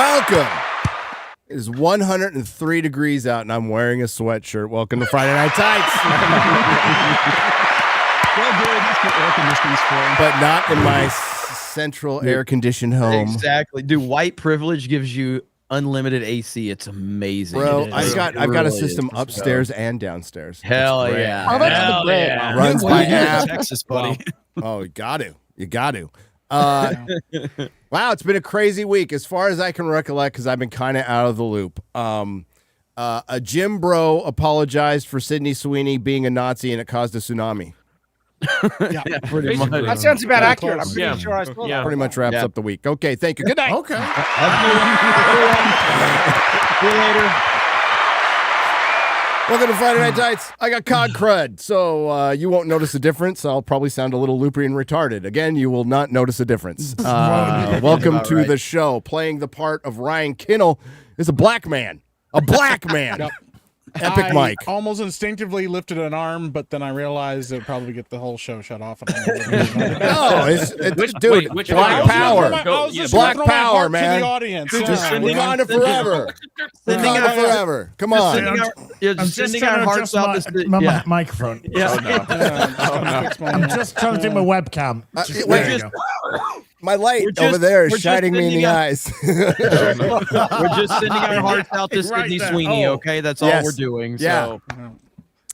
Welcome. It is 103 degrees out, and I'm wearing a sweatshirt. Welcome to Friday Night Tights. Well, good. That's what air conditioning's for. But not in my central air-conditioned home. Exactly. Dude, white privilege gives you unlimited AC. It's amazing. Bro, I've got a system upstairs and downstairs. Hell yeah. Oh, that's great. Yeah. Runs by app. Texas, buddy. Oh, you got to. Wow, it's been a crazy week as far as I can recollect because I've been kind of out of the loop. A gym bro apologized for Sweeney being a Nazi and it caused a tsunami. Yeah, pretty much. That sounds about accurate. I'm pretty sure I saw that. Pretty much wraps up the week. Okay, thank you. Good night. Okay. See you later. Welcome to Friday Night Tights. I got cod crud, so you won't notice a difference. I'll probably sound a little loopy and retarded. Again, you will not notice a difference. Welcome to the show. Playing the part of Ryan Kinnell is a black man. A black man. Yep. Epic Mike. I almost instinctively lifted an arm, but then I realized it would probably get the whole show shut off. No, dude, Black Power. Black Power, man. To the audience. Wakanda forever. Wakanda forever. Come on. I'm sending our hearts out. My microphone. Yeah. I'm just trying to do my webcam. My light over there is shining me in the eyes. We're just sending our hearts out to Sydney Sweeney, okay? That's all we're doing. So.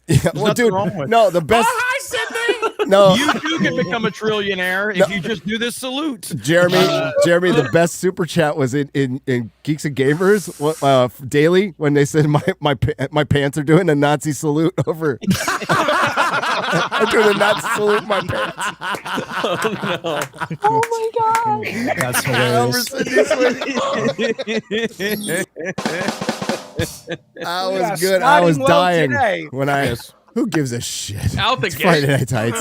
Yeah, well, dude, no, the best. Oh, hi, Sydney. No, you too can become a trillionaire if you just do this salute. Jeremy, the best super chat was in Geeks and Gamers daily when they said my pants are doing a Nazi salute over. I'm doing a Nazi salute in my pants. Oh no! Oh my god! That's hilarious. I was good. I was dying when I. Who gives a shit? Out the gate. Friday Night Tights.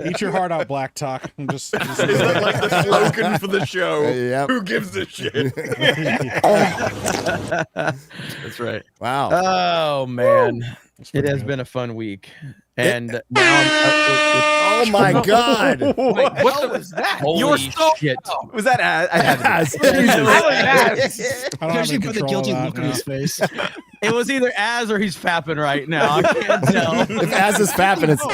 Eat your heart out, Black Talk. Is that like the slogan for the show? Yep. Who gives a shit? That's right. Wow. Oh man, it has been a fun week, and now oh my god! What the hell was that? Holy shit! Was that ass? Especially by the guilty look on his face. It was either Az or he's fapping right now. I can't tell. If Az is fapping, it's. Oh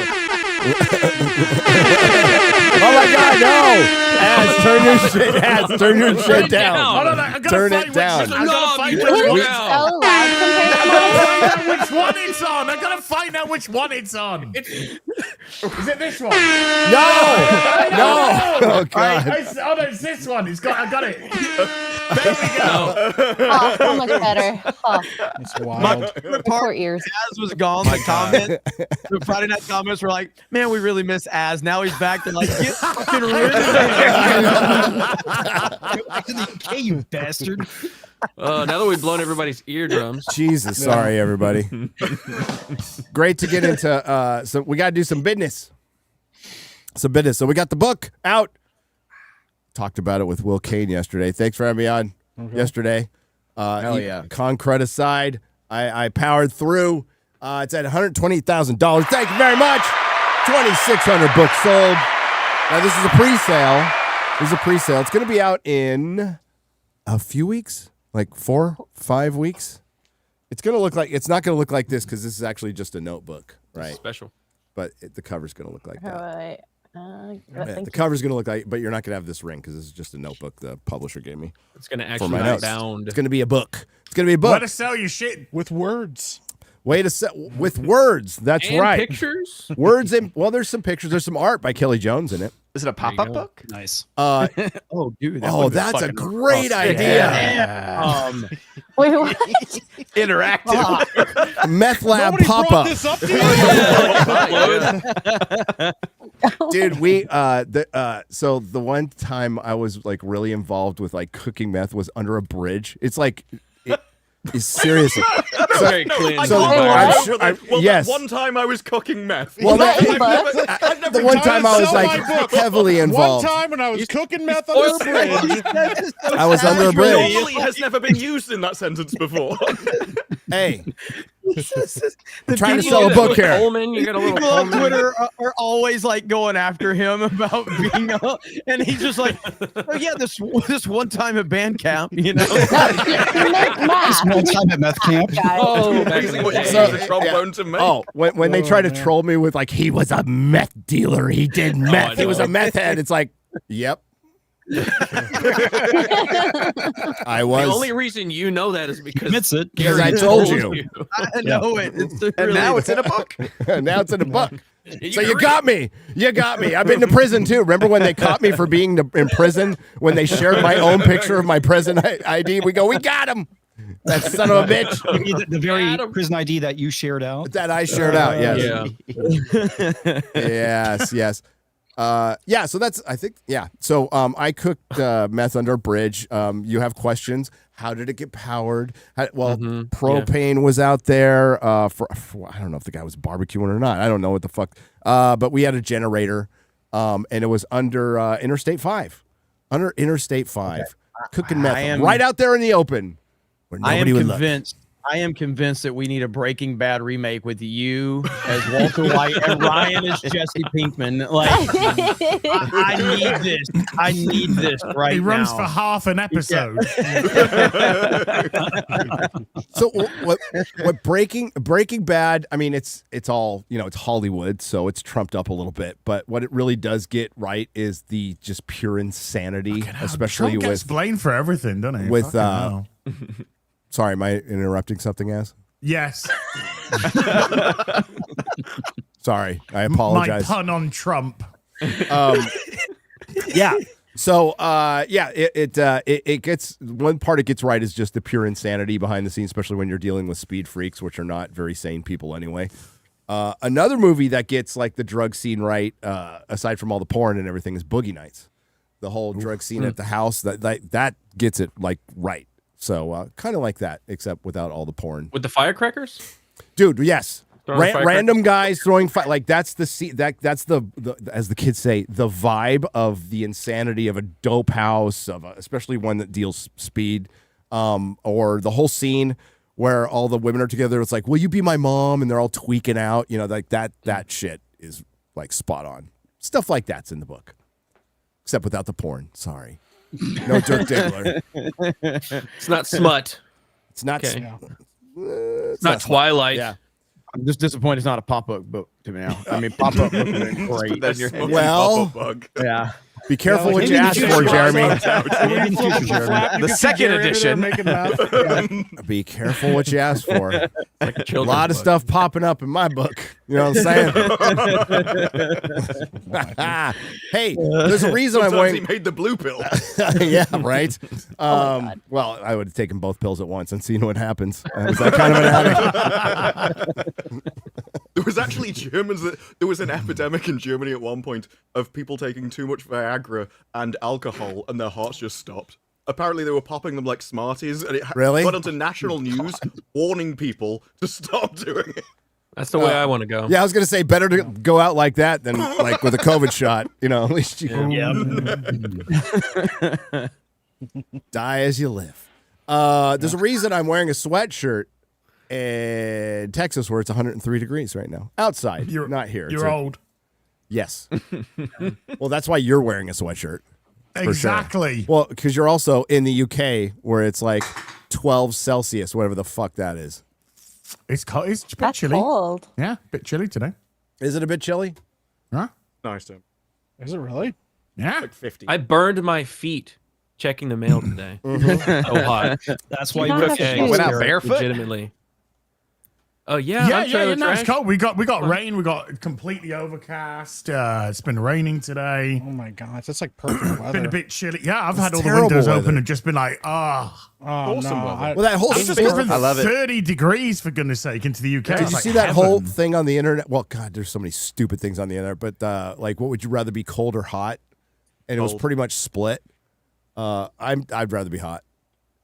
my god, no! Az, turn your shit. Az, turn your shit down. Turn it down. I gotta find So loud compared to which one it's on. I gotta find out which one it's on. Is it this one? No! Oh god! Oh no, it's this one. I got it. There we go. Oh, so much better. Oh, It's wild. the poor ears. Az was gone. The Friday night comments were like, "Man, we really miss Az. Now he's back." They're like, "Get fucking rid of him." Back to the UK, you bastard. Now that we've blown everybody's eardrums. Jesus, sorry everybody. Great to get into. So we got to do some business. So we got the book out. Talked about it with Will Kane yesterday. Thanks for having me on yesterday. Hell yeah. Con crud aside, I powered through. It's at $120,000. Thank you very much. 2,600 books sold. Now this is a pre-sale. It's going to be out in a few weeks, like 4-5 weeks. It's not going to look like this because this is actually just a notebook, right? Special. But the cover's going to look like that. Right. The cover's going to look like, but you're not going to have this ring because this is just a notebook the publisher gave me. It's going to for actually my be notes. bound. It's going to be a book. Way to sell your shit With words. to set with words. That's And right. pictures? Words and there's some pictures. There's some art by Kelly Jones in it. Is it a pop-up book? Nice. Oh, dude. That's a great idea. Wait, what? Interactive. Meth lab Nobody pop brought up. this up to you? Dude, so the one time I was like really involved with like cooking meth was under a bridge. It's like it's seriously. Very clean. So yes. One time I was cooking meth. Well, I've never the one time I was Sell like my book. heavily involved. One time when I was cooking meth on the bridge. I was under a bridge. Normally has never been used in that sentence before. Hey, I'm trying to sell a book here. Coleman, you got a little People on Coleman. Twitter are always like going after him about being, and he's just like, oh yeah, this one time at band camp, you know. This one time at meth camp. Oh, amazing what you So- use the trombone to make. Oh, when they try to troll me with like he was a meth dealer, he did meth, he was a meth head. It's like, yep. I was. The only reason you know that is because Admits it. Because Gary I told you. I know it. It's And really now it's in a book. Now it's in a book. So you can got me. You got me. I've been to prison too. Remember when they caught me for being in prison? When they shared my own picture of my prison ID? We go, we got him. That son of a bitch. The very prison ID that you shared out. That I shared out. Yes. Yeah. Yes. Yeah. So that's. I think. Yeah. So I cooked meth under a bridge. You have questions. How did it get powered? Propane was out there. For I don't know if the guy was barbecuing or not. I don't know what the fuck. But we had a generator. And it was under Interstate 5. Under Interstate 5. Cooking meth right out there in the open. Where nobody would look. I am convinced that we need a Breaking Bad remake with you as Walter White and Ryan as Jesse Pinkman. Like, I need this. I need this right now. He runs for half an episode. So what Breaking Bad, I mean, it's all, it's Hollywood, so it's trumped up a little bit, but what it really does get right is the just pure insanity, especially Trump gets with blamed for everything, doesn't he? with Fucking hell. Sorry, am I interrupting something, Az? Yes. Sorry, I apologize. My pun on Trump. Yeah. So it gets one part it gets right is just the pure insanity behind the scenes, especially when you're dealing with speed freaks, which are not very sane people anyway. Another movie that gets like the drug scene right, aside from all the porn and everything, is Boogie Nights. The whole drug scene at the house that gets it like right. So kind of like that, except without all the porn. With the firecrackers? Dude, yes. Firecrackers? Random guys throwing like that's the that's the as the kids say, the vibe of the insanity of a dope house, especially one that deals speed, or the whole scene where all the women are together. It's like, will you be my mom? And they're all tweaking out. Like that shit is like spot on. Stuff like that's in the book, except without the porn. Sorry. No Dirk Diggler. It's not smut. It's not. Okay. It's not Twilight. Yeah. I'm just disappointed it's not a pop-up book to me now. I mean, pop-up book would have been great. That's your Well, bug. Yeah. Be careful Yeah, what like you maybe ask in for, the Jeremy. The second edition. Be careful what you ask for. A Children's lot of book. stuff popping up in my book. You know what I'm saying? Hey, there's a reason I'm Sometimes he wearing. made the blue pill. Yeah, right. Well, I would have taken both pills at once and seen what happens. Was that kind of an addict? There was actually there was an epidemic in Germany at one point of people taking too much Viagra and alcohol, and their hearts just stopped. Apparently, they were popping them like Smarties, and it Really? went onto national news, warning people to stop doing it. That's the way I want to go. Yeah, I was gonna say better to go out like that than like with a COVID shot. At least you die as you live. There's a reason I'm wearing a sweatshirt in Texas where it's 103 degrees right now. Outside, not here. You're old. Yes. Well, that's why you're wearing a sweatshirt. Exactly. Well, because you're also in the UK where it's like 12 Celsius, whatever the fuck that is. It's cold. It's a bit That's chilly. cold. Yeah, a bit chilly today. Is it a bit chilly? Huh? Nice, Tim. Is it really? Yeah. Like 50. I burned my feet checking the mail today. So hot. That's why You you don't put have shoes. shoes. Went out barefoot? Legitimately. Oh yeah. Yeah, I'm trailer no, it's trash. cold. We got rain. We got completely overcast. It's been raining today. Oh my gosh, that's like perfect Been a weather. bit chilly. Yeah, I've It's had all the terrible windows weather. open and just been like, Oh Awesome no! weather. Well, that whole It's thing. been I love it. 30 degrees for goodness sake into the UK. Did It's you like see that whole heaven. thing on the internet? Well, God, there's so many stupid things on the internet, but like, what would you rather be, cold or hot? And it was Cold. pretty much split. I'd rather be hot.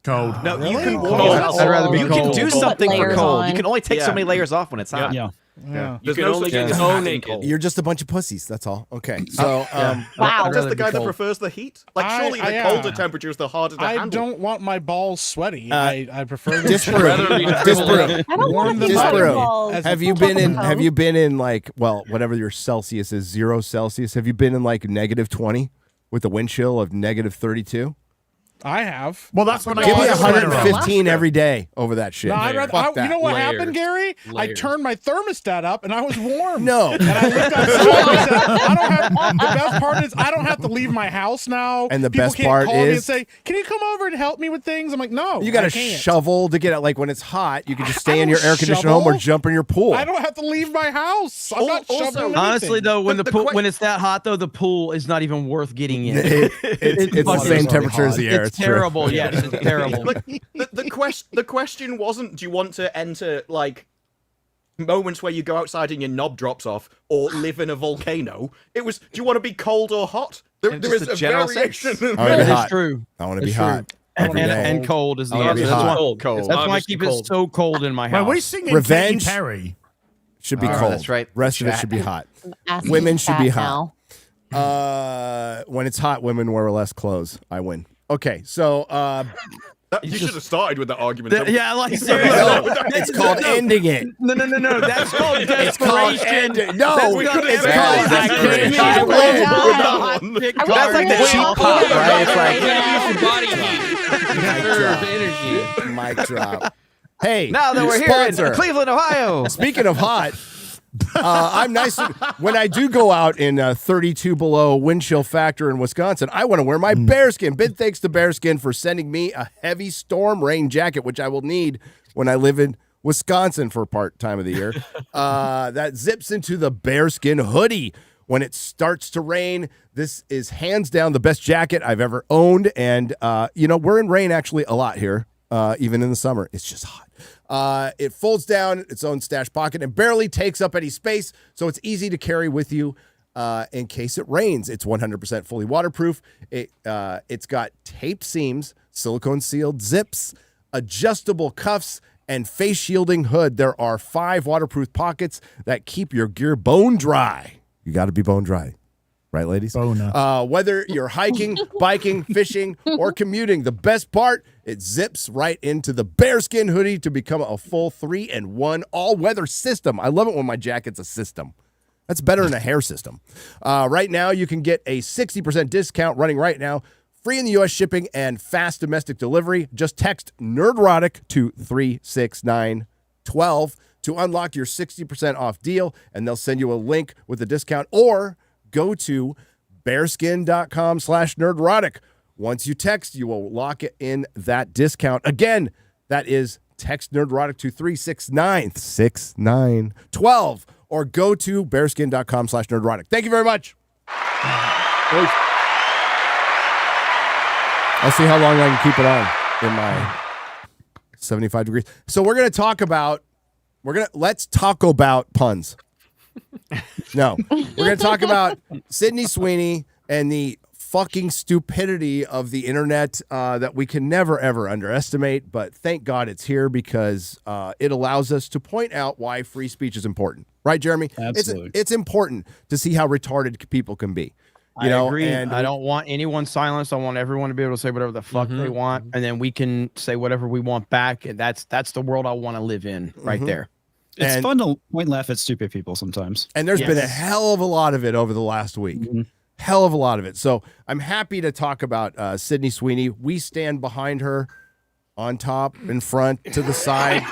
Cold. No, you can Cold. I'd rather be you cold. can do something for Layers cold. on. You can only take so Yeah. many layers off when it's hot. Yeah. Yeah. You There's can no only such thing get as so hot and naked. cold. You're just a bunch of pussies. That's all. Okay. So, Wow. I'd Just rather the be guy that cold. prefers the heat. Like, I- surely the I, colder temperature is the harder to I handle. don't want my balls sweaty. I prefer them Disparu. I don't Warm want them to up. be Disparu. balls. As Have you been in? Have you been in like whatever your Celsius is, 0 Celsius? Have you been in like -20 with a wind chill of -32? I have. Well, that's when I Give me got a sweater on. 115 every day over that shit. No, Fuck that. you know what Layers. happened, Gary? I Layers. turned my thermostat up and I was warm. No. And I looked outside and said, I don't have, the best part is I don't have to leave my house now. And the People best can't part call me and is- say, can you come over and help me with things? I'm like, no, You got I a can't. shovel to get it. Like when it's hot, you can just stay I in your don't air conditioned home or shovel. jump in your pool. I don't have to leave my house. I'm not Also- shoveling Honestly, anything. though, when The- the the pool, que- when it's that hot, though, the pool is not even worth getting in. It's the fucking same already temperature as the air. It's true. terrible. Yes, it's terrible. Like, the question wasn't, do you want to enter, like, moments where you go outside and your knob drops off, or live in a volcano? It was, do you want to be cold or hot? There And is just a a general variation. sense. I wanna That be is hot. true. I want to be It's hot. And, every day. and cold is the I wanna answer. be That's hot. why, Cold. that's why I Obviously keep it cold. so cold in my Well, house. we singing Revenge. Katy Perry. Should be Oh, cold. that's right. Rest of it Chat. should be hot. Asking Women should be fat hot. now. When it's hot, women wear less clothes. I win. Okay, so You should have started with that argument. Yeah, like seriously. no, it's called ending it. No. That's called It's called desperation. ending. No, That's it's called called I desperation. can't. I win. God. That's like the Well, cheap okay, pop, right? right It's like now. use your body heat. Conserve energy. Mic drop. Hey, Now that we're here sponsor. in Cleveland, Ohio. Speaking of hot, I'm nice when I do go out in 32 below wind chill factor in Wisconsin. I want to wear my bearskin. Big thanks to Bearskin for sending me a heavy storm rain jacket, which I will need when I live in Wisconsin for part time of the year. That zips into the bearskin hoodie. When it starts to rain, this is hands down the best jacket I've ever owned. And, we're in rain actually a lot here, even in the summer. It's just hot. It folds down its own stash pocket and barely takes up any space, so it's easy to carry with you in case it rains. It's 100% fully waterproof. It's got taped seams, silicone sealed zips, adjustable cuffs, and face shielding hood. There are 5 waterproof pockets that keep your gear bone dry. You got to be bone dry. Right, ladies? Whether you're hiking, biking, fishing, or commuting, the best part, it zips right into the bearskin hoodie to become a full 3-in-1 all-weather system. I love it when my jacket's a system. That's better than a hair system. Right now, you can get a 60% discount running right now, free in the U.S. shipping and fast domestic delivery. Just text Nerdrotic to 36912 to unlock your 60% off deal, and they'll send you a link with the discount, or go to bearskin.com/nerdrotic. Once you text, you will lock it in that discount. Again, that is text Nerdrotic to 36912 or go to bearskin.com/nerdrotic. Thank you very much. I'll see how long I can keep it on in my 75 degrees. So we're going to talk about, let's talk about puns. No, we're going to talk about Sydney Sweeney and the fucking stupidity of the internet that we can never, ever underestimate. But thank God it's here because it allows us to point out why free speech is important. Right, Jeremy? Absolutely. It's important to see how retarded people can be. I agree. And I don't want anyone silenced. I want everyone to be able to say whatever the fuck they want, and then we can say whatever we want back. And that's the world I want to live in right there. It's fun to point and laugh at stupid people sometimes. And there's been a hell of a lot of it over the last week. Hell of a lot of it. So I'm happy to talk about Sydney Sweeney. We stand behind her on top, in front, to the side.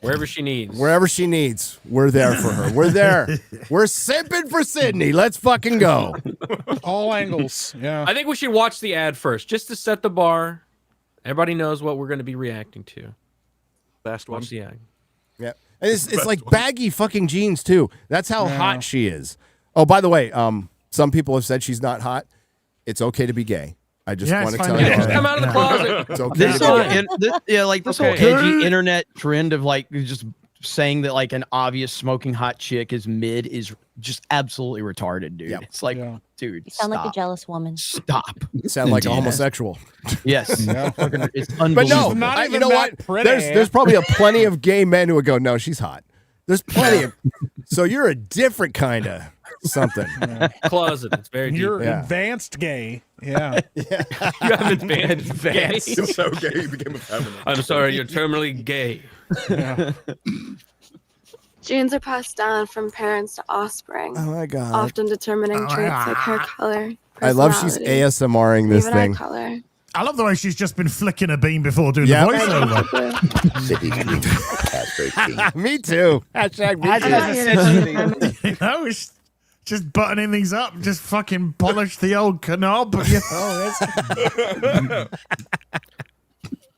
Wherever she needs. Wherever she needs, we're there for her. We're there. We're simping for Sydney. Let's fucking go. All angles. Yeah. I think we should watch the ad first, just to set the bar. Everybody knows what we're going to be reacting to. Best one. Watch the ad. Yeah. And it's like baggy fucking jeans, too. That's how hot she is. Oh, by the way, some people have said she's not hot. It's okay to be gay. I just want to tell you. Just come out of the closet. It's okay This to whole, be gay. this whole edgy internet trend of like just saying that like an obvious smoking hot chick is mid is just absolutely retarded, dude. Yep. It's like, You dude, sound like a stop. jealous woman. Stop. Sound like a homosexual. Yes. It's But no, unbelievable. not you even know that what? pretty. There's probably plenty of gay men who would go, no, she's hot. There's plenty of. So you're a different kind of something. Closet. It's very deep. You're Yeah. advanced gay. Yeah. You have advanced gay. You're so gay, you became a feminine. I'm sorry, you're terminally gay. Genes are passed down from parents to offspring, Oh my god. often determining traits like hair color. I love she's personality, ASMRing this even eye thing. color. I love the way she's just been flicking a bean before doing Yeah. the voiceover. Me too. Hashtag me I'm too. not here to tell you I'm You know, it's just buttoning things up. Just fucking polish the old knob. You know,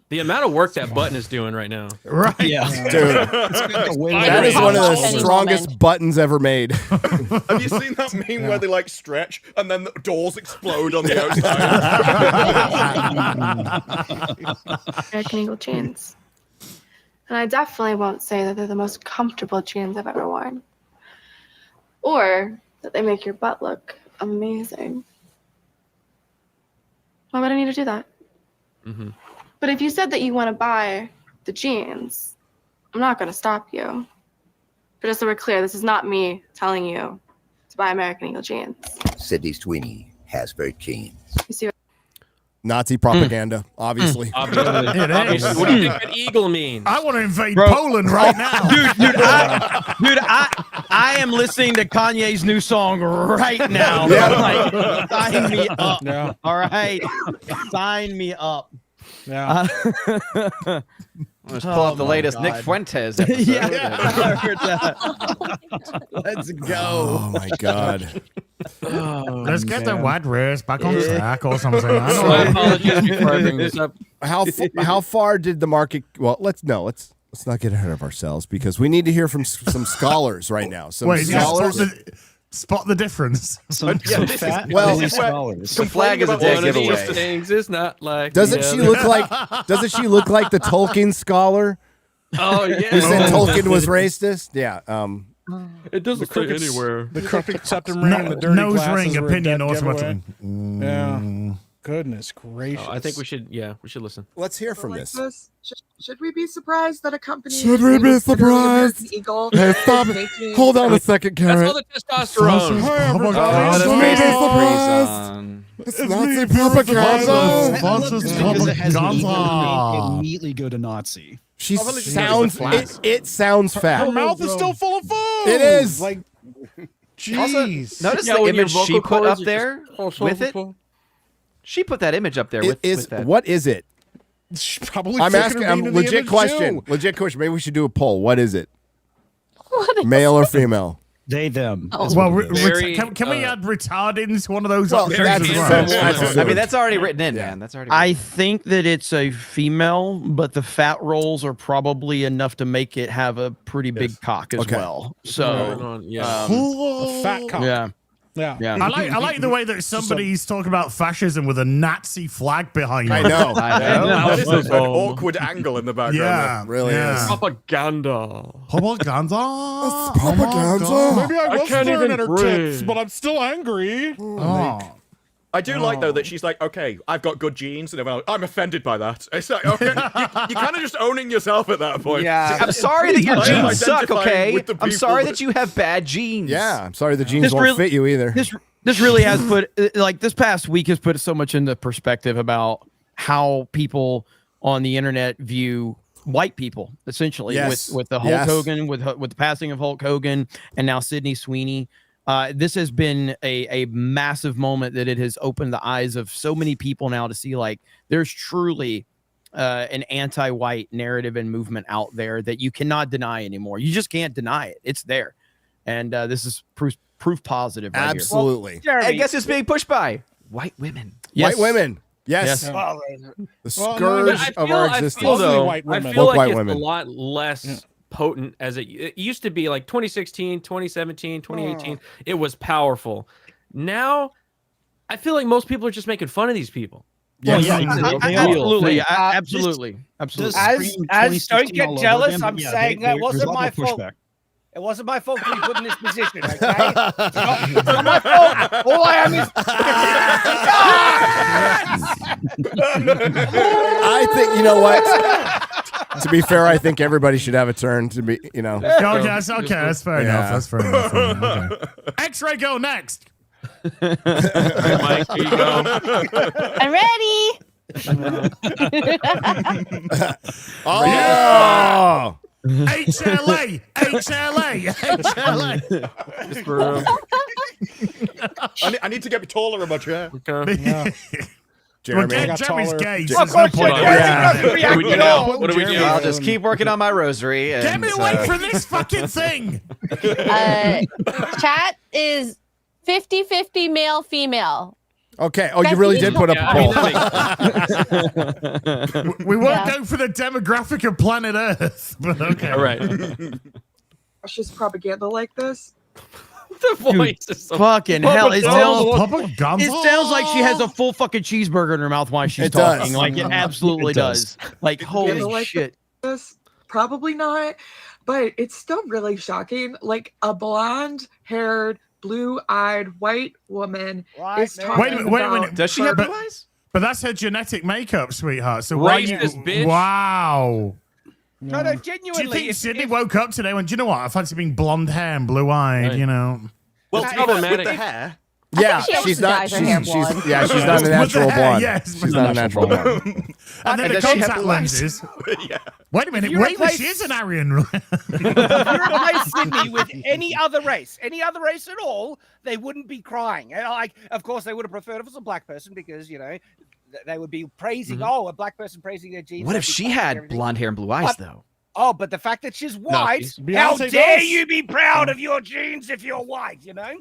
The amount of work that button is doing right now. right. Yeah. Dude, that is one of the Any strongest moment. buttons ever made. Have you seen that meme where they like stretch and then the doors explode on the outside? American Eagle jeans. And I definitely won't say that they're the most comfortable jeans I've ever worn. Or that they make your butt look amazing. Why would I need to do that? Mm-hmm. But if you said that you want to buy the jeans, I'm not going to stop you. But just so we're clear, this is not me telling you to buy American Eagle jeans. Sydney Sweeney has very jeans. You see what Nazi propaganda, obviously. Obviously. It is. What do you think an eagle means? I want to invade Bro. Poland right now. I am listening to Kanye's new song right now. Like, sign me up. Yeah. All right, sign me up. Yeah. Let's pull up the latest Nick Fuentes episode. Yeah, I heard that. Let's go. Oh my god. Let's get the white race back on track or something. I So don't I know. apologize before I bring this up. How far did the market? Well, let's not get ahead of ourselves because we need to hear from some scholars right now. Some Wait, yeah, scholars. spot the difference. Some this fat is- well, busy this is where- scholars. The flag is a Complaining dead about one of these giveaway. Things is not like. Doesn't the she other. look like? Doesn't she look like the Tolkien scholar Oh who yeah. said Tolkien was racist? Yeah. It doesn't say anywhere. The crooked septum ring and the dirty Nose glasses ring were a opinion dead or giveaway. something. Yeah. Goodness gracious. I think we should. Yeah, we should listen. Let's hear from this. Should we be surprised that a company? Should we be surprised? Eagle Hey, stop it. Hold on a second, That's Karen. all the testosterone. It's Nazi propaganda. Because it has an eagle in the name, Propaganda. it immediately go to Nazi. She Probably just sounds. because it's It sounds fat. Her mouth is still full of food. It is. Like, jeez. Notice Yeah, the when your image she vocal put up cords are there just- with it. She put that image up there It with is. that. What is it? She's probably I'm flicking asking. her I'm bean in the legit image, question. too. Legit question. Maybe we should do a poll. What is it? What is Male or female? They, them. Oh. That's Well, what it is. Very, can we add retarded into one of those Well, options that's as well? that's I assumed. mean, that's already written in, Yeah. man. That's already. I think that it's a female, but the fat rolls are probably enough to make it have a pretty big cock as Okay. well. Going So, on, yeah. A fat cock. yeah, Yeah. yeah. I like the way that somebody's talking about fascism with a Nazi flag behind I them. know. That is That's an awkward angle in the background. Yeah, It really yeah. is. Propaganda. Propaganda. propaganda. Maybe I was can't staring even at her breathe. tits, but I'm still angry. Oh. I do like though that she's like, okay, I've got good genes, and everyone, I'm offended by that. It's like, okay, you're kind of just owning yourself at that point. Yeah, I'm sorry that your I am genes suck. identifying Okay, with the I'm people sorry that- that you have bad genes. Yeah. I'm sorry the jeans This won't real- fit you either. This really has put like this past week has put so much into perspective about how people on the internet view white people essentially Yes. with the Hulk Yes. Hogan with the passing of Hulk Hogan and now Sydney Sweeney. This has been a massive moment that it has opened the eyes of so many people now to see like there's truly an anti-white narrative and movement out there that you cannot deny anymore. You just can't deny it. It's there. And this is proof positive right Absolutely. I guess it's being pushed by white women. here. White women. Yes. Yes. The Well, no, scourge I of feel- our I feel existence. though- Mostly white I women. feel Woke like white it's women. a lot less potent as it used to be. Like 2016, 2017, 2018, it was powerful. Now, I feel like most people are just making fun of these people. Yes. Yeah, Absolutely, Uh, absolutely, absolutely. Don't get jealous. I'm saying that there's wasn't a lot my more fault. pushback. It wasn't my fault to be put in this position, okay? It's not my fault. All I am is... I think you know what. To be fair, I think everybody should have a turn to be, you know. Okay, that's fair enough. That's fair enough. Okay. X-Ray, go next. Mike, here you go. I'm ready. Oh! HLA. I need to get taller in my chair. Okay. Jeremy. Well, Jeremy's gay. So Of there's no course, point. What do we do now? What do we do? I'll just keep working on my rosary. And, Get me away from this fucking thing. Chat is 50-50 male female. Okay. Oh, you really did put up a poll. We won't go for the demographic of planet Earth, but okay. All right. Fascist propaganda like this. The voice is so Fucking hell! It sounds like she has a Oh. full fucking cheeseburger in her mouth while she's It does. talking. Like it absolutely does. Like holy like shit! This probably not, but it's still really shocking. Like a blonde-haired, blue-eyed white woman is talking Wait a about minute. Does she have blue eyes? But that's her genetic makeup, sweetheart. So why you? Racist, bitch. Wow. No, Do you genuinely. think Sydney woke up today and, do you know what? I fancy being blonde hair and blue eyed, Right. you know? Well, It's with problematic. the hair. Yeah, she she's not. dyes her hair She's blonde. yeah, she's not a With the natural hair, blonde. yes. She's not a natural blonde. And then the does she have contact blue eyes? lenses. Yeah. Wait a minute. you Wait, replace- she is an Aryan, right? If you replace Sydney with any other race at all, they wouldn't be crying. And, like, of course, they would have preferred if it was a black person because, you know, they would be praising, a black person praising their genes. What they'd if be she crying and had everything. blonde hair and blue eyes, But- though? Oh, but the fact that she's white, she's- how Beyonce dare does. you be proud of your genes if you're white, you know?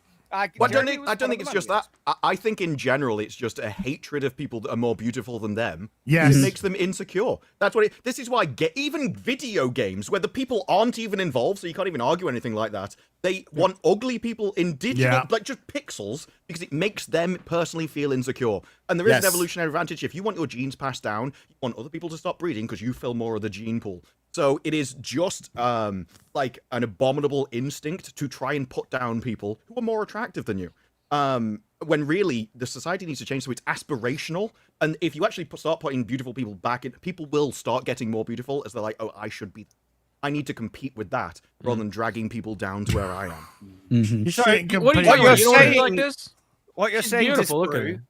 But I don't think it's just that. I think in general it's just a hatred of people that are more beautiful than them. Yes. It makes them insecure. That's what this is why even video games where the people aren't even involved, so you can't even argue anything like that. They want ugly people in digital, like just pixels, because it makes them personally feel insecure. And there is an evolutionary advantage. If you want your genes passed down, you want other people to stop breeding because you fill more of the gene pool. So it is just like an abominable instinct to try and put down people who are more attractive than you. When really the society needs to change so it's aspirational. And if you actually start putting beautiful people back in, people will start getting more beautiful as they're like, oh, I should be. I need to compete with that rather than dragging people down to where I am. You shouldn't What are compete. you you're doing saying- like this? What you're She's saying, beautiful. Look at Disparu,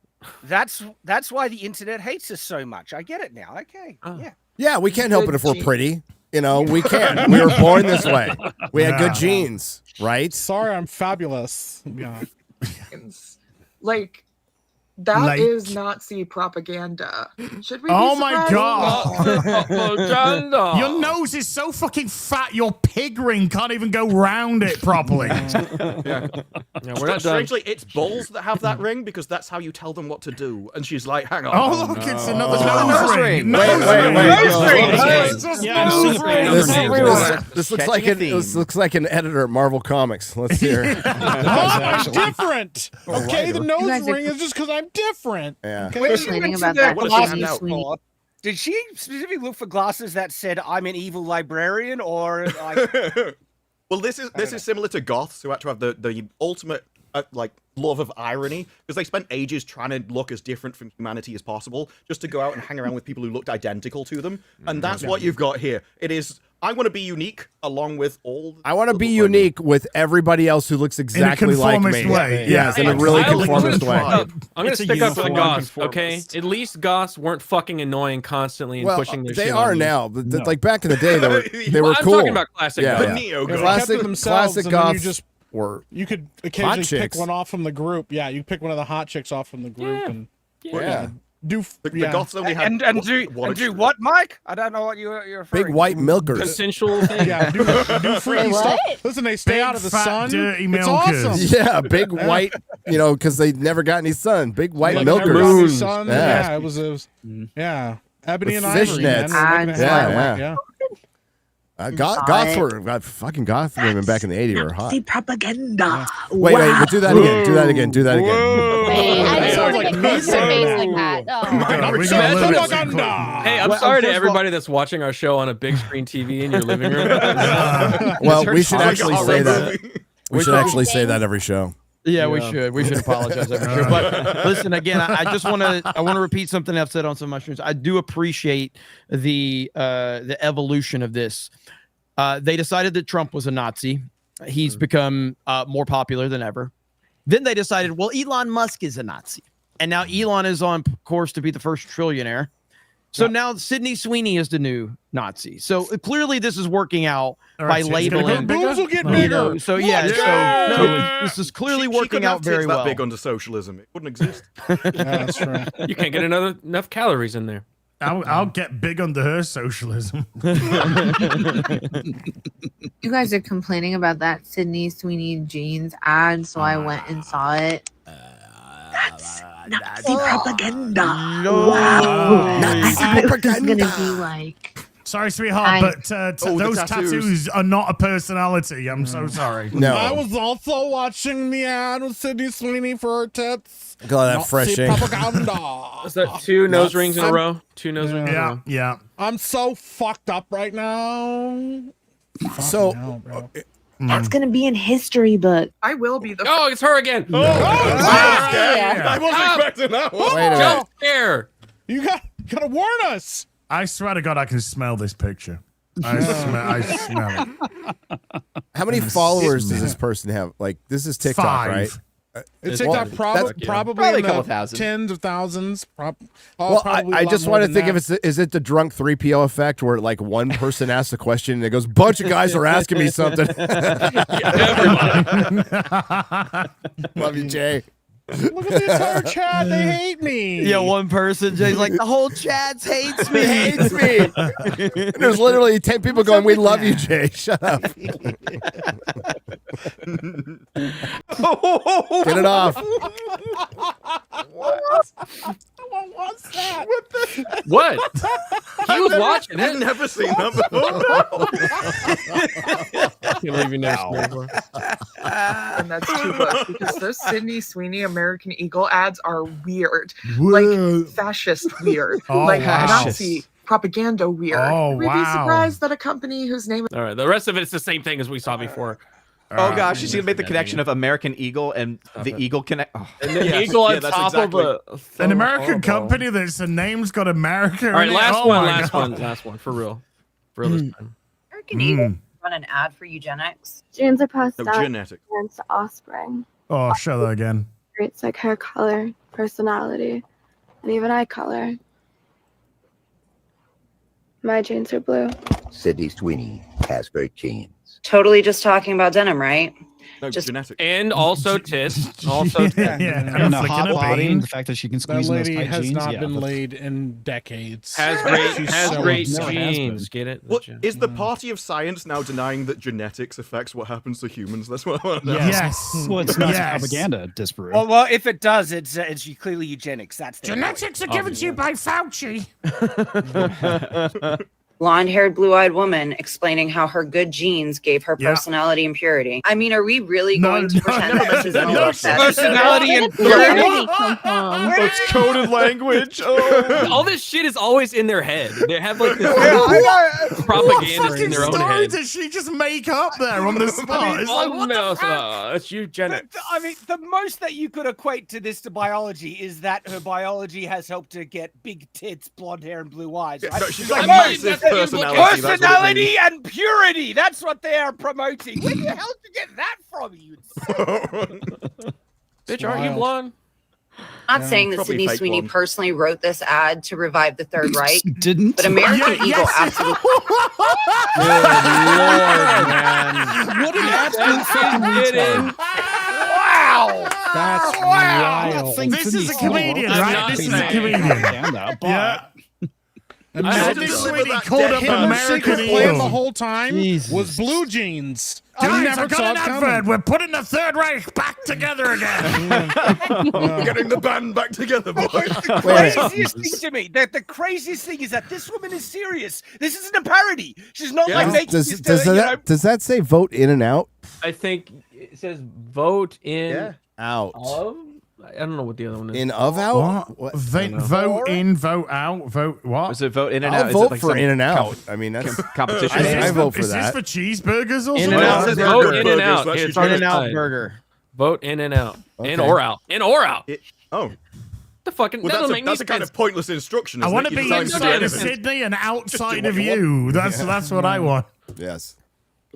her. that's why the internet hates us so much. I get it now. Okay. Oh. Yeah. Yeah, we can't help it if we're pretty. You know, we can't. We were born this way. We had good Yeah. genes, right? Sorry, I'm fabulous. Yeah. like that Like- is Nazi propaganda. Should we? Oh be my surprised? God. Your nose is so fucking fat, your pig ring can't even go round it properly. Yeah, we're not done. Strangely, it's balls that have that ring because that's how you tell them what to do. And she's like, hang on. Oh, look, it's another Nose nose ring. ring. Wait, Nose wait, ring. wait. Nose ring. Yeah, It's just yeah, nose I'm ring. This looks Catching like a theme. this looks like an editor at Marvel Comics. Let's hear. I'm different. Okay, the You nose guys are- ring is just because I'm different. Yeah. Okay? Wait, Complaining about that that What a glasses, stand out. Sweeney. Did she specifically look for glasses that said "I'm an evil librarian" or like? Well, this is similar to goths who had to have the ultimate like love of irony because they spent ages trying to look as different from humanity as possible just to go out and hang around with people who looked identical to them. And that's what you've got here. It is I want to be unique along with all. I want to be unique with everybody else who looks exactly like me. conformist way. Yes, in a really conformist way. I'm gonna It's a stick up for the uniform goths, okay? conformist. At least goths weren't fucking annoying constantly and Well, pushing their they shit are on you. now. But like back in the day, they were I'm cool. talking about classic Yeah, goths. yeah. Neo They goths. kept it themselves, classic and then you goths just were you could occasionally pick chicks. one off from the group. Yeah, you pick one of the hot chicks off from the group Yeah. and yeah. The goths only had And do one and do extreme. what, Mike? I don't know what you're referring. Big white milkers. Consensual thing. yeah, do freaky Wait, stuff. what? Listen, they stay Big, out of the fat, sun. dirty It's milkers. awesome. Yeah, big white. You know, because they never got any sun. Big white Like, milkers. never got any Moons. sun. Yeah. Yeah, it was yeah. Ebony With and Ivory, man. fishnets. We're looking at Yeah, it. yeah. Goths were fucking goth women back in the 80s were hot. Nazi propaganda. Wait, but do that again. Do that again. Do that again. Wait, I just Sounds want to like get me close to your saying face that. like that. Oh. We got Imagine a little if- bit close. Hey, I'm Well, sorry to first of all- everybody that's watching our show on a big screen TV in your living room. Well, we should Like a actually horror say that. movie. We should actually say that every show. Yeah, we should apologize for sure. But listen, again, I just want to repeat something I've said on some mushrooms. I do appreciate the evolution of this. They decided that Trump was a Nazi. He's become more popular than ever. Then they decided, well, Elon Musk is a Nazi, and now Elon is on course to be the first trillionaire. So now Sydney Sweeney is the new Nazi. So clearly this is working out by labeling. Boobs will get bigger. So yeah, this is clearly working out very well. That big under socialism, it wouldn't exist. That's right. You can't get enough calories in there. I'll get big under her socialism. You guys are complaining about that Sydney Sweeney jeans ad, so I went and saw it. That's Nazi propaganda. No. Wow. Nazi I thought it was propaganda. gonna be like. Sorry, sweetheart, but those tattoos are not a personality. I'm so sorry. No. I was also watching the ad with Sydney Sweeney for her tits. Got that fresh ink. Propaganda. Is that 2 nose rings in a row? 2 nose rings in a row. Yeah. I'm so fucked up right now. So That's gonna be in history book. I will be the. Oh, it's her again. I wasn't expecting that one. Wait a minute. Jump scare. You gotta warn us. I swear to God, I can smell this picture. I smell it. how many followers does this person have? Like, this is TikTok, 5. right? It's Well, TikTok that's- probably a in couple the thousand. tens of thousands. Well, I just want to think if is it the drunk 3PO effect where like one person asks a question and it goes, bunch of guys are asking me something. Love you, Jay. Look at the entire chat. They hate me. Yeah, one person. Jay's like, the whole chat hates me. hates me. There's literally 10 people going, we love you, Jay. Shut up. Get it off. What's that? What? He was watching I've it. never seen that before. Can't believe you never seen it before. And that's 2 books because those Sydney Sweeney American Eagle ads are weird, like fascist weird, like Nazi propaganda weird. Oh, We'd be wow. surprised that a company whose name. All right, the rest of it's the same thing as we saw before. Oh gosh, she's gonna make the connection of American Eagle and the Eagle Connect. Oh. And the eagle on that's top exactly. of An American company that's the name's got America. All right, in it? last Oh one, my last God. one, last one, for real this time. American Eagle run an ad for eugenics. Genes are passed No, down genetic. to offspring. Oh, show that again. Traits like hair color, personality, and even eye color. My genes are blue. Sydney Sweeney has very genes. Totally just talking about denim, right? No, Just- genetic. And also tits. Also tits. Yeah, And the flicking hot a body, bean. the fact that she can That squeeze in those lady tight has jeans. not Yeah, been but- laid in decades. Has great She's has so great never has genes. Get it? What is the party of science now denying that genetics affects what happens to humans? That's what I want to know. Yes. Well, it's not Yes. propaganda, Disparu. Well, if it does, it's clearly eugenics. That's the Genetics are given to you by Fauci. Blonde-haired, blue-eyed woman explaining how her good genes gave her Yeah. personality and purity. I mean, are we really No, going to no, pretend no, that this is no, a no, personality and Purity come from? It's coded language. Oh. All this shit is always in their head. They have like this propaganda in their own story head. does she just make up there on the spot? It's like, what the fuck? It's eugenics. I mean, the most that you could equate to this to biology is that her biology has helped her get big tits, blonde hair, and blue eyes. Right? No, she's Like, got a massive personality. That's what it personality means. and purity. That's what they are promoting. Where the hell did you get that from? You Bitch, aren't you blonde? I'm not saying that Probably Sydney fake Sweeney one. personally wrote this ad to revive the Third Reich, Didn't. but American Yeah, Eagle yes. absolutely. What an absolute fucking retard. Wow. That's Wow. wild. This is a comedian, I'm right? not This is a saying- comedian. Propaganda, but Yeah. I Sydney don't Sweeney that called up dead Her secret American plan the Eagle. whole time Jesus. was blue jeans. Guys, never I got saw an it advert. coming. We're putting the Third Reich back together again. Getting the band back together, boys. Craziest thing to me, the craziest thing is that this woman is serious. This isn't a parody. She's not like making Does, this, does that say vote in and out? I think it says vote in Yeah. Out. of. I don't know what the other one is. In of out? What? Vote in, vote out, vote what? Was it vote in and I'll out? vote is it like for some in and out. I mean, that's competition? I vote for Is that. this for cheeseburgers or In something? and out. Says Vote burgers, in and out. that's It's your on In and out side. burger. Vote in and out. In Okay. or out. In or out. Oh. The fucking Well, that doesn't make that's any a kind sense. of pointless instruction. I Isn't want it? to You be decide to do inside of anything. Sydney and outside what of you want. you. That's what I want. Yes.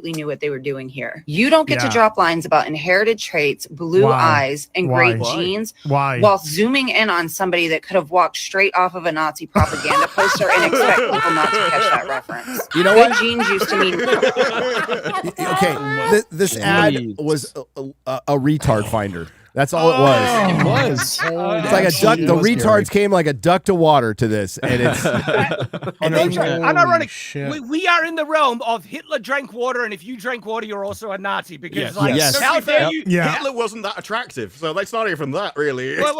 Knew what they were doing here. You don't get Yeah. to drop lines about inherited traits, blue Why? eyes, and great Why? genes Why? while zooming in on somebody that could have walked straight off of a Nazi propaganda poster and expect people not to catch that reference. You know Good what? genes used to mean Okay, this ad was a retard finder. That's all it was. It was. It's like a duck. The retards came like a duck to water to this, and it's. And unironic, we are in the realm of Hitler drank water, and if you drank water, you're also a Nazi. Because, how dare you? Hitler wasn't that attractive, so let's not hear from that, really. Well,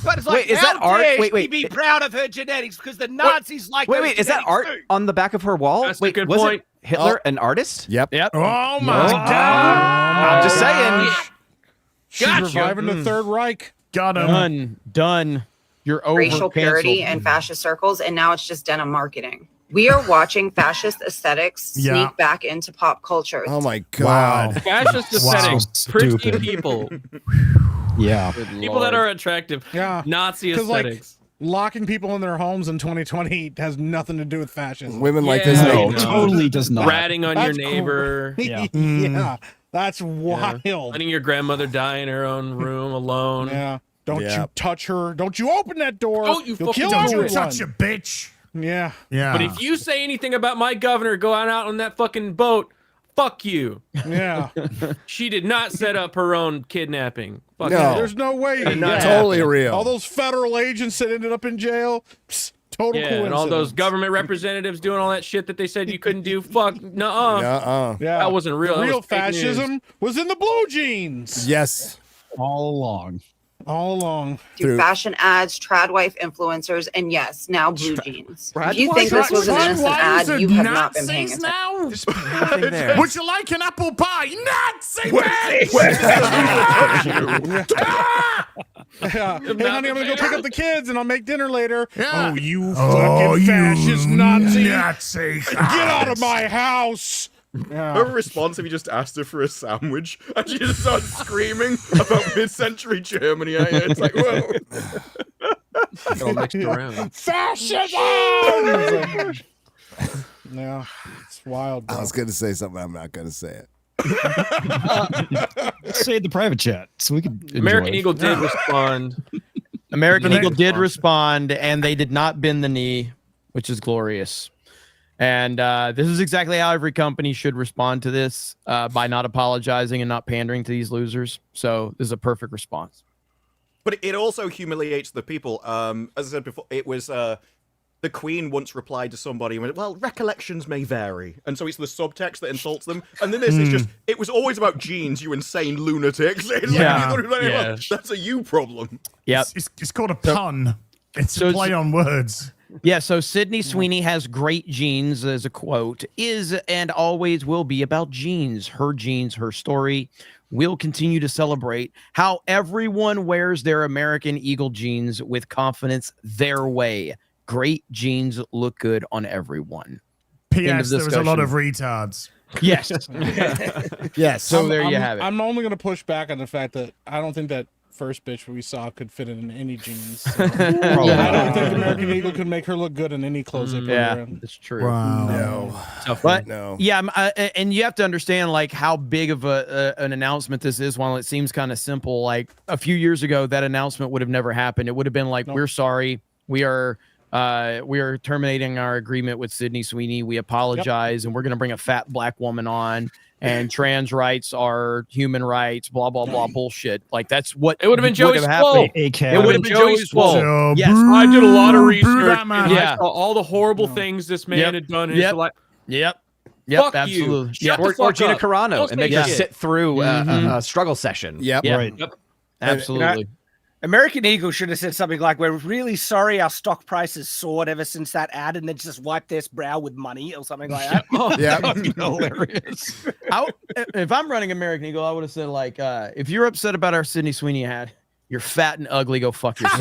but it's like, Wait, is that how art? dare Wait. she be proud of her genetics because the Nazis like Wait, those is that genetics art too. on the back of her wall? That's a Wait, good was point. it Hitler an artist? Yep. Oh my God! I'm just saying. She's Gotcha. reviving the Third Reich. Got him. Done. You're over. racial purity canceled. and fascist circles, and now it's just denim marketing. We are watching fascist aesthetics sneak Yeah. back into pop culture. Oh my God! Fascist aesthetics. Pretty stupid. people. Yeah. People that are attractive. Yeah. Nazi 'Cause, like, aesthetics. locking people in their homes in 2020 has nothing to do with fascism. Women like Yeah, this. No, no. totally does not. Ratting on your That's neighbor. Yeah. Yeah, that's wild. Letting your grandmother die in her own room alone. Yeah. Don't Yeah. you touch her. Don't you open that door. Don't you You'll fucking kill touch Don't you everyone. touch a bitch. Yeah. Yeah. But if you say anything about my governor going out on that fucking boat, fuck you. Yeah. She did not set up her own kidnapping. Fuck No. you. There's no way. Not totally real. All those federal agents that ended up in jail. Total Yeah, coincidence. and all those government representatives doing all that shit that they said you couldn't do. Fuck, nuh-uh. Yeah. That wasn't real. The That real was fake news. fascism was in the blue jeans. Yes. All along. All along. Through fashion ads, trad wife influencers, and yes, now blue jeans. If you think this was an Trad innocent wives ad, are you have not been paying Nazis attention. now? Would you like an apple pie? Nazi Yeah. Hey, honey, I'm gonna go pick up the kids and I'll make dinner later. Yeah. Oh, you Oh, fucking fascist Nazi! Nazi. Get out of my house! Her response if you just asked her for a sandwich and she just started screaming about mid-century Germany. It's like, whoa. It's all mixed around. Fascism! Yeah, it's wild. Bro. I was going to say something. I'm not going to say it. Say it in the private chat so we can. American Eagle did respond. American Eagle did respond, and they did not bend the knee, which is glorious. And this is exactly how every company should respond to this, by not apologizing and not pandering to these losers. So this is a perfect response. But it also humiliates the people. As I said before, it was the Queen once replied to somebody and went, well, recollections may vary. And so it's the subtext that insults them. And then this is just, it was always about genes, you insane lunatics. It's like, that's a you problem. Yep. It's called a pun. It's a play on words. Yeah, so Sydney Sweeney has great genes, as a quote, is and always will be about genes. Her genes, her story. We'll continue to celebrate how everyone wears their American Eagle jeans with confidence their way. Great genes look good on everyone. P.S. There was a lot of retards. Yes. Yes. So there you I'm- have it. I'm only gonna push back on the fact that I don't think that first bitch we saw could fit in any jeans. So I don't think American Eagle could make her look good in any clothes they put her in. That's true. Wow. No. But No. yeah, and you have to understand like how big of an announcement this is. While it seems kind of simple, like a few years ago, that announcement would have never happened. It would have been like, we're sorry, we are terminating our agreement with Sydney Sweeney. We apologize, and we're going to bring a fat black woman on. And trans rights are human rights, blah, blah, blah, bullshit. Like, that's what It would have been Joey Swole. It would have been Joey Swole. Yes, I did a lot of research. that And Yeah. I saw all the horrible things this man had done. In his life. Yep. Fuck Absolutely. you. Shut the Or fuck Gina up. Carano Don't and make say her shit. sit through a struggle session. Yep. Yeah. Right. Yep. Absolutely. American Eagle should have said something like, we're really sorry our stock price has soared ever since that ad, and then just wipe their brow with money or something like that. Yeah. Hilarious. If I'm running American Eagle, I would have said like, if you're upset about our Sydney Sweeney ad, you're fat and ugly. Go fuck yourself.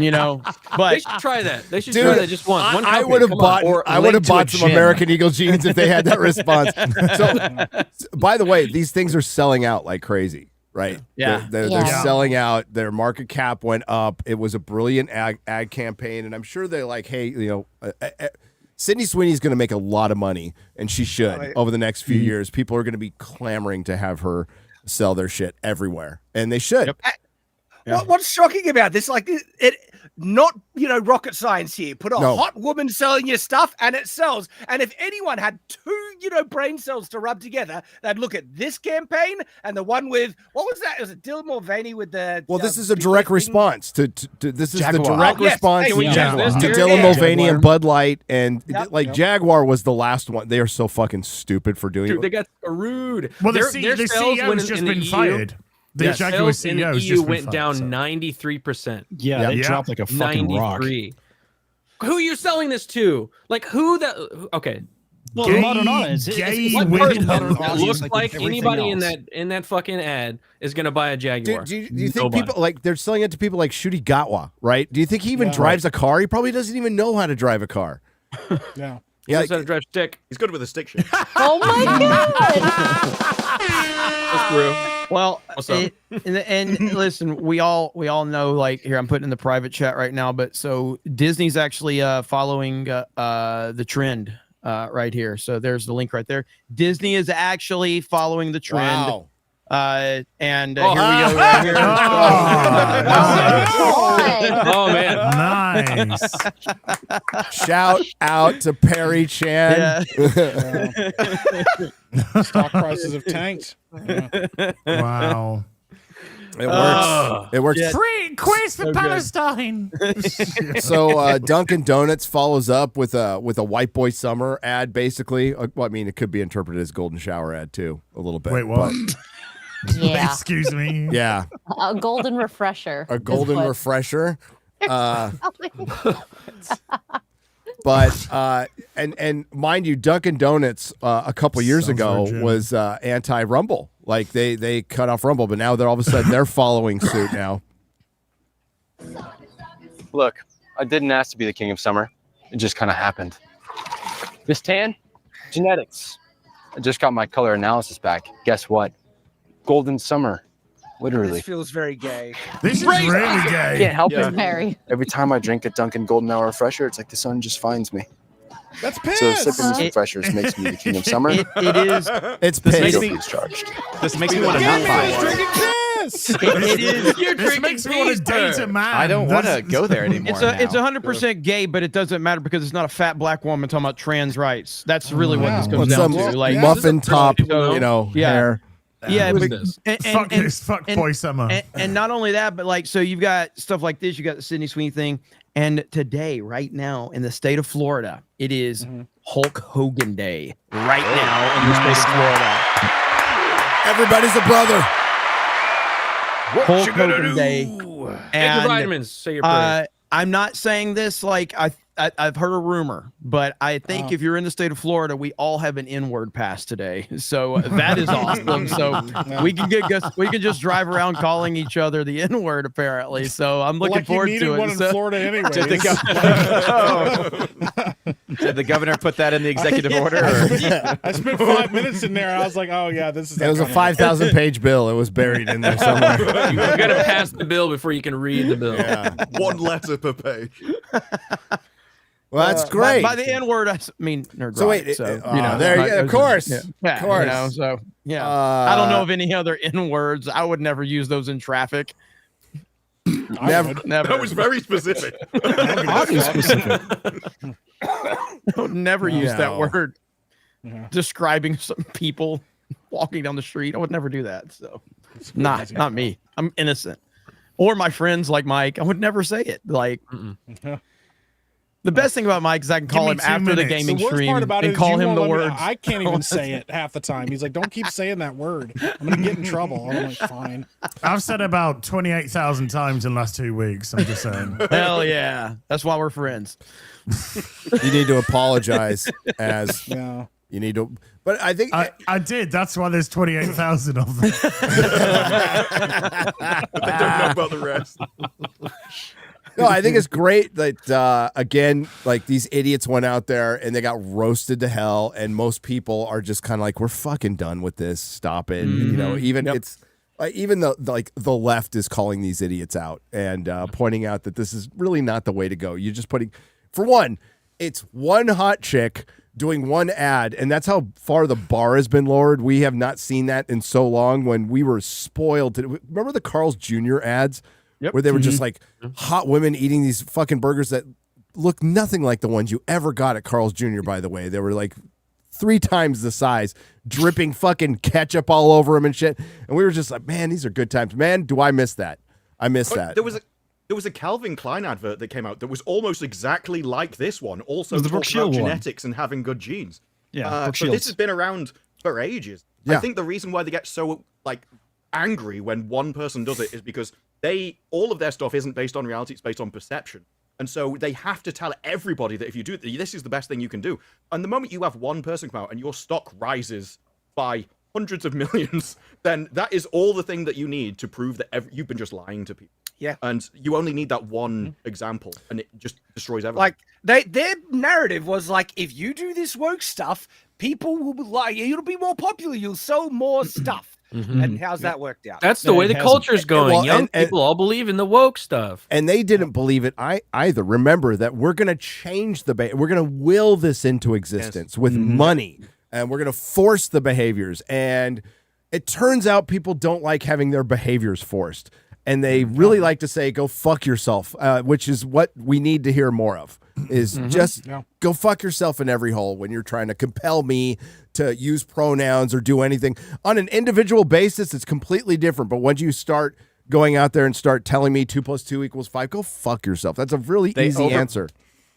You know, but they should try that. They should try that just once. One I company, would have come bought. on. I would have bought some American Eagle jeans if they had that response. So, by the way, these things are selling out like crazy, right? Yeah. They're selling out. Their market cap went up. It was a brilliant ad campaign, and I'm sure they're like, hey, you know, Sydney Sweeney's going to make a lot of money, and she should over the next few years. People are going to be clamoring to have her sell their shit everywhere, and they should. Yep. What's shocking about this? Like it not, you know, rocket science here. Put a hot woman selling your stuff and it sells. And if anyone had two, you know, brain cells to rub together, they'd look at this campaign and the one with, what was that? Was it Dylan Mulvaney with the... Well, this is a direct response to this is Jaguar. the direct response to Dylan Mulvaney and Bud Light. And Jaguar was the last one. They are so fucking stupid for doing it. They got screwed. Well, the Their sales CEO's just been fired. The Jaguar sales in the CEO EU went down 93%. Yeah, they dropped like a fucking rock. Who are you selling this to? Like who that? Okay. Well, modern audience. One person that looks like anybody in that fucking ad is gonna buy a Jaguar. Do you think people like they're selling it to people like Shooty Gatwa, right? Do you think he even drives a car? He probably doesn't even know how to drive a car. Yeah. He knows how to drive stick. He's good with a stick shift. Oh my god! That's true. Well, and listen, we all know, like, here, I'm putting in the private chat right now, but so Disney's actually following the trend right here. So there's the link right there. Disney is actually following the trend. Wow. And here we go right here. Oh man, nice. Shout out to Perry Chan. Stock prices have tanked. Wow. It works. It works. Free quiz for Palestine. So Dunkin' Donuts follows up with a White Boy Summer ad, basically. Well, I mean, it could be interpreted as Golden Shower ad too, a little bit. Wait, what? Yeah. Excuse me. Yeah. A golden refresher. A golden refresher. But and mind you, Dunkin' Donuts a couple years ago was anti-Rumble. Like they cut off Rumble, but now they're all of a sudden they're following suit now. Look, I didn't ask to be the king of summer. It just kind of happened. This tan, genetics. I just got my color analysis back. Guess what? Golden summer. Literally. This feels very gay. This is really gay. Can't help it. Very. Every time I drink a Dunkin' Golden Hour Refresher, it's like the sun just finds me. That's piss. So sipping these refreshers makes me the king of summer. It is. It's This piss. makes me charged. This makes me want to not buy one. It is. You're This makes me want to date a man. I don't want to go there anymore. It's 100% gay, but it doesn't matter because it's not a fat black woman talking about trans rights. That's really what this comes What's down some to. Like muffin top, so, you know, hair. Yeah, Who is but, this? Fuck Boy Summer. and not only that, but like, so you've got stuff like this. You got the Sydney Sweeney thing, and today, right now, in the state of Florida, it is Hulk Hogan Day. Right now, in the state of Florida, Everybody's a brother. Hulk Hogan Day. Take your And vitamins. Say your prayers. I'm not saying this like I've heard a rumor, but I think if you're in the state of Florida, we all have an N-word pass today. So that is awesome. So we can just drive around calling each other the N-word apparently. So I'm looking forward to it. One in Florida anyway. Did the governor put that in the executive order? Or? I spent 5 minutes in there. I was like, oh yeah, this is. It was a 5,000-page bill. It was buried in there somewhere. You got to pass the bill before you can read the bill. Yeah. One letter per page. Well, that's great. By the N-word, I mean Nerdrotic. So wait, so, there, of course, yeah, of course. You know, so yeah, I don't know of any other N-words. I would never use those in traffic. Never. That was very specific. I would never use that word describing some people walking down the street. I would never do that. So not me. I'm innocent. Or my friends like Mike. I would never say it. Like the best thing about Mike is I can call him after the gaming stream and call him the word. I can't even say it half the time. He's like, don't keep saying that word. I'm going to get in trouble. I'm like, fine. I've said about 28,000 times in the last 2 weeks. I'm just saying. Hell yeah. That's why we're friends. You need to apologize as You need to, but I think I did. That's why there's 28,000 of them. But they don't know about the rest. No, I think it's great that again, like these idiots went out there and they got roasted to hell, and most people are just kind of like, we're fucking done with this. Stop it. You know, even it's like even the left is calling these idiots out and pointing out that this is really not the way to go. You're just putting, for one, it's one hot chick doing one ad, and that's how far the bar has been lowered. We have not seen that in so long. When we were spoiled, remember the Carl's Jr. ads where they were just like hot women eating these fucking burgers that look nothing like the ones you ever got at Carl's Jr. By the way, they were like 3 times the size, dripping fucking ketchup all over them and shit. And we were just like, man, these are good times. Man, do I miss that? I miss that. There was a Calvin Klein advert that came out that was almost exactly like this one. Also the talking about Brooke genetics and having good genes. Yeah, but this has been around for ages. Yeah. I think the reason why they get so like angry when one person does it is because all of their stuff isn't based on reality; it's based on perception. And so they have to tell everybody that if you do this is the best thing you can do. And the moment you have one person come out and your stock rises by hundreds of millions, then that is all the thing that you need to prove that you've been just lying to people. Yeah. And you only need that one example, and it just destroys everything. Like their narrative was like, if you do this woke stuff, people will be like, you'll be more popular, you'll sell more stuff. And how's that worked out? That's the way the culture's going. Well, Young people all believe in the woke stuff. And they didn't believe it either. Remember that we're going to change we're going to will this into existence with money, and we're going to force the behaviors. And it turns out people don't like having their behaviors forced. And they really like to say, go fuck yourself, which is what we need to hear more of, is just go fuck yourself in every hole when you're trying to compel me to use pronouns or do anything. On an individual basis, it's completely different. But once you start going out there and start telling me 2 + 2 = 5, go fuck yourself. That's a really easy answer.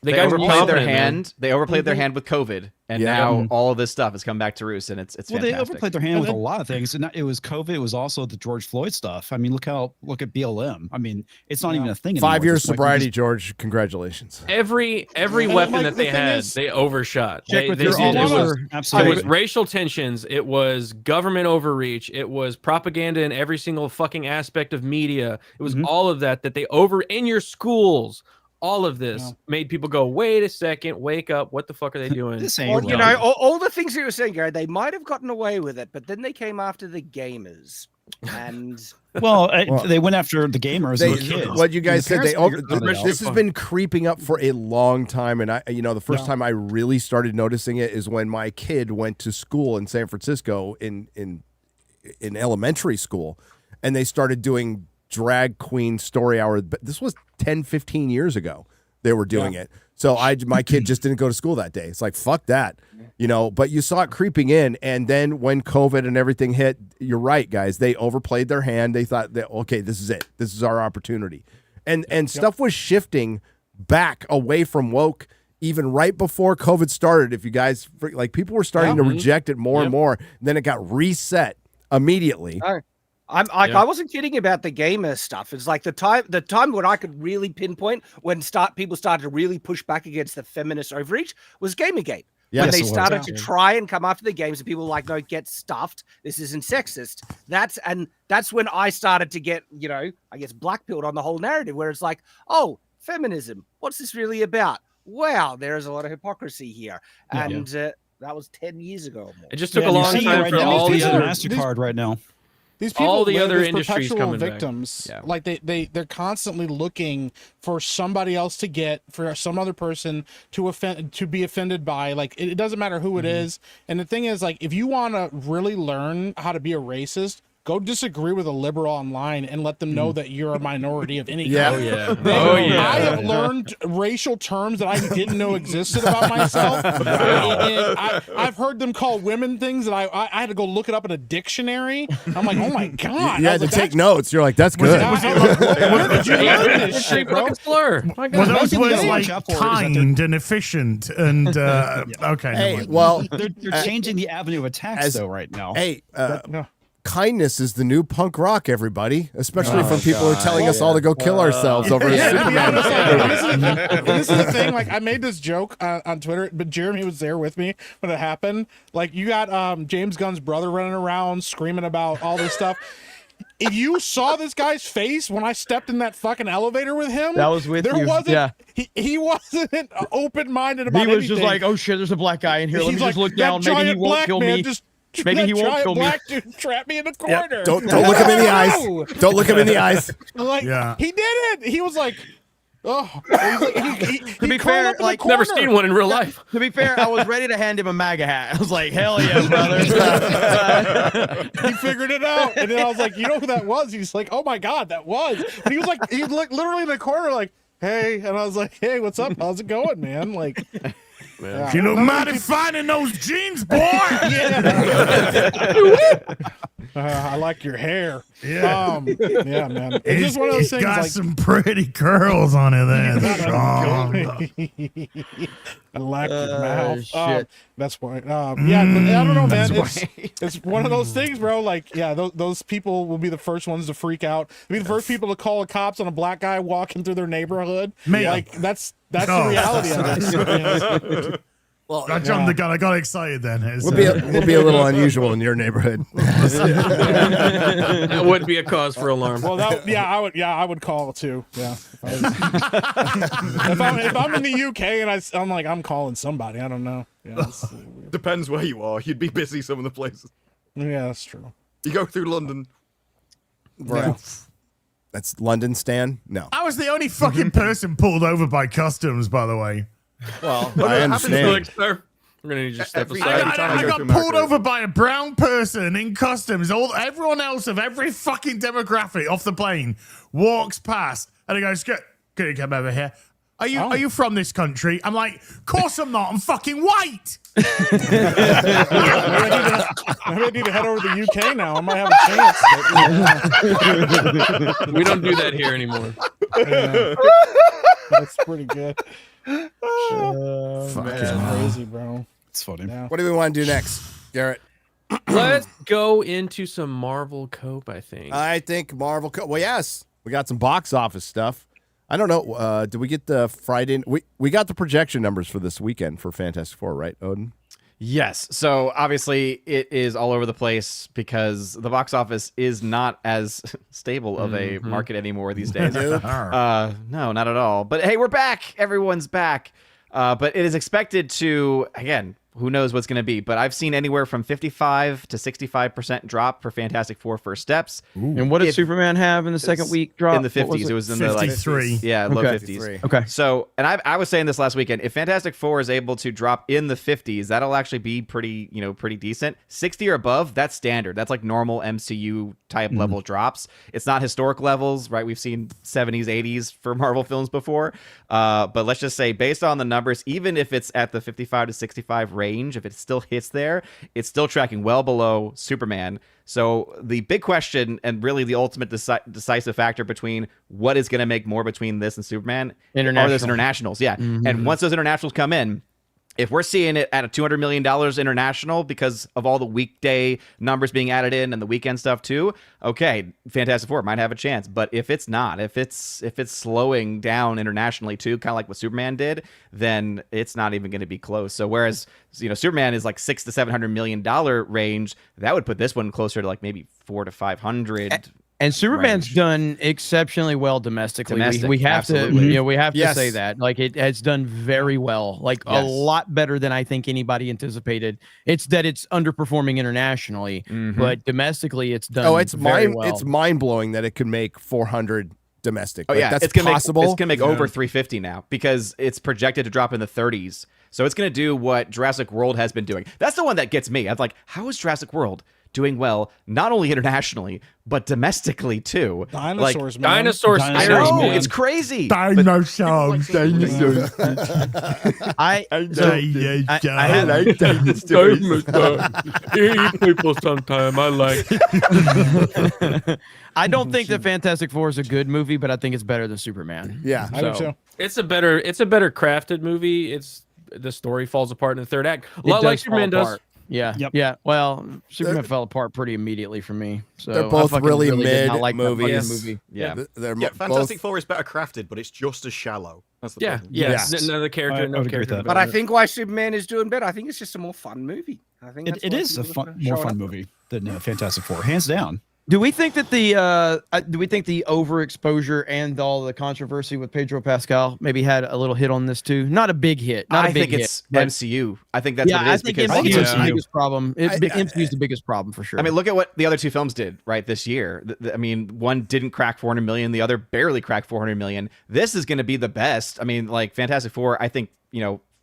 They overplayed their hand. They overplayed their hand with COVID, and now all of this stuff has come back to roost, and it's fantastic. They overplayed their hand with a lot of things. And it was COVID. It was also the George Floyd stuff. I mean, look at BLM. I mean, it's not even a thing anymore. 5 years sobriety, George. Congratulations. Every weapon that they had, they overshot. It was racial tensions. It was government overreach. It was propaganda in every single fucking aspect of media. It was all of that they in your schools. All of this made people go, wait a second, wake up. What the fuck are they doing? Well, you know, all the things you were saying, Gary, they might have gotten away with it, but then they came after the gamers. And they went after the gamers and the kids. What you guys said, this has been creeping up for a long time. And the first time I really started noticing it is when my kid went to school in San Francisco in elementary school, and they started doing drag queen story hour. But this was 10-15 years ago they were doing it. So my kid just didn't go to school that day. It's like, fuck that, but you saw it creeping in. And then when COVID and everything hit, you're right, guys, they overplayed their hand. They thought that, okay, this is it. This is our opportunity. And stuff was shifting back away from woke even right before COVID started. If you guys, like, people were starting to reject it more and more. And then it got reset immediately. I wasn't kidding about the gamer stuff. It's like the time when I could really pinpoint when people started to really push back against the feminist overreach was Gamergate. Yes, when they started to try and come after the games, and people were like, no, get stuffed. This isn't sexist. That's when I started to get, I guess, blackpilled on the whole narrative, where it's like, oh, feminism. What's this really about? Wow, there is a lot of hypocrisy here. And that was 10 years ago or more. It just took a long time for all the other MasterCard right now. These people, all the other there's industries perpetual coming victims. back. Like they're constantly looking for somebody else for some other person to be offended by. Like, it doesn't matter who it is. And the thing is, like, if you want to really learn how to be a racist, go disagree with a liberal online and let them know that you're a minority of any kind. I have learned racial terms that I didn't know existed about myself. I've heard them call women things that I had to go look it up in a dictionary. I'm like, oh my God. You had to take notes. You're like, that's good. Where did you learn this shit, bro? Well, those words like kind and efficient and okay. Hey, well, they're changing the avenue of attacks though right now. Hey, kindness is the new punk rock, everybody, especially from people who are telling us all to go kill ourselves over a Superman. This is the thing. Like, I made this joke on Twitter, but Jeremy was there with me when it happened. Like, you got James Gunn's brother running around screaming about all this stuff. If you saw this guy's face when I stepped in that fucking elevator with him, that was with you. Wasn't, he wasn't open-minded about anything. He was just like, oh shit, there's a black guy in here. Let me just look down. Maybe he won't kill me. Maybe he won't kill me. Black dude trapped me in the corner. Yep. Don't look him in the eyes. Don't look him in the eyes. Like, he did it. He was like, oh. To be fair, like, never seen one in real life. To be fair, I was ready to hand him a MAGA hat. I was like, hell yeah, brother. He figured it out. And then I was like, you know who that was? He's like, oh my God, that was. And he was like, he looked literally in the corner like, hey. And I was like, hey, what's up? How's it going, man? Like, yeah. You look mighty fine in those jeans, boy. I like your hair. Yeah, yeah, man. It's just one of those things. Got like, some pretty curls on it. Then I like your mouth. Shit. That's why. Yeah, but I don't know, man. It's one of those things, bro. Like, yeah, those people will be the first ones to freak out. They'll be the first people to call the cops on a black guy walking through their neighborhood. Like, that's the reality of it. Well, I jumped the gun. I got excited then. We'll be a little unusual in your neighborhood. That would be a cause for alarm. Well, I would call too. Yeah. If I'm in the UK and I'm like, I'm calling somebody. I don't know. Yeah, depends where you are. You'd be busy some of the places. Yeah, that's true. You go through London. Right. Yeah. That's London, Stan? No. I was the only fucking person pulled over by customs, by the way. Well, I understand. We're gonna need you to step aside. I got pulled over by a brown person in customs. Everyone else of every fucking demographic off the plane walks past, and he goes, "Can you come over here? Are you from this country?" I'm like, "Of course I'm not. I'm fucking white." Maybe I need to head over to the UK now. I might have a chance. We don't do that here anymore. That's pretty good. Crazy, bro. It's funny. Yeah. What do we want to do next, Garrett? Let's go into some Marvel Cope, I think. Marvel Cope. Well, yes. We got some box office stuff. I don't know. Did we get the Friday? We got the projection numbers for this weekend for Fantastic Four, right, Odin? Yes. So obviously it is all over the place because the box office is not as stable of a market anymore these days. No, not at all. But hey, we're back. Everyone's back. But it is expected to, again, who knows what's going to be, but I've seen anywhere from 55 to 65% drop for Fantastic Four First Steps. Ooh. And what did Superman have in the second week drop? In the 50s. It was in 53. The low 50s. Okay. So, and I was saying this last weekend, if Fantastic Four is able to drop in the 50s, that'll actually be pretty decent. 60 or above, that's standard. That's like normal MCU type level drops. It's not historic levels, right? We've seen 70s, 80s for Marvel films before. But let's just say based on the numbers, even if it's at the 55 to 65 range, if it still hits there, it's still tracking well below Superman. So the big question, and really the ultimate decisive factor between what is going to make more between this and Superman are those internationals. Yeah. And once those internationals come in, if we're seeing it at a $200 million international because of all the weekday numbers being added in and the weekend stuff too, okay, Fantastic Four might have a chance. But if it's not, if it's slowing down internationally too, kind of like what Superman did, then it's not even going to be close. So whereas Superman is like $600 to $700 million range, that would put this one closer to like maybe 400 to 500. And Superman's done exceptionally well domestically. We have to, we have to say that. Like, it has done very well. Like a lot better than I think anybody anticipated. It's that it's underperforming internationally, but domestically, it's done. It's mind blowing that it could make 400 domestic. Oh, that's it's gonna possible. It's gonna make over 350 now because it's projected to drop in the 30s. So it's gonna do what Jurassic World has been doing. That's the one that gets me. I'm like, how is Jurassic World doing well, not only internationally, but domestically too? Dinosaurs, man. Dinosaurs. I know, it's crazy. Dinosaurs. Dinosaurs. I like dinosaurs. Eat people sometime. I like. I don't think that Fantastic Four is a good movie, but I think it's better than Superman. Yeah, I think so. It's a better crafted movie. The story falls apart in the third act. A lot like Superman does. Yeah. Yep. Yeah. Well, Superman fell apart pretty immediately for me. So They're both I fucking really did mid not like that fucking movies. movie. Yeah. They're Fantastic both. Four is better crafted, but it's just as shallow. That's the problem. Another character, no character. But I think why Superman is doing better, I think it's just a more fun movie. I think it is a more fun movie than Fantastic Four, hands down. Do we think that the overexposure and all the controversy with Pedro Pascal maybe had a little hit on this too? Not a big hit. Not a big think hit, it's but- MCU. I think that's what it is. I think because MCU is the biggest problem. MCU is the biggest problem for sure. I mean, look at what the other two films did right this year. I mean, one didn't crack 400 million, the other barely cracked 400 million. This is going to be the best. I mean, like Fantastic Four, I think,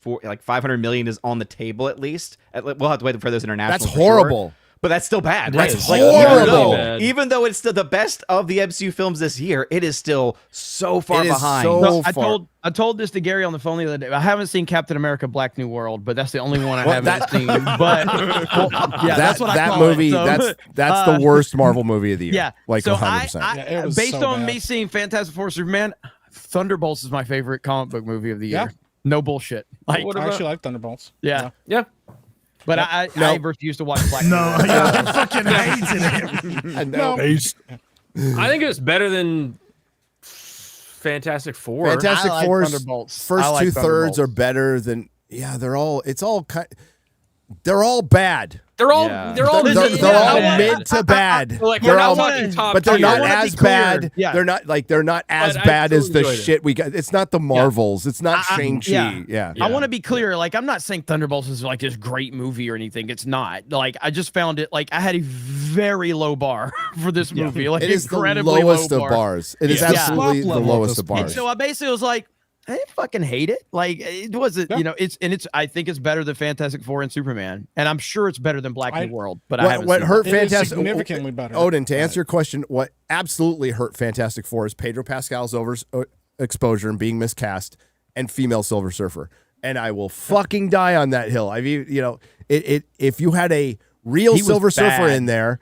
for like 500 million is on the table at least. We'll have to wait for those international. That's horrible. But that's still bad. That's Like, horrible. even though it's still the best of the MCU films this year, it is still so far behind. I told this to Gary on the phone the other day. I haven't seen Captain America: Black New World, but that's the only one I haven't seen. But that's what I call movie. It. That's the worst Marvel movie of the year. Yeah, like so 100%. Based on me seeing Fantastic Four: Superman, Thunderbolts is my favorite comic book movie of the year. No bullshit. I actually like Thunderbolts. Yeah. But I refuse to watch Black No, Mirror. I fucking hated it. No. I think it's better than Fantastic Four. Fantastic Four's Thunderbolts. first I like 2/3 are better than. Yeah, they're all bad. They're all They're all mid to bad. Like, They're we're not all, talking top but they're tier. not I wanna as be clear. bad. Yeah. They're not as But I bad as still the enjoyed it. shit we got. It's not the Marvels. It's not Shang-Chi. Yeah. I want to be clear. Like, I'm not saying Thunderbolts is like this great movie or anything. it's not. Like, I just found it like I had a very low bar for this movie. Like, It is the incredibly lowest low of bar. bars. It is absolutely the lowest of And bars. so I basically was like, I didn't fucking hate it. Like, it wasn't, I think it's better than Fantastic Four and Superman. And I'm sure it's better than Black New World. But I haven't what seen hurt it. Fantastic significantly better. Odin, to answer your question, what absolutely hurt Fantastic Four is Pedro Pascal's exposure and being miscast and female Silver Surfer. And I will fucking die on that hill. I mean, if you had a real Silver Surfer in there,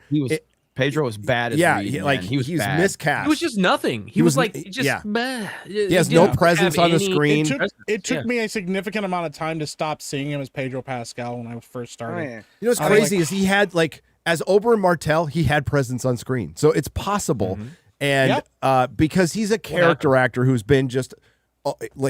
Pedro was bad as yeah, Reed, he was bad. miscast. He was just nothing. He was like just meh. He has no presence on the screen. It took me a significant amount of time to stop seeing him as Pedro Pascal when I first started. You know what's crazy is he had as Oberyn Martell, he had presence on screen, so it's possible. And because he's a character actor who's been just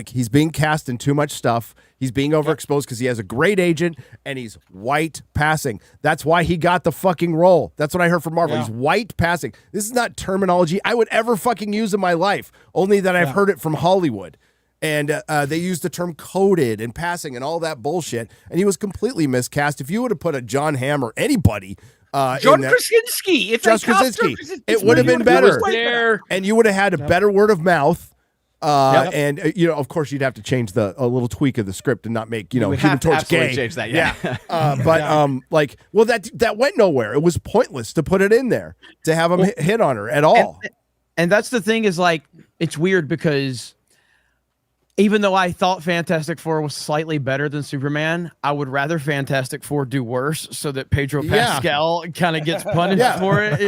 he's being cast in too much stuff. He's being overexposed because he has a great agent and he's white passing. That's why he got the fucking role. That's what I heard from Marvel. He's white passing. This is not terminology I would ever fucking use in my life, only that I've heard it from Hollywood. And they used the term coded and passing and all that bullshit. And he was completely miscast. If you would have put a John Hamm or anybody John Krasinski. If John Krasinski, it would have been better. And you would have had a better word of mouth. And of course, you'd have to change a little tweak of the script and not make Human Torch gay. Change that, that went nowhere. It was pointless to put it in there to have him hit on her at all. And that's the thing is it's weird because even though I thought Fantastic Four was slightly better than Superman, I would rather Fantastic Four do worse so that Pedro Pascal kind of gets punished for it,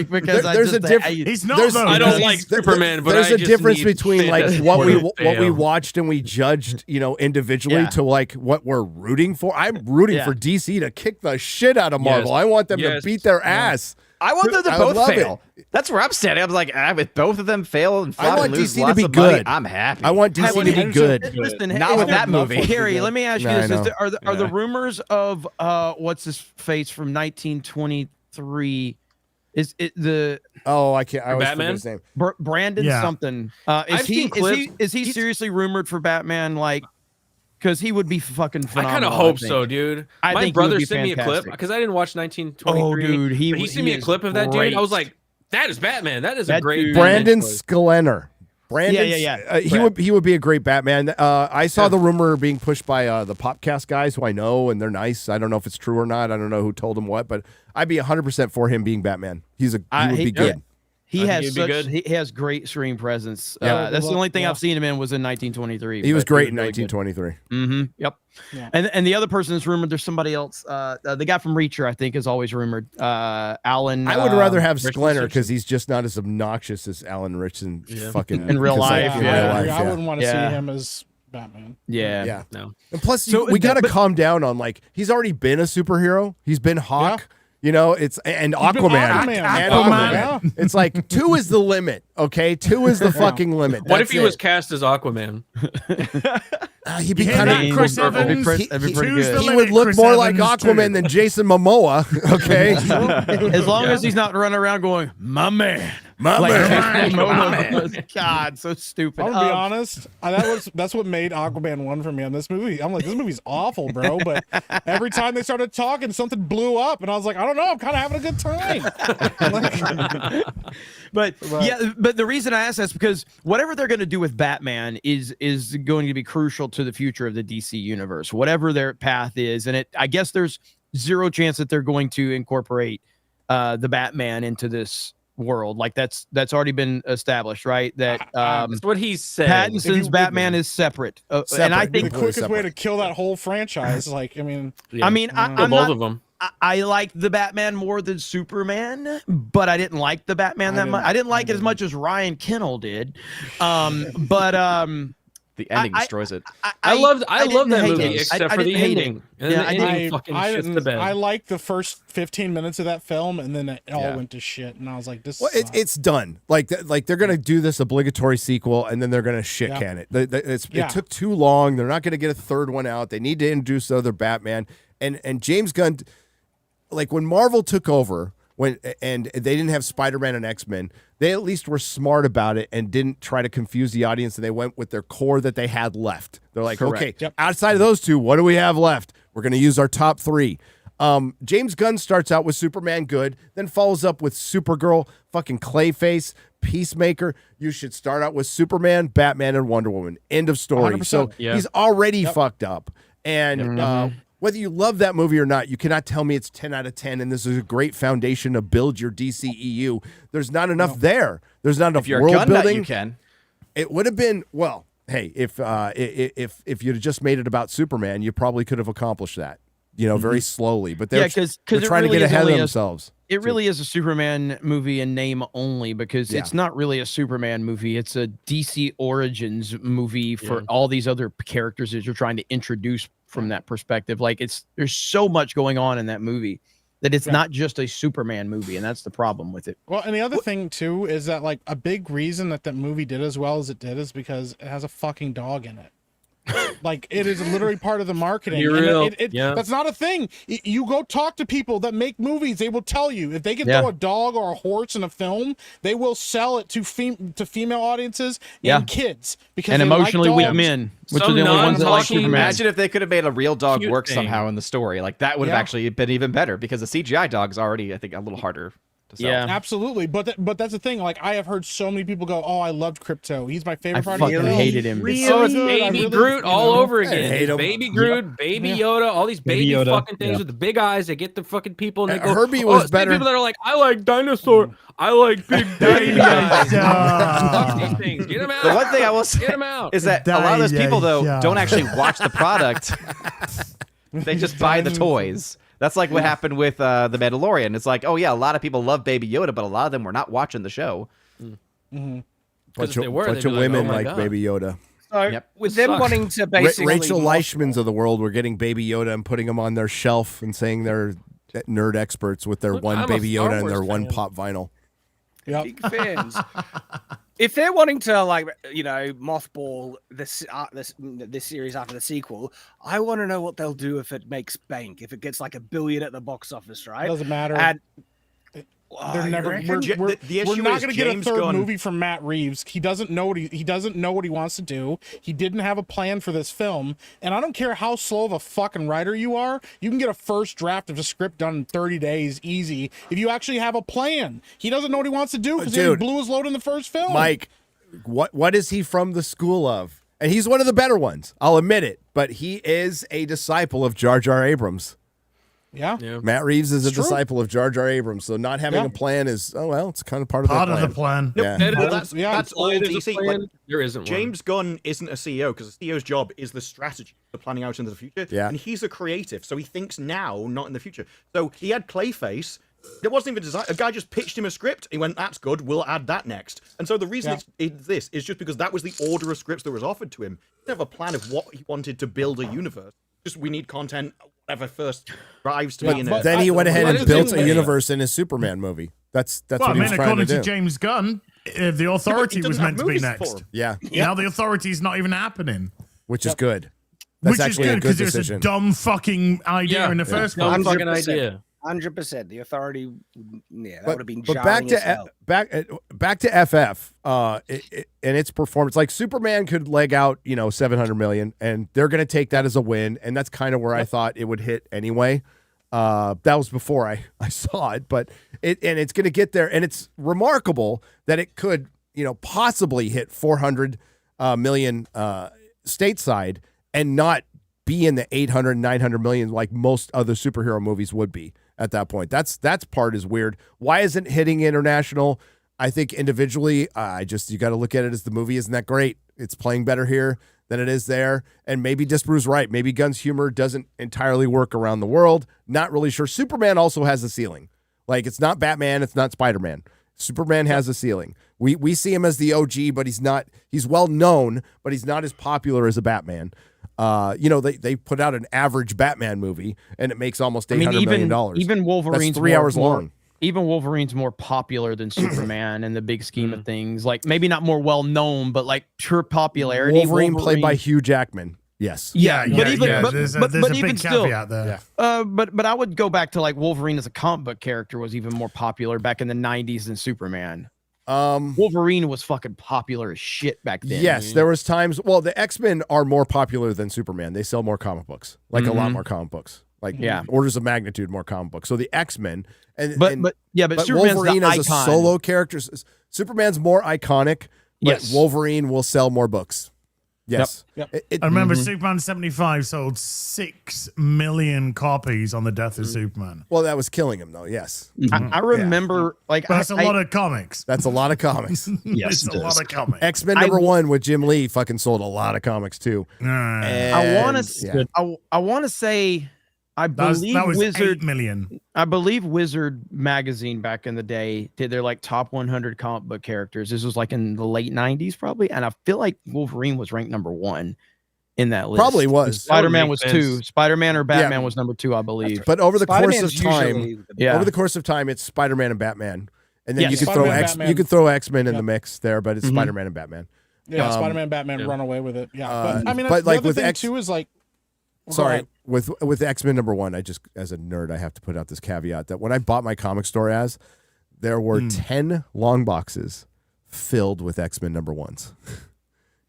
because there's a difference. He's not. I don't like Superman, but there's a difference between what we watch watched and we judged, individually to what we're rooting for. I'm rooting for DC to kick the shit out of Marvel. Yes. I want them to beat their ass. I want them to I would both love fail. That's where I'm standing. I was like, if both of them fail and I flop want and lose DC to lots be of money, good. I'm happy. I want DC to be good. Listen, Not with that movie. Carrie, let me ask you No, this: I know. are the rumors of what's his face from 1923? Is it the I can't. I always forget Batman? his name. Brandon something? I've seen clips. Is he seriously rumored for Batman? Because he would be fucking phenomenal. I kind of hope so, dude. I My think he brother would be sent me a clip fantastic. because I didn't watch 1923. Oh, dude, he sent me a is clip of that great. dude. I was like, that is Batman. That is a That great dude- Brandon choice. Sklenar. Brandon, Yeah. he would be a great Batman. I saw the rumor being pushed by the Popcast guys who I know, and they're nice. I don't know if it's true or not. I don't know who told him what, but I'd be 100% for him being Batman. He would be good. He I think has he'd be good. he has great screen presence. Yeah. That's the only thing I've seen him in was in 1923. He was but great in really good. 1923. Yep. Yeah. And the other person is rumored. There's somebody else. The guy from Reacher, I think, is always rumored. Alan. I would rather have Richardson. Sklenar because he's just not as obnoxious as Alan Richardson fucking In real life, in yeah. real life, I wouldn't want to see him as Batman. Yeah. No. And plus, So, we got to but- calm down on like he's already been a superhero. He's been Hawk. You know, it's and Aquaman. Aquaman. And Aquaman. It's like 2 is the limit. Okay, 2 is the fucking limit. What if That's he it. was cast as Aquaman? He'd be You hear kind that, of Chris Evans? That'd be pretty Two's good. the He limit, would look Chris more like Evans, Aquaman too. than Jason Momoa. Okay, As long as he's not running around going, my man. my Like, man. God, so stupid. I'm gonna be honest. That's what made Aquaman 1 for me on this movie. I'm like, this movie's awful, bro. But every time they started talking, something blew up, and I was like, I don't know. I'm kind of having a good time. But the reason I ask that's because whatever they're going to do with Batman is going to be crucial to the future of the DC universe. Whatever their path is, and I guess there's zero chance that they're going to incorporate the Batman into this world. Like that's already been established, right? That That's what he said. Pattinson's Batman is separate. And I think the quickest way to kill that whole franchise, like, I mean, Yeah. I mean, I'm both not, of them. I like the Batman more than Superman, but I didn't like the Batman that much. I didn't like it as much as Ryan Kennel did. The ending destroys it. I love that hate movie it. except I for the didn't hate it. ending. And Yeah, the I ending fucking shits the bed. I liked the first 15 minutes of that film, and then it all went to shit. And I was like, this. Well, it's done. Like they're gonna do this obligatory sequel, and then they're gonna shit can it. It took too long. They're not gonna get a third one out. They need to introduce other Batman. And James Gunn, like when Marvel took over, and they didn't have Spider-Man and X-Men, they at least were smart about it and didn't try to confuse the audience, and they went with their core that they had left. They're like, Correct. okay, outside of those 2, what do we have left? We're going to use our top 3. James Gunn starts out with Superman good, then follows up with Supergirl, fucking Clayface, Peacemaker. You should start out with Superman, Batman, and Wonder Woman. End of story. 100%. So he's already fucked up. And whether you love that movie or not, you cannot tell me it's 10 out of 10 and this is a great foundation to build your DCEU. There's not enough there. There's not enough If you're a world gun nut, building. you can. It would have been, well, hey, if you'd just made it about Superman, you probably could have accomplished that, very slowly. But they're trying to get ahead of themselves. It really is a Superman movie in name only because it's not really a Superman movie. It's a DC Origins movie for all these other characters that you're trying to introduce from that perspective. Like there's so much going on in that movie that it's not just a Superman movie, and that's the problem with it. Well, and the other thing too is that like a big reason that movie did as well as it did is because it has a fucking dog in it. Like it is literally part of the marketing. Be real. That's not a thing. You go talk to people that make movies; they will tell you if they can throw a dog or a horse in a film, they will sell it to female audiences and kids because and they emotionally like weak dogs. men, which are the only ones that like Superman. Imagine if they could have made a real dog Cute work thing. somehow in the story. Like that would have actually been even better because the CGI dog's already, I think, a little harder to sell. Yeah. Absolutely, but that's the thing. Like I have heard so many people go, "Oh, I loved Crypto. He's my favorite part of the fucking film." hated him. Really Oh, it's good. I Baby really- Groot all over I again. hate him. Baby Groot, Baby Yoda, all these baby Yoda, fucking things with the big eyes. They get the fucking people and they go, Herbie was it's better. People that are like, I like dinosaur. I like big baby eyes. Fuck these things. Get them out. The one thing I will say Get them out. is that a lot of those people though don't actually watch the product. They just buy the toys. That's like what happened with The Mandalorian. It's like, oh yeah, a lot of people love Baby Yoda, but a lot of them were not watching the show. Bunch they were, they'd of be like, women oh my like God. Baby Yoda. So with them Sucks. wanting to basically Rachel Leishmans of the world were getting Baby Yoda and putting them on their shelf and saying they're nerd experts with their Look, one I'm a Baby Star Yoda and Wars their one fan. pop vinyl. big fans. If they're wanting to mothball this series after the sequel, I want to know what they'll do if it makes bank, if it gets like $1 billion at the box office, right? Doesn't matter. And They're never. We're issue not is going to get a James third Gunn- movie from Matt Reeves. He doesn't know what he doesn't know what he wants to do. He didn't have a plan for this film, and I don't care how slow of a fucking writer you are. You can get a first draft of a script done in 30 days, easy, if you actually have a plan. He doesn't know what he wants to do because he Dude, blew his load in the first film. Mike, what is he from the school of? And he's one of the better ones. I'll admit it. But he is a disciple of Jar Jar Abrams. Yeah. Matt Reeves is a It's true. disciple of Jar Jar Abrams. So not having a plan is, it's kind of part of the plan. Yeah. No, that's all DC. Like, there isn't James Gunn isn't a CEO because the CEO's job is the strategy, the planning out into the future. Yeah. And he's a creative, so he thinks now, not in the future. So he had Clayface. It wasn't even designed. A guy just pitched him a script. He went, "That's good. We'll add that next." And so the reason it's this is just because that was the order of scripts that was offered to him. He didn't have a plan of what he wanted to build a universe. Just we need content. Whatever first drives to me. Then he went ahead and built a universe in his Superman movie. That's well, what he was trying to according do. to James Gunn, the Authority was meant to be next. Yeah. Now the Authority is not even happening. Which is good. That's Which is actually good a good because it was a decision. dumb fucking idea in the first place. Dumb fucking idea. 100%. The Authority, that would have been. But back to FF, and its performance. Like Superman could leg out, 700 million, and they're going to take that as a win, and that's kind of where I thought it would hit anyway. That was before I saw it, but it's going to get there, and it's remarkable that it could, possibly hit 400 million stateside and not be in the 800, 900 million like most other superhero movies would be at that point. That's part is weird. Why isn't hitting international? I think individually, you got to look at it as the movie isn't that great. It's playing better here than it is there. And maybe Disparu's right. Maybe Gunn's humor doesn't entirely work around the world. Not really sure. Superman also has a ceiling. Like, it's not Batman. It's not Spider-Man. Superman has a ceiling. We see him as the OG, but he's well known, but he's not as popular as a Batman. They put out an average Batman movie and it makes almost $800 million. Even Wolverine's That's 3 hours long. Even Wolverine's more popular than Superman in the big scheme of things. Like, maybe not more well known, but like pure popularity. Wolverine played by Hugh Jackman. Yes. Yeah, but there's a even big still, caveat there. But I would go back to like Wolverine as a comic book character was even more popular back in the 90s than Superman. Wolverine was fucking popular as shit back then. Yes, there was times. Well, the X-Men are more popular than Superman. They sell more comic books, like a lot more comic books, like orders of magnitude more comic books. So the X-Men but Superman's Wolverine as a solo character. Superman's more iconic. But Wolverine will sell more books. Yes. Yep. I remember Superman 75 sold 6 million copies on the death of Superman. Well, that was killing him, though. Yes. I remember, but that's a lot of comics. That's a lot of comics. Yes, it's a lot of comics. X-Men #1 with Jim Lee fucking sold a lot of comics, too. I want to say, I believe that was Wizard 8 million. I believe Wizard magazine back in the day did their like top 100 comic book characters. This was like in the late 90s probably, and I feel like Wolverine was ranked #1 in that list. Probably was. Spider-Man was 2. Spider-Man or Batman was #2, I believe. But over the course of time, it's Spider-Man and Batman, and then you could throw X-Men in the mix there, but it's Spider-Man and Batman. Yeah, Spider-Man and Batman run away with it. Yeah, but I mean, but like with X2 is like. Sorry, with X-Men #1, I just, as a nerd, I have to put out this caveat that when I bought my comic store there were 10 long boxes filled with X-Men #1s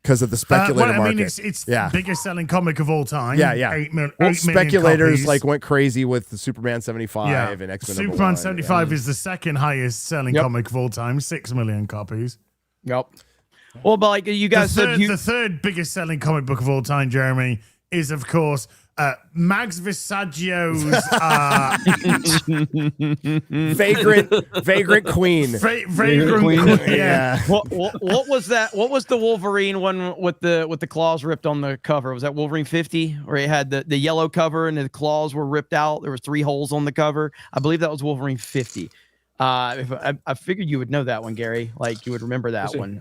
because of the speculator market. I mean, it's the biggest selling comic of all time. Yeah. 8 million speculators copies. went crazy with the Superman 75 and X-Men Superman #1. 75 is the second highest selling comic of all time, 6 million copies. Yep. Well, but like you guys said, the third biggest selling comic book of all time, Jeremy, is of course Max Visaggio's Vagrant Queen. Vagrant Queen. Yeah. What was that? What was the Wolverine one with the claws ripped on the cover? Was that Wolverine 50, where it had the yellow cover and the claws were ripped out? There was 3 holes on the cover. I believe that was Wolverine 50. I figured you would know that one, Gary. Like you would remember that one.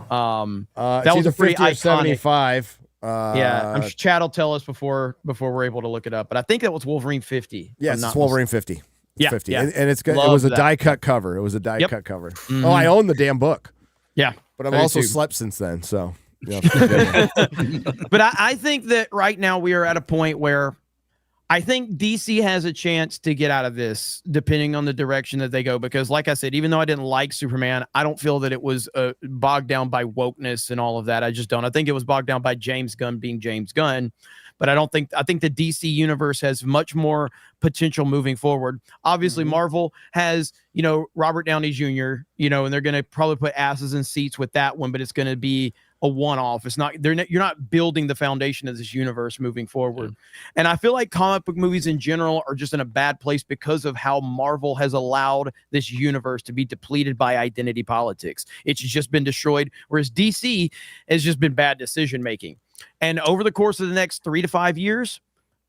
That was a pretty iconic 75. I'm sure Chad will tell us before we're able to look it up. But I think that was Wolverine 50. Yes, it's Wolverine 50. Yeah, 50. Yeah. And it's good. It was a die cut cover. Cut cover. Oh, I own the damn book. Yeah, but I've also slept since then. So, yeah. But I think that right now we are at a point where I think DC has a chance to get out of this, depending on the direction that they go. Because, like I said, even though I didn't like Superman, I don't feel that it was bogged down by wokeness and all of that. I just don't. I think it was bogged down by James Gunn being James Gunn. But I think the DC universe has much more potential moving forward. Obviously, Marvel has, Robert Downey Jr., and they're going to probably put asses in seats with that one, but it's going to be a one-off. It's not, you're not building the foundation of this universe moving forward. And I feel like comic book movies in general are just in a bad place because of how Marvel has allowed this universe to be depleted by identity politics. It's just been destroyed, whereas DC has just been bad decision-making. And over the course of the next 3 to 5 years,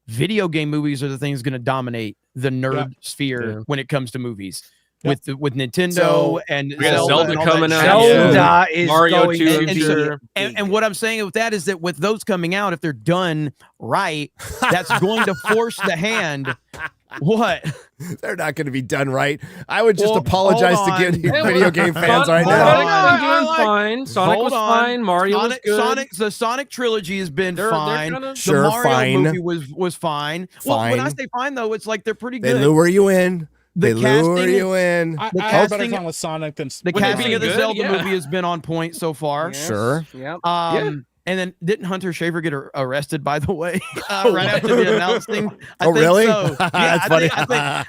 video game movies are the things going to dominate the nerd sphere when it comes to movies. with Nintendo So, and we got Zelda and all coming that out. shit. Zelda is Mario going 2, to I'm be sure. And what I'm saying with that is that with those coming out, if they're done right, that's going to force the hand. What? They're not going to be done right. I would just Well, apologize to hold get on. video game fans right Hold now. on. Doing fine. Sonic Hold was on. fine. Mario was good. The Sonic trilogy has been They're fine. kinda- Sure, the Mario fine. movie was fine. Well, when I Fine. say fine though, it's like they're pretty They good. lure you in. The They lure casting- you in. I The have a better casting- time with Sonic than The Would they casting be of the good? Zelda Yeah. movie has been on point so far. Sure. Yep. And then didn't Hunter Schafer get arrested, by the way, right after the announcing? I Oh, think really? So. Yeah, That's I funny.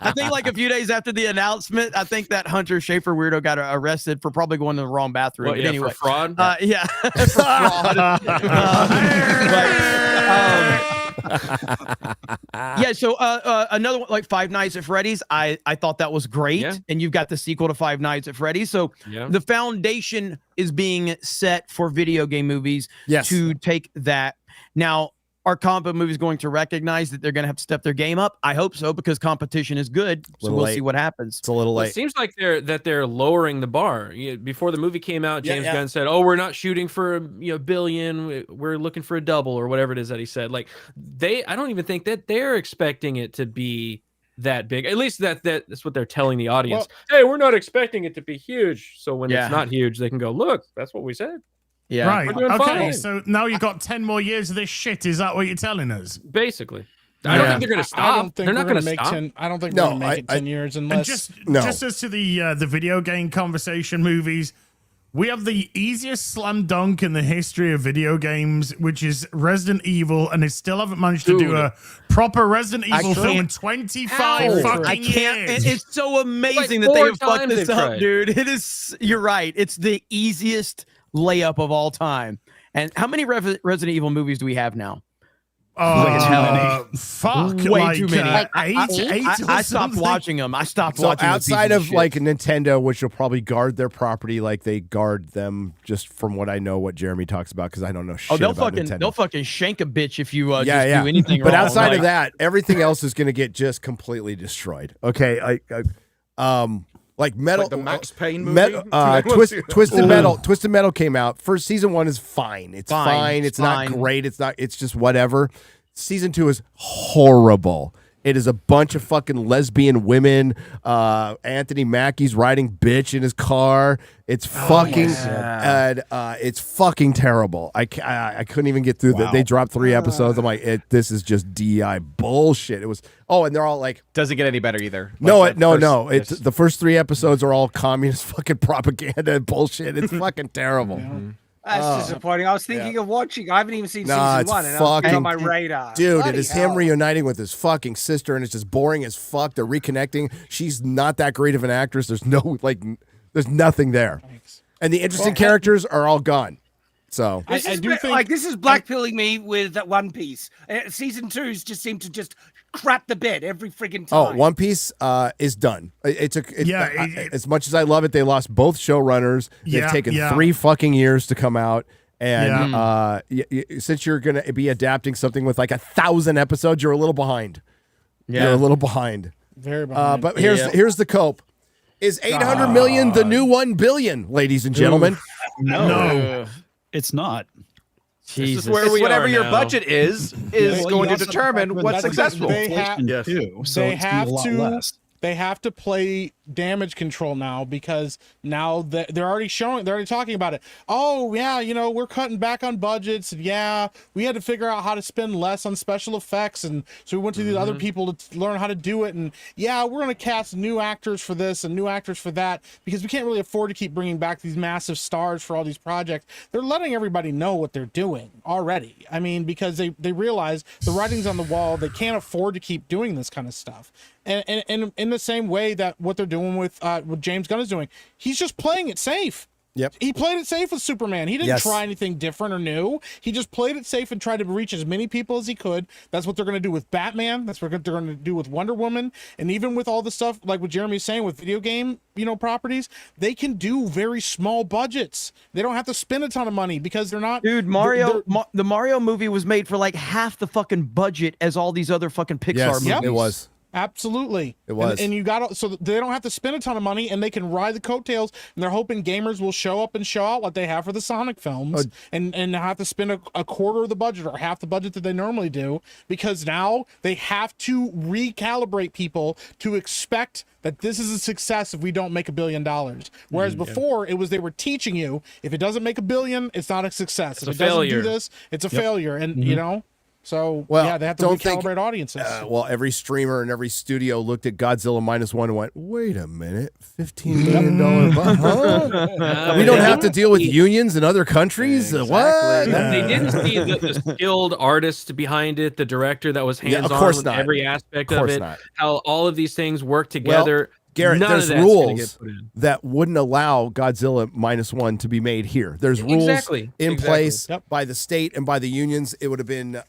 I think like a few days after the announcement, I think that Hunter Schafer weirdo got arrested for probably going to the wrong bathroom. What, But yeah, anyway, for fraud? Yeah, for fraud. Yeah, so another one like Five Nights at Freddy's, I thought that was great. Yeah. And you've got the sequel to Five Nights at Freddy's. So Yeah. the foundation is being set for video game movies Yes. to take that. Now, are comic book movies going to recognize that they're going to have to step their game up? I hope so, because competition is good. So Little we'll late. see what happens. It's a little Well, late. it seems like they're lowering the bar. Before the movie came out, James Gunn said, "Oh, we're not shooting for a billion. We're looking for a double or whatever it is that he said." Like I don't even think that they're expecting it to be that big. At least that's what they're telling the audience. Hey, we're not expecting it to be huge. So when it's not huge, they can go, "Look, that's what we said." Yeah. Right. We're doing Okay. fine. So now you've got 10 more years of this shit. Is that what you're telling us? Basically. I don't think they're going to stop. I don't think They're not we're going to make stop. 10. I don't think No, we're gonna make it 10 years And unless. just as to the video game conversation movies, we have the easiest slam dunk in the history of video games, which is Resident Evil, and they still haven't managed to do a proper Resident Evil film in 25 fucking years. It's so amazing Like that they 4 have fucked times this they've up, tried. dude. It is. You're right. It's the easiest layup of all time. And how many Resident Evil movies do we have now? Fuck, way like, too many. eight I stopped watching them. I stopped So watching. outside the of like Nintendo, which will probably guard their property like they guard them, just from what I know, what Jeremy talks about, because I don't know shit they'll about fucking Nintendo. they'll fucking shank a bitch if you just do anything But wrong. outside Like, of that, everything else is going to get just completely destroyed. Okay, like Metal, Like the Max Payne movie? Twisted Metal. Twisted Metal came out. First season 1 is fine. It's fine. It's not fine. great. It's not. It's just whatever. Season 2 is horrible. It is a bunch of fucking lesbian women. Anthony Mackie's riding bitch in his car. It's fucking, it's fucking terrible. I couldn't even get through that. They dropped 3 episodes. I'm like, this is just DI bullshit. It was. Oh, and they're all like, Doesn't get any better either. no. It's It's the first 3 episodes are all communist fucking propaganda and bullshit. It's fucking terrible. That's disappointing. I was thinking of watching. I haven't even seen Nah, season it's 1, and it's been on my fucking- radar. Dude, Bloody it is hell. him reuniting with his fucking sister, and it's just boring as fuck. They're reconnecting. She's not that great of an actress. There's no there's nothing there, and the interesting characters are all gone. So This is this is blackpilling me with that One Piece. Season 2's just seem to just crap the bed every friggin' Oh, time. One Piece is done. As much as I love it, they lost both showrunners. They've taken 3 fucking years to come out. And since you're going to be adapting something with like 1,000 episodes, you're a little behind. You're a little behind. Very behind. But here's the cope. Is 800 million the new 1 billion, ladies and gentlemen? No, it's not. This is where whatever your budget is going to determine what's successful. They have, So they it's have a lot to. less. They have to play damage control now, because now they're already talking about it. Oh yeah, we're cutting back on budgets. Yeah, we had to figure out how to spend less on special effects, and so we went to these other people to learn how to do it. And yeah, we're gonna cast new actors for this and new actors for that, because we can't really afford to keep bringing back these massive stars for all these projects. They're letting everybody know what they're doing already. I mean, because they realize the writing's on the wall. They can't afford to keep doing this kind of stuff. And in the same way that what they're doing with what James Gunn is doing, he's just playing it safe. Yep. He played it safe with Superman. He didn't try anything different or new. He just played it safe and tried to reach as many people as he could. That's what they're going to do with Batman. That's what they're going to do with Wonder Woman. And even with all the stuff, like what Jeremy's saying with video game, properties, they can do very small budgets. They don't have to spend a ton of money because they're not. Dude, the Mario movie was made for like half the fucking budget as all these other fucking Pixar movies. It was. Absolutely. It was. And you got so they don't have to spend a ton of money and they can ride the coattails, and they're hoping gamers will show up and show out what they have for the Sonic films and have to spend a quarter of the budget or half the budget that they normally do, because now they have to recalibrate people to expect that this is a success if we don't make $1 billion. Whereas before it was they were teaching you, if it doesn't make $1 billion, it's not a success. If it doesn't do this, it's a failure. And you know, so yeah, they have to recalibrate audiences. Well, every streamer and every studio looked at Godzilla -1 and went, "Wait a minute, $15 million? Huh? We don't have to deal with unions in other countries. What? They didn't see the skilled artist behind it, the director that was hands-on of course with not. every aspect Of of course it, not. how all of these things work together." Garrett, None there's of that's gonna rules get put in. that wouldn't allow Godzilla -1 to be made here. There's rules in place by the state and by the unions. It would have been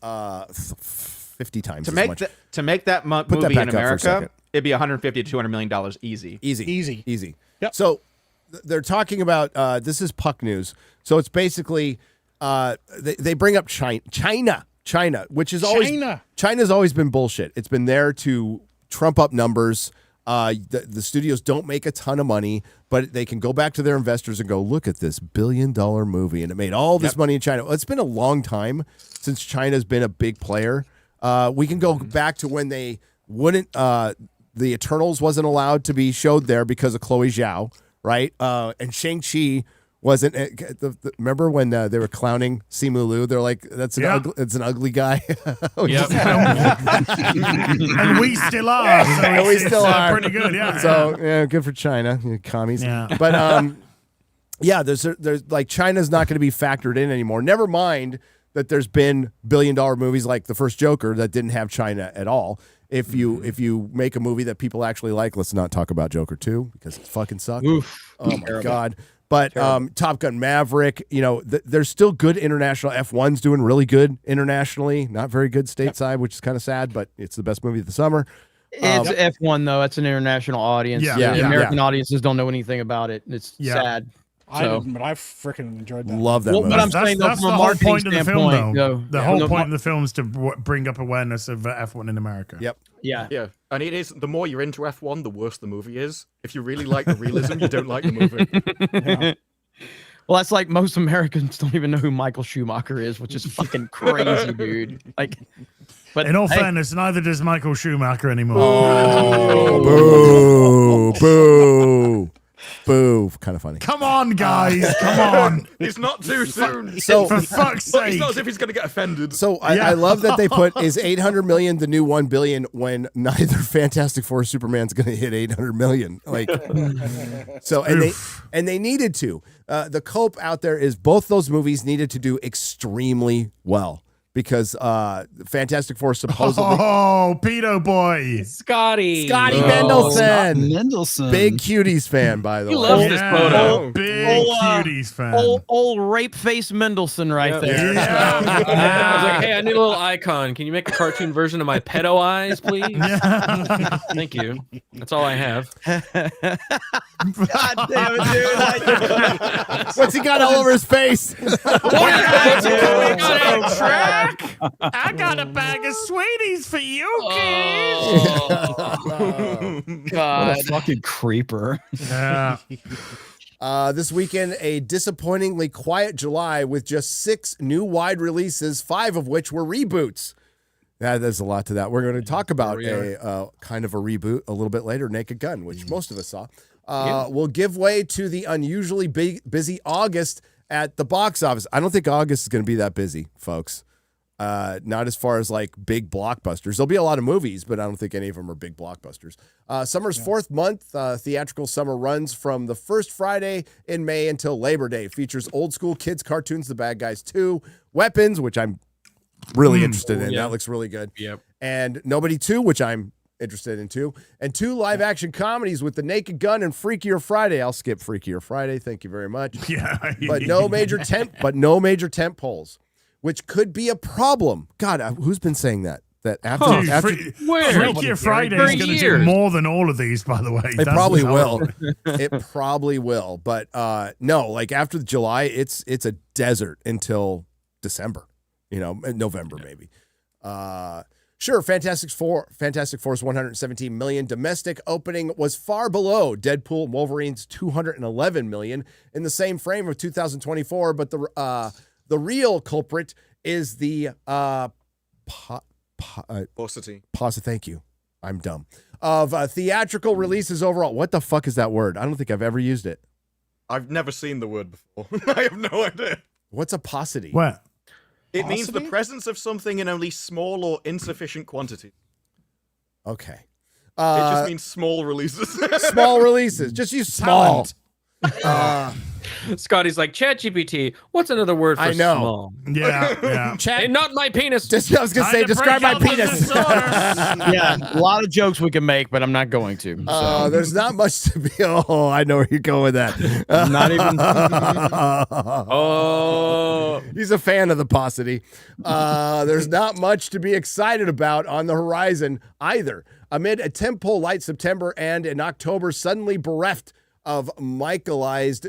50 times to as make much. to make that Put movie back in up for a America. second. It'd be $150 to $200 million easy. Easy. Yep. So they're talking about this is Puck News. So it's basically they bring up China, which is always China's always been bullshit. It's been there to trump up numbers. The studios don't make a ton of money, but they can go back to their investors and go, look at this $1 billion movie, and it made all this money in China. Well, it's been a long time since China's been a big player. We can go back to when they wouldn't. The Eternals wasn't allowed to be showed there because of Chloe Zhao, right? And Shang-Chi wasn't. Remember when they were clowning Simu Liu? They're like, "That's it's an ugly guy." And we still are. So we still are pretty good. Yeah. So good for China, you commies. Yeah. But yeah, there's like China's not going to be factored in anymore. Never mind that there's been $1 billion movies like the first Joker that didn't have China at all. If you make a movie that people actually like, let's not talk about Joker 2 because it fucking sucked. Oof. Oh my God. But Top Gun Maverick, you know, there's still good international. F1's doing really good internationally, not very good stateside, which is kind of sad, but it's the best movie of the summer. It's F1 though. It's an international audience. The American audiences don't know anything about it. It's sad. But I freaking enjoyed that. Love that movie. But I'm saying that's from the a whole marketing point of the film, standpoint, though. The whole point of the film is to bring up awareness of F1 in America. Yep. Yeah. And it is, the more you're into F1, the worse the movie is. If you really like the realism, you don't like the movie. Well, that's like most Americans don't even know who Michael Schumacher is, which is fucking crazy, dude. Like, but in all fairness, neither does Michael Schumacher anymore. Oh, boo. Boo. Kind of funny. Come on, guys. Come on. It's not too soon. So, for fuck's sake. It's not as if he's going to get offended. So I love that they put, is 800 million the new 1 billion when neither Fantastic Four or Superman's going to hit 800 million. Like, so, and they needed to. The cope out there is both those movies needed to do extremely well. Because Fantastic Four supposedly... Oh, pedo boy. Scotty Mendelson. Big Cuties fan, by the way. He loves this photo. Big Cuties fan. Old rape face Mendelson right there. I was like, hey, I need a little icon. Can you make a cartoon version of my pedo eyes, please? Thank you. That's all I have. God damn it, dude. What's he got all over his face? I got a bag of sweeties for you, kids. God, what a fucking creeper. Yeah. This weekend, a disappointingly quiet July with just 6 new wide releases, 5 of which were reboots. Yeah, there's a lot to that. We're going to talk about a kind of a reboot a little bit later, Naked Gun, which most of us saw. Will give way to the unusually busy August at the box office. I don't think August is going to be that busy, folks. Not as far as like big blockbusters. There'll be a lot of movies, but I don't think any of them are big blockbusters. Summer's 4th month. Theatrical summer runs from the first Friday in May until Labor Day. Features old school kids cartoons, The Bad Guys 2, Weapons, which I'm really interested in. That looks really good. Yep. And Nobody 2, which I'm interested in too. And 2 live action comedies with The Naked Gun and Freakier Friday. I'll skip Freakier Friday. Thank you very much. Yeah. But no major tent poles, which could be a problem. God, who's been saying that? That after Freakier Friday is going to do more than all of these, by the way. It probably will. It probably will. But no, like after July, it's a desert until December. You know, November maybe. Sure, Fantastic Four's 117 million domestic opening was far below Deadpool and Wolverine's 211 million in the same frame of 2024, but the real culprit is the paucity. Thank you. I'm dumb. Of theatrical releases overall. What the fuck is that word? I don't think I've ever used it. I've never seen the word before. I have no idea. What's a paucity? What? It means the presence of something in only small or insufficient quantity. Okay. It just means small releases. Small releases. Just use small. Scotty's like, ChatGPT, what's another word for I know. small? Yeah. Hey, not my penis. I was going to say, describe my penis. Yeah, a lot of jokes we can make, but I'm not going to. So. There's not much to be. Oh, I know where you're going with that. Not even. Oh, he's a fan of the paucity. There's not much to be excited about on the horizon either. Amid a tentpole light September and in October, suddenly bereft of Michael-sized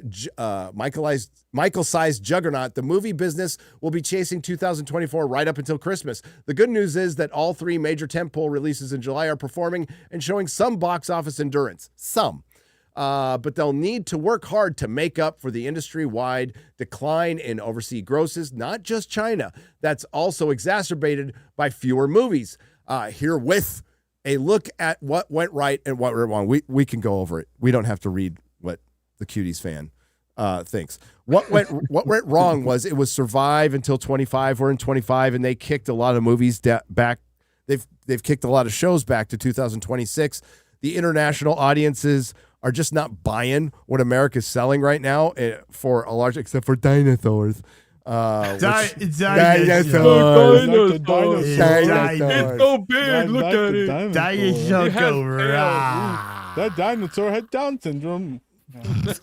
juggernaut, the movie business will be chasing 2024 right up until Christmas. The good news is that all three major tentpole releases in July are performing and showing some box office endurance. Some. But they'll need to work hard to make up for the industry-wide decline in overseas grosses, not just China. That's also exacerbated by fewer movies. Herewith a look at what went right and what went wrong. We can go over it. We don't have to read what the Cuties fan thinks. What went wrong was it was survive until 25. We're in 25, and they kicked a lot of movies back. They've kicked a lot of shows back to 2026. The international audiences are just not buying what America's selling right now for a large, except for dinosaurs. Dinosaurs. It's so big. Look at it. That dinosaur had Down syndrome.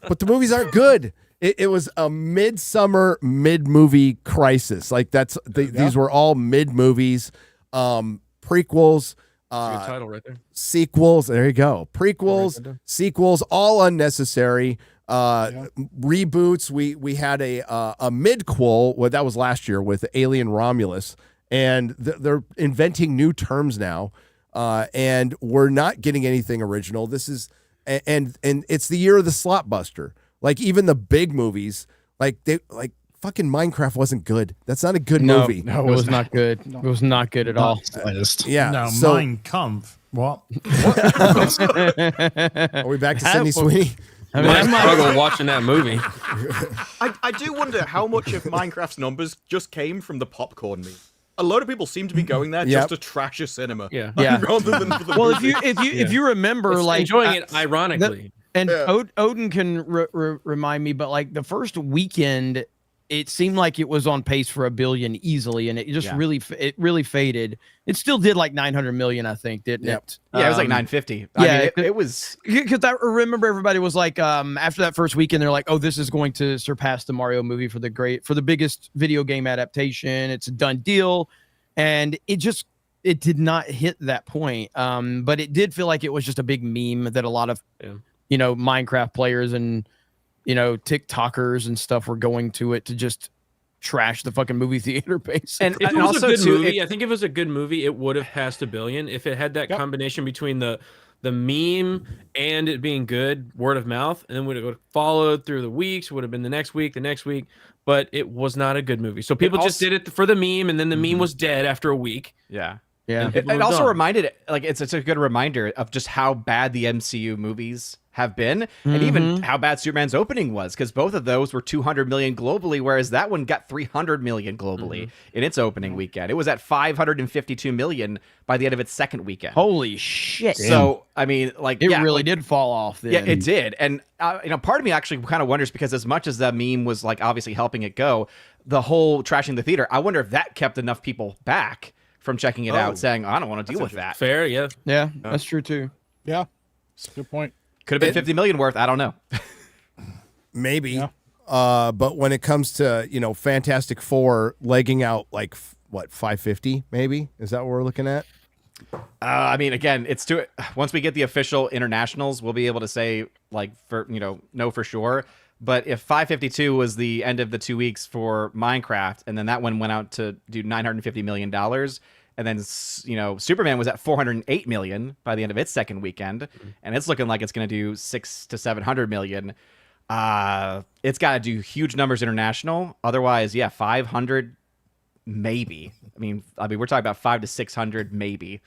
But the movies aren't good. It was a mid-summer, mid-movie crisis. Like these were all mid-movies, prequels, That's a good title right there. sequels. There you go. Prequels, sequels, all unnecessary. Reboots. We had a mid-quel. Well, that was last year with Alien Romulus, and they're inventing new terms now, and we're not getting anything original. This is and it's the year of the slot buster. Like even the big movies, like fucking Minecraft wasn't good. That's not a good movie. No, it was not good. No. It was not good at all. Yeah. No, so, Mein Kampf. What? Are we back to Sydney Sweeney? I mean, I struggle watching that movie. I do wonder how much of Minecraft's numbers just came from the popcorn meme. A lot of people seem to be going there just to trash a cinema. Yeah. Rather than for the well, movie. if you remember, it's like enjoying it ironically. Odin can remind me, but like the first weekend, it seemed like it was on pace for 1 billion easily, and it just really faded. It still did like 900 million, I think, didn't it? Yeah, it was like 950. Yeah, I mean, it was because I remember everybody was like, after that first weekend, they're like, oh, this is going to surpass the Mario movie for the biggest video game adaptation. It's a done deal, and it did not hit that point. But it did feel like it was just a big meme that a lot of Minecraft players and TikTokers and stuff were going to it to just trash the fucking movie theater base. And if it was a good movie, I think if it was a good movie, it would have passed 1 billion if it had that combination between the meme and it being good, word of mouth, and then would have followed through the weeks, would have been the next week, but it was not a good movie. So people just did it for the meme, and then the meme was dead after a week. Yeah. Yeah. It also reminded, like, it's a good reminder of just how bad the MCU movies have been, and even how bad Superman's opening was, because both of those were 200 million globally, whereas that one got 300 million globally in its opening weekend. It was at 552 million by the end of its second weekend. Holy shit! So I mean, like, it really did fall off. Then. Yeah, it did, and part of me actually kind of wonders, because as much as that meme was like obviously helping it go, the whole trashing the theater, I wonder if that kept enough people back from checking it out, saying, I don't want to deal with that. Fair, yeah, that's true too. Yeah, that's a good point. Could have been 50 million worth. I don't know. Maybe. Yeah. But when it comes to, Fantastic Four legging out like, 550 maybe? Is that what we're looking at? I mean, again, once we get the official internationals, we'll be able to say, like, know for sure. But if 552 was the end of the 2 weeks for Minecraft, and then that one went out to do $950 million, And then, Superman was at 408 million by the end of its second weekend, and it's looking like it's going to do 600 to 700 million. It's got to do huge numbers international. Otherwise, 500 maybe. I mean, we're talking about 500 to 600 maybe.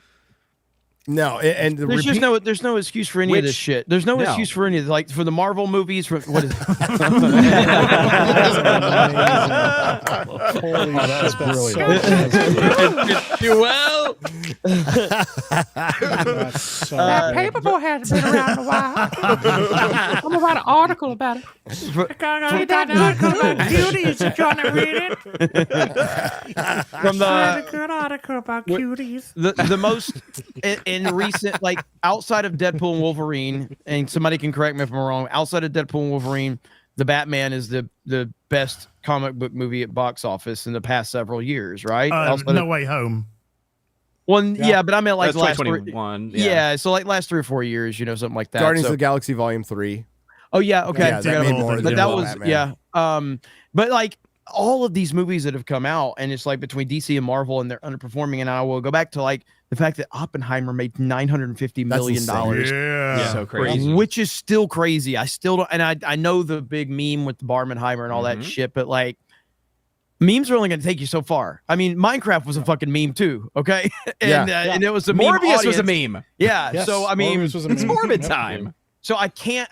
No, and there's just no excuse for any of this shit. There's no excuse for any of like for the Marvel movies. For what is? That's brilliant. Well, that paperboy hasn't been around a while. I'm gonna write an article about it. I got an article about cuties if you want to read it. From a good article about cuties. The most in recent, like outside of Deadpool and Wolverine, and somebody can correct me if I'm wrong. Outside of Deadpool and Wolverine, the Batman is the best comic book movie at box office in the past several years, right? No Way Home. Well, yeah, but I meant like last 2021. Yeah, so like last 3 or 4 years, something like that. Guardians of the Galaxy Volume 3. Oh yeah, okay. Yeah, that made more but that was Batman. but like all of these movies that have come out, and it's like between DC and Marvel, and they're underperforming. And I will go back to like the fact that Oppenheimer made $950 million. Yeah, so crazy. Which is still crazy. I still don't, and I know the big meme with Barbenheimer and all that shit, but like memes are only going to take you so far. I mean, Minecraft was a fucking meme too, okay? And it was a meme. Morbius was a meme. Yeah. Yes, so I mean, it's Morbid time. So I can't.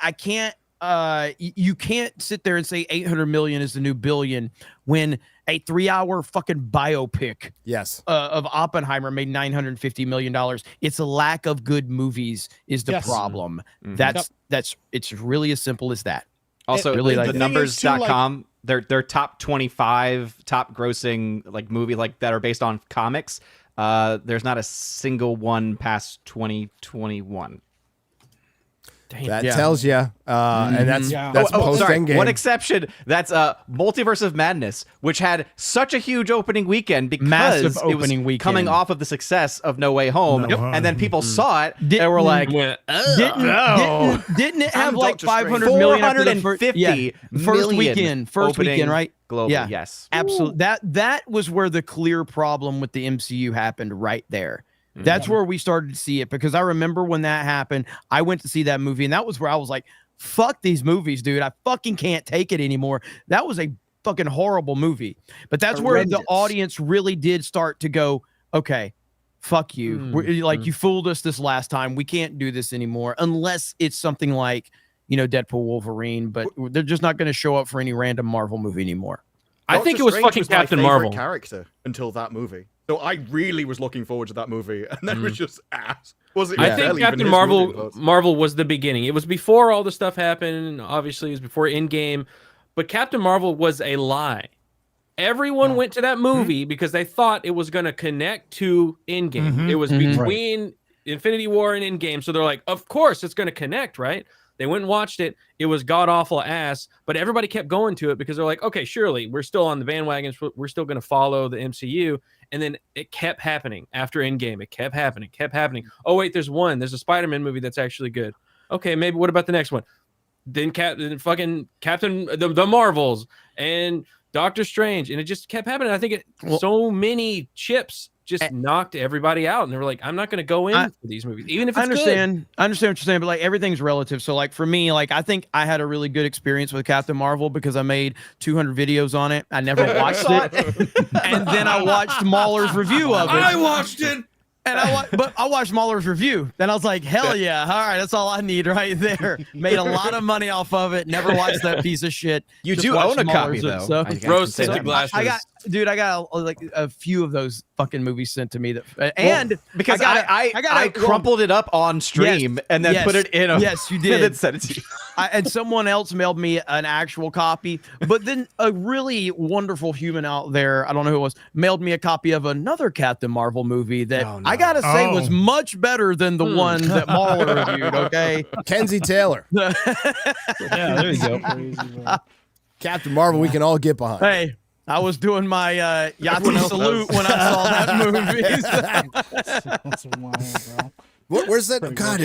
You can't sit there and say 800 million is the new billion when a 3-hour fucking biopic of Oppenheimer made $950 million. It's a lack of good movies is the problem. That's it's really as simple as that. Also, really the numbers.com, their top 25 top grossing like movie like that are based on comics. There's not a single one past 2021. That tells you, and that's post Endgame. One exception. That's Multiverse of Madness, which had such a huge opening weekend because it was coming off of the success of No Way Home, and then people saw it and were like, didn't it have like 500 million after the first weekend, right? Globally, yeah, yes, absolutely. That was where the clear problem with the MCU happened right there. That's where we started to see it, because I remember when that happened, I went to see that movie, and that was where I was like, fuck these movies, dude. I fucking can't take it anymore. That was a fucking horrible movie. But that's where the audience really did start to go, okay, fuck you. You fooled us this last time. We can't do this anymore unless it's something like, Deadpool, Wolverine, but they're just not going to show up for any random Marvel movie anymore. I think it was fucking Captain Marvel character until that movie. So I really was looking forward to that movie, and then it was just ass. I think Captain Marvel was the beginning. It was before all the stuff happened. Obviously, it was before Endgame, but Captain Marvel was a lie. Everyone went to that movie because they thought it was going to connect to Endgame. It was between Infinity War and Endgame, so they're like, of course it's going to connect, right? They went and watched it. It was god-awful ass, but everybody kept going to it because they're like, okay, surely we're still on the bandwagon. We're still going to follow the MCU. And then it kept happening after Endgame. It kept happening. Oh, wait, there's a Spider-Man movie that's actually good. Okay, maybe what about the next one? Then Captain, the Marvels, and Doctor Strange. And it just kept happening. I think so many chips just knocked everybody out, and they were like, I'm not going to go in for these movies, even if it's good. I understand what you're saying, but like everything's relative. So like for me, like I think I had a really good experience with Captain Marvel because I made 200 videos on it. I never watched it. And then I watched Mahler's review of it. I watched it. And I watched Mahler's review. Then I was like, hell yeah. All right, that's all I need right there. Made a lot of money off of it. Never watched that piece of shit. You Just do own a Mahler's copy, though. Rose-tinted glasses. I got like a few of those fucking movies sent to me because I crumpled it up on stream and then put it in yes, you did. And then sent it to you. And someone else mailed me an actual copy, but then a really wonderful human out there, I don't know who it was, mailed me a copy of another Captain Marvel movie that I gotta say was much better than the one that Mahler reviewed. Okay, Kenzie Taylor. Yeah, there you go. Captain Marvel, we can all get behind. Hey, I was doing my Yahtzee salute when I saw that movie. That's wild, bro. Where's that? God,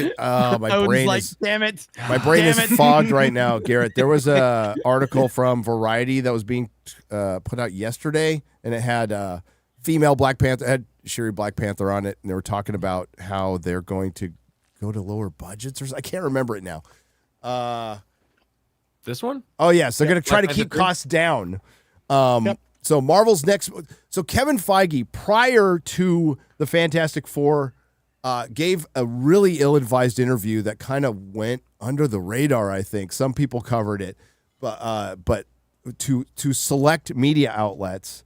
my brain is. Damn it! My brain is fogged right now, Garrett. There was a article from Variety that was being put out yesterday, and it had female Black Panther. It had Shuri Black Panther on it, and they were talking about how they're going to go to lower budgets, or I can't remember it now. This one? Oh yes, they're going to try to Black keep Panther 3? costs down. So Marvel's next. So Kevin Feige, prior to the Fantastic Four, gave a really ill-advised interview that kind of went under the radar. I think some people covered it, but to select media outlets.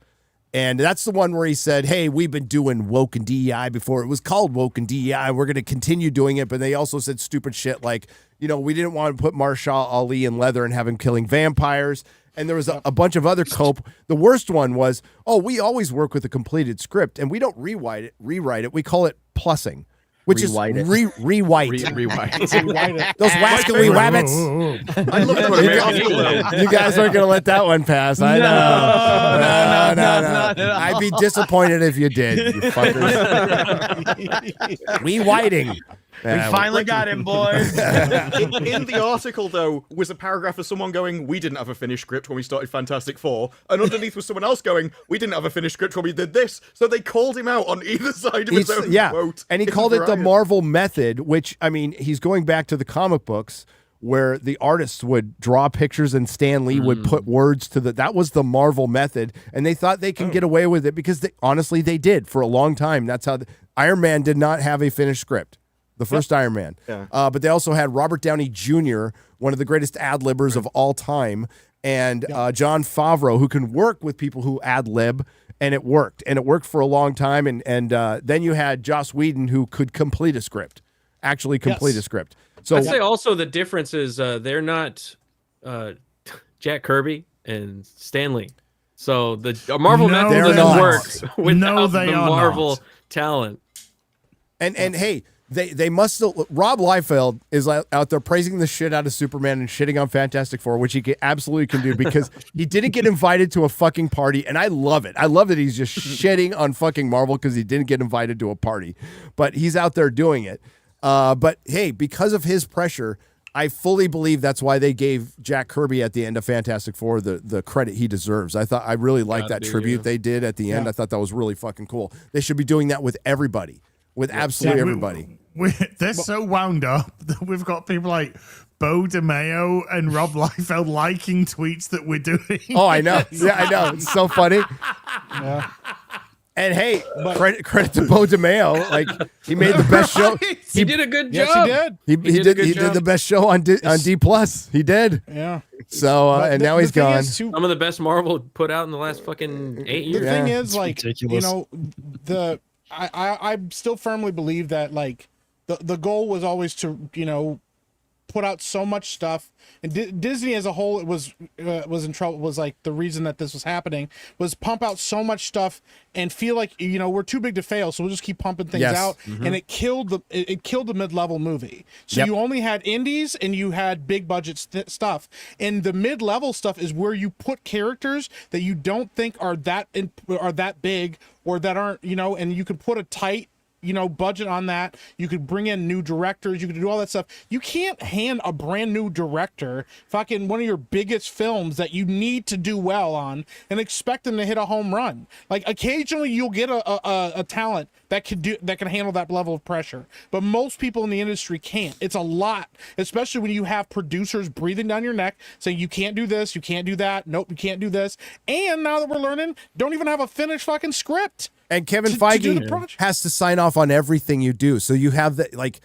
And that's the one where he said, hey, we've been doing woke and DEI before it was called woke and DEI. We're going to continue doing it. But they also said stupid shit like, we didn't want to put Marshall Ali in leather and have him killing vampires. And there was a bunch of other cope. The worst one was, we always work with a completed script, and we don't rewrite it. We call it plussing. Which Rewrite is it. rewrite. Rewrite. Those wascally wabbits. I love it when American You guys aren't going to let that one pass. I know. No. I'd be disappointed if you did, you fuckers. Rewriting. We finally got him, boys. In the article, though, was a paragraph of someone going, we didn't have a finished script when we started Fantastic Four. And underneath was someone else going, we didn't have a finished script when we did this. So they called him out on either side of his own quote. And he called it the Marvel method, which, I mean, he's going back to the comic books where the artists would draw pictures and Stan Lee would put words to that was the Marvel method. And they thought they can get away with it because, honestly, they did for a long time. That's how Iron Man did not have a finished script. The first Iron Man. Yeah. But they also had Robert Downey Jr., one of the greatest ad-libbers of all time, and Jon Favreau, who can work with people who ad-lib, and it worked. And it worked for a long time. And then you had Joss Whedon, who could complete a script, actually complete a script. So I'd say also the difference is they're not Jack Kirby and Stan Lee. So the Marvel method doesn't work without the Marvel talent. And hey, They must still. Rob Liefeld is out there praising the shit out of Superman and shitting on Fantastic Four, which he absolutely can do because he didn't get invited to a fucking party, and I love it. I love that he's just shitting on fucking Marvel because he didn't get invited to a party, but he's out there doing it. But hey, because of his pressure, I fully believe that's why they gave Jack Kirby at the end of Fantastic Four the credit he deserves. I really liked that tribute they did at the end. I thought that was really fucking cool. They should be doing that with everybody. With absolutely everybody. They're so wound up that we've got people like Bo DeMeo and Rob Liefeld liking tweets that we're doing. Oh, I know. Yeah, I know. It's so funny. Yeah. And hey, credit to Bo DeMeo. Like, he made the best show. He did a good job. Yes, he did. He did the best show on D+. He did. Yeah. So and now he's gone. Some of the best Marvel put out in the last fucking 8 years. The thing is, like, ridiculous. I still firmly believe that, like, the goal was always to, put out so much stuff, and Disney as a whole was in trouble. Was like the reason that this was happening was pump out so much stuff and feel like we're too big to fail, so we'll just keep pumping things out, and it killed the mid-level movie. So you only had indies and you had big budget stuff, and the mid-level stuff is where you put characters that you don't think are that big or that aren't and you could put a tight budget on that. You could bring in new directors. You could do all that stuff. You can't hand a brand new director fucking one of your biggest films that you need to do well on and expect them to hit a home run. Like, occasionally you'll get a talent that can handle that level of pressure, but most people in the industry can't. It's a lot, especially when you have producers breathing down your neck saying you can't do this, you can't do that, nope, you can't do this. And now that we're learning, don't even have a finished fucking script. And Kevin Feige has to sign off on everything you do. So you have that, like,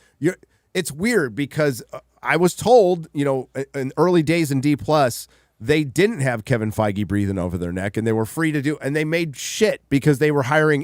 it's weird because I was told, in early days in D+, they didn't have Kevin Feige breathing over their neck, and they were free to do, and they made shit because they were hiring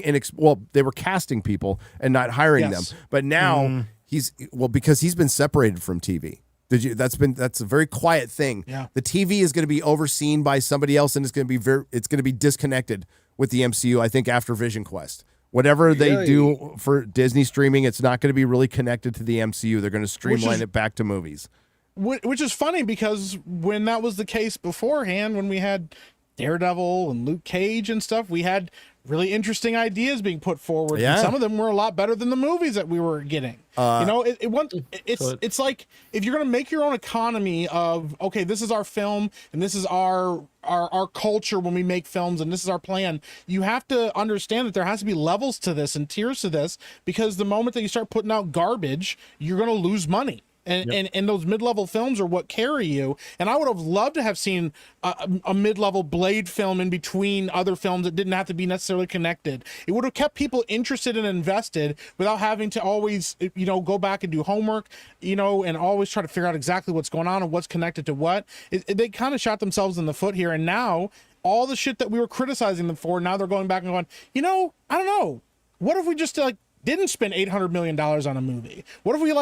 they were casting people and not hiring them. But now because he's been separated from TV. That's a very quiet thing. Yeah. The TV is going to be overseen by somebody else, and it's going to be disconnected with the MCU, I think, after Vision Quest. Whatever they do for Disney streaming, it's not going to be really connected to the MCU. They're going to streamline it back to movies. Which is funny because when that was the case beforehand, when we had Daredevil and Luke Cage and stuff, we had really interesting ideas being put forward. Yeah. And some of them were a lot better than the movies that we were getting. It's like if you're going to make your own economy of, okay, this is our film and this is our culture when we make films and this is our plan, you have to understand that there has to be levels to this and tiers to this, because the moment that you start putting out garbage, you're going to lose money. And those mid-level films are what carry you. And I would have loved to have seen a mid-level Blade film in between other films that didn't have to be necessarily connected. It would have kept people interested and invested without having to always, go back and do homework, and always try to figure out exactly what's going on and what's connected to what. They kind of shot themselves in the foot here. And now all the shit that we were criticizing them for, now they're going back and going, I don't know. What if we just didn't spend $800 million on a movie? What if we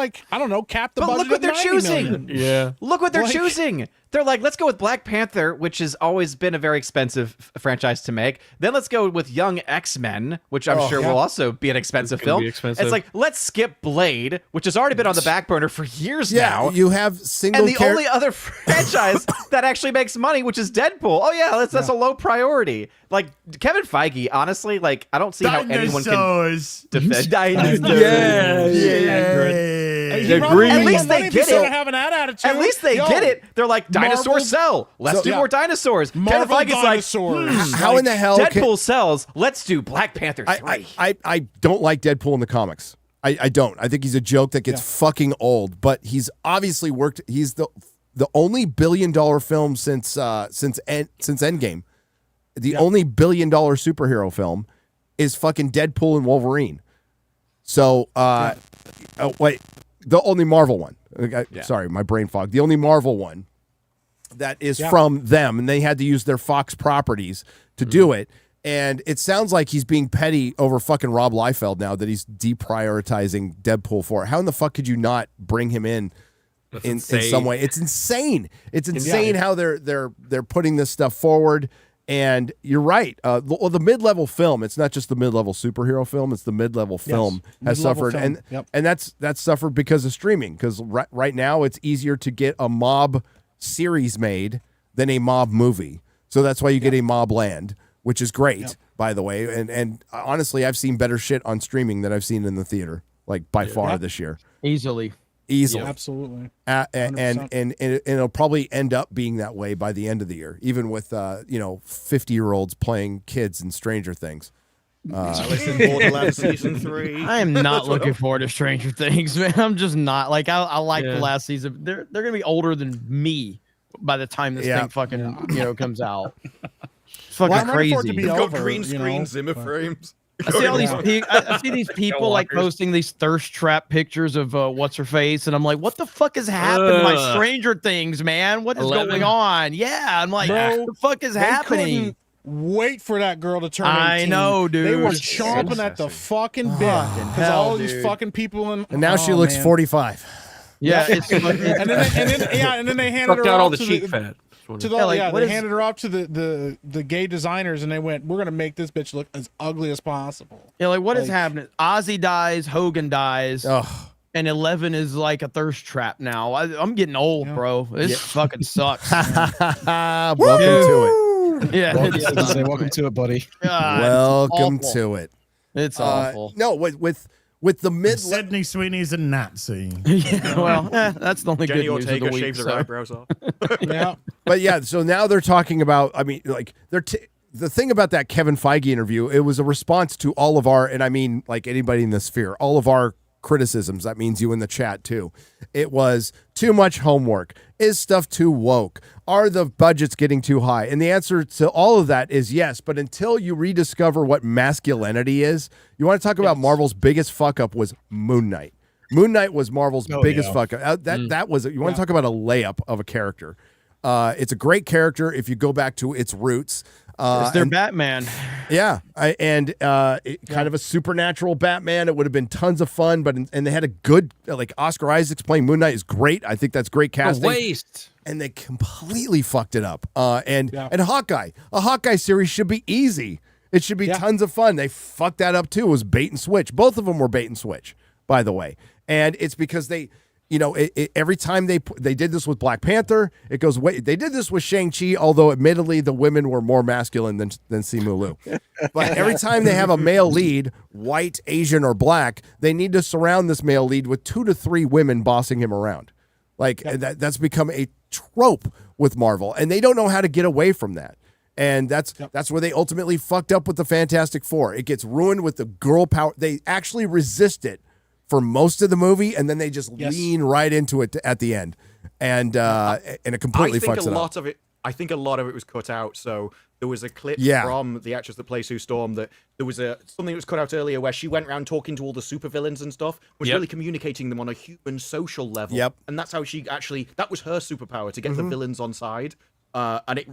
cap the budget? Look what they're choosing. Million? Yeah. Look what they're choosing. They're like, let's go with Black Panther, which has always been a very expensive franchise to make. Then let's go with Young X-Men, which I'm sure will also be an expensive film. It's like, let's skip Blade, which has already been on the back burner for years now. You have single and the only other franchise that actually makes money, which is Deadpool. Oh yeah, that's a low priority. Like Kevin Feige, honestly, I don't see how anyone can defend dinosaurs. At least they get it. At least they get it. They're like, dinosaurs sell. Let's do more dinosaurs. Kevin Feige's like, how in the hell Deadpool sells. Let's do Black Panther 3. I don't like Deadpool in the comics. I don't. I think he's a joke that gets fucking old. But he's obviously worked. He's the only billion-dollar film since Endgame. The only billion-dollar superhero film is fucking Deadpool and Wolverine. So, wait, the only Marvel one. Sorry, my brain fog. The only Marvel one that is from them, and they had to use their Fox properties to do it. And it sounds like he's being petty over fucking Rob Liefeld now that he's deprioritizing Deadpool for it. How in the fuck could you not bring him in some way? It's insane. It's insane how they're putting this stuff forward. And you're right. The mid-level film, it's not just the mid-level superhero film, it's the mid-level film has suffered. And that's suffered because of streaming. Because right now it's easier to get a mob series made than a mob movie. So that's why you get a Mob Land, which is great, by the way. And honestly, I've seen better shit on streaming than I've seen in the theater, by far this year. Easily. Yeah, absolutely. And it'll probably end up being that way by the end of the year, even with 50-year-olds playing kids in Stranger Things. Borderlands season 3. I am not looking forward to Stranger Things, man. I'm just not. I like the last season. They're gonna be older than me by the time this thing fucking comes out. It's fucking crazy. They've got green screen Zimmer frames. I see all these. I see these people posting these thirst trap pictures of what's her face, and I'm like, what the fuck has happened to my Stranger Things, man? What is going on? Yeah, I'm like, what the fuck is happening? Wait for that girl to turn 18. I know, dude. They were chomping at the fucking bit because all these fucking people in. And now she looks 45. Yeah, and then they handed her out all off the to cheek fat. They handed her off to the gay designers, and they went, "We're gonna make this bitch look as ugly as possible." Yeah, what is happening? Ozzy dies, Hogan dies, and 11 is like a thirst trap now. I'm getting old, bro. This fucking sucks. Welcome to it. Yeah, welcome to it, buddy. God, welcome to it. It's awful. No, with the mid Sydney Sweeney's a Nazi. That's the only Jenny good news of Ortega the week. shaves her eyebrows off. But so now they're talking about. I mean, the thing about that Kevin Feige interview, it was a response to all of our, and I mean, anybody in the sphere, all of our criticisms. That means you in the chat too. It was too much homework. Is stuff too woke? Are the budgets getting too high? And the answer to all of that is yes. But until you rediscover what masculinity is, you want to talk about Marvel's biggest fuck up was Moon Knight. Moon Knight was Marvel's biggest fuck up. That was you want to talk about a layup of a character. It's a great character if you go back to its roots. It's their Batman. Yeah, kind of a supernatural Batman. It would have been tons of fun, and they had a good Oscar Isaac's playing Moon Knight is great. I think that's great casting. A waste. And they completely fucked it up. And Hawkeye, a Hawkeye series should be easy. It should be tons of fun. They fucked that up too. It was bait and switch. Both of them were bait and switch, by the way. And it's because every time they did this with Black Panther, it goes, wait, they did this with Shang-Chi, although admittedly the women were more masculine than Simu Liu. But every time they have a male lead, white, Asian, or black, they need to surround this male lead with 2 to 3 women bossing him around. Like that's become a trope with Marvel, and they don't know how to get away from that. And that's where they ultimately fucked up with the Fantastic Four. It gets ruined with the girl power. They actually resist it for most of the movie, and then they just lean right into it at the end, and it completely fucks it up. I think a lot of it was cut out. So there was a clip from the actress that plays Sue Storm that there was something that was cut out earlier where she went around talking to all the supervillains and stuff, was really communicating them on a human social level. And that's how she actually, that was her superpower, to get the villains on side. And it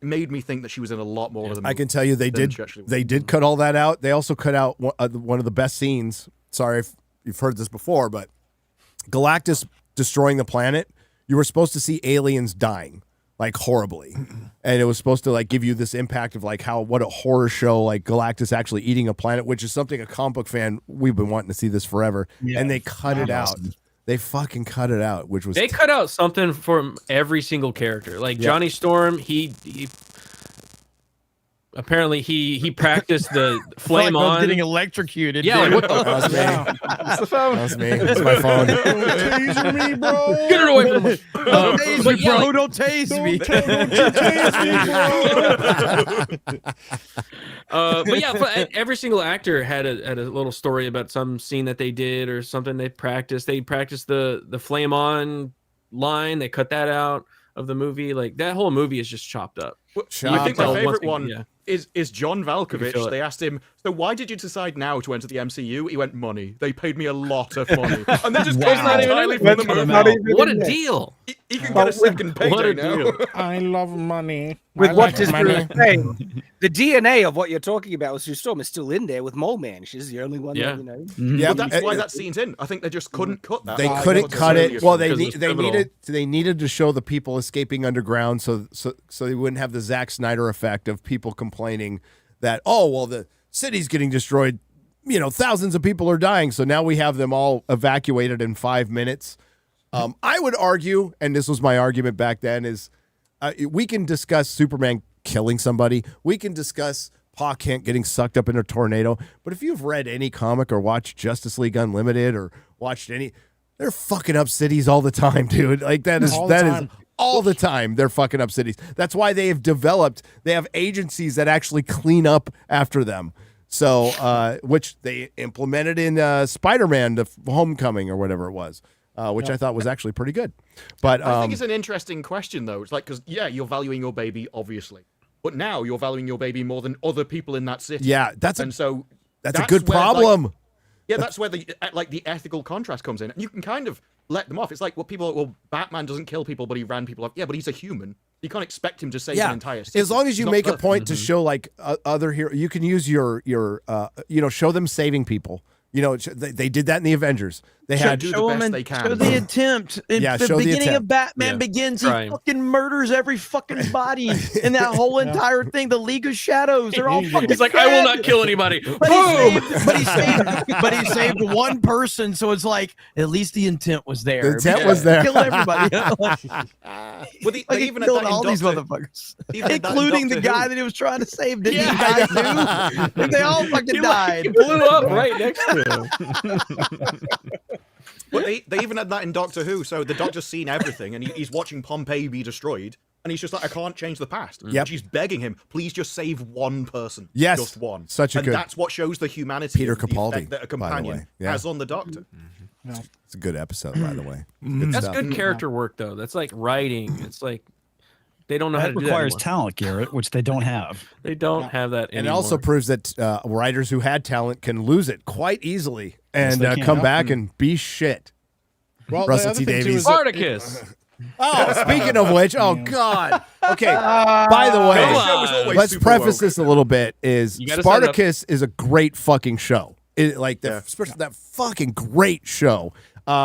made me think that she was in a lot more of them. I can tell you they did cut all that out. They also cut out one of the best scenes. Sorry if you've heard this before, but Galactus destroying the planet, you were supposed to see aliens dying, like horribly. And it was supposed to like give you this impact of like what a horror show, like Galactus actually eating a planet, which is something a comic book fan, we've been wanting to see this forever. And they cut it out. They fucking cut it out, which was... They cut out something from every single character. Like Johnny Storm, he apparently he practiced the flame on. Getting electrocuted. Yeah, like, what the? That was me. It's the phone. That was me. It's my phone. Don't tase me, bro. Get it away from me. Don't tase me, bro. Don't tase me. But yeah, every single actor had a little story about some scene that they did or something they practiced. They practiced the flame on line. They cut that out of the movie. Like that whole movie is just chopped up. I think my favorite one is John Malkovich. They asked him, so why did you decide now to enter the MCU? He went, money. They paid me a lot of money. And they just cut that entirely from the movie. What a deal. He can get a second payday now. I love money. With what Disparu saying, the DNA of what you're talking about with Sue Storm is still in there with Mole Man. She's the only one that, you know. Yeah, but that's why that scene's in. I think they just couldn't cut that. They couldn't cut it. Well, they needed to show the people escaping underground so they wouldn't have the Zack Snyder effect of people complaining that, oh, well, the city's getting destroyed. You know, thousands of people are dying. So now we have them all evacuated in 5 minutes. I would argue, and this was my argument back then, is we can discuss Superman killing somebody. We can discuss Pa Kent getting sucked up in a tornado. But if you've read any comic or watched Justice League Unlimited or watched any, they're fucking up cities all the time, dude. Like that is all the time. They're fucking up cities. That's why they have agencies that actually clean up after them. So, which they implemented in Spider-Man, the Homecoming or whatever it was. Which I thought was actually pretty good. But I think it's an interesting question, though. It's like, because, you're valuing your baby, obviously. But now you're valuing your baby more than other people in that city. Yeah, that's a good where, problem. That's where the ethical contrast comes in. And you can kind of let them off. It's like, Batman doesn't kill people, but he ran people off. Yeah, but he's a human. You can't expect him to save an entire city. As long as you make a point to show, like, other heroes, you can use your show them saving people. You know, they did that in the Avengers. They had show the best they can. Show the attempt. The beginning of Batman Begins. He fucking murders every fucking body in that whole entire thing. The League of Shadows. They're all fucking. He's like, I will not kill anybody. But he saved one person. So it's like, at least the intent was there. The intent was there. Kill everybody. They even killed all these motherfuckers, including the guy that he was trying to save. Didn't he die too? They all fucking died. He blew up right next to him. But they even had that in Doctor Who. So the Doctor's seen everything, and he's watching Pompeii be destroyed, and he's just like, I can't change the past. Yep. She's begging him, please just save one person. Yes, just one. And that's what shows the humanity Peter of the Capaldi, effect that a companion has on the Doctor. It's a good episode, by the way. That's good character work, though. That's like writing. It's like they don't know how to do that. That requires talent, Garrett, which they don't have. They don't have that anymore. And it also proves that writers who had talent can lose it quite easily and come back and be shit. Well, Russell T. Davies. Spartacus. Oh, speaking of which, oh God. Okay. By the way, let's preface this a little bit. Spartacus is a great fucking show. Especially that fucking great show.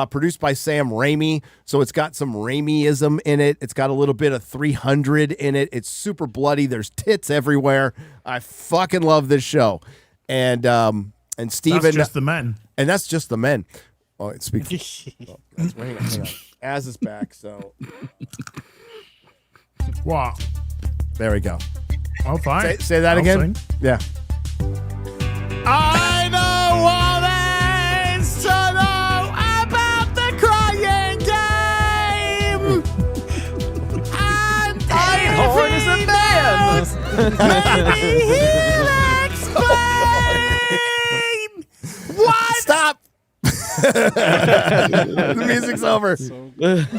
Produced by Sam Raimi, so it's got some Raimi-ism in it. It's got a little bit of 300 in it. It's super bloody. There's tits everywhere. I fucking love this show. And Steven, that's just the men. And that's just the men. Oh, speak. Oh, hang on. Az is back, so. What? There we go. Oh, fine. Say that I'll again. sing. Yeah. I know what there is to know about the crying game. And Einhorn is a man. maybe he'll explain. What? Stop. The music's over.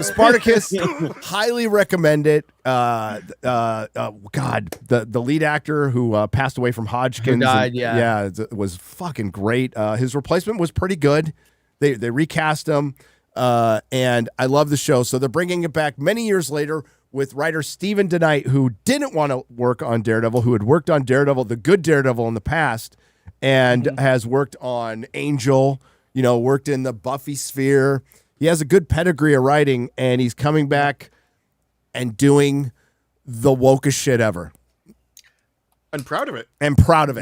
Spartacus, highly recommend it. God, the lead actor who passed away from Hodgkin's, Who died, yeah. it was fucking great. His replacement was pretty good. They recast him, and I love the show. So they're bringing it back many years later with writer Stephen DeKnight, who didn't want to work on Daredevil, who had worked on Daredevil, the good Daredevil, in the past, and has worked on Angel. Worked in the Buffy sphere. He has a good pedigree of writing, and he's coming back and doing the wokest shit ever. And proud of it.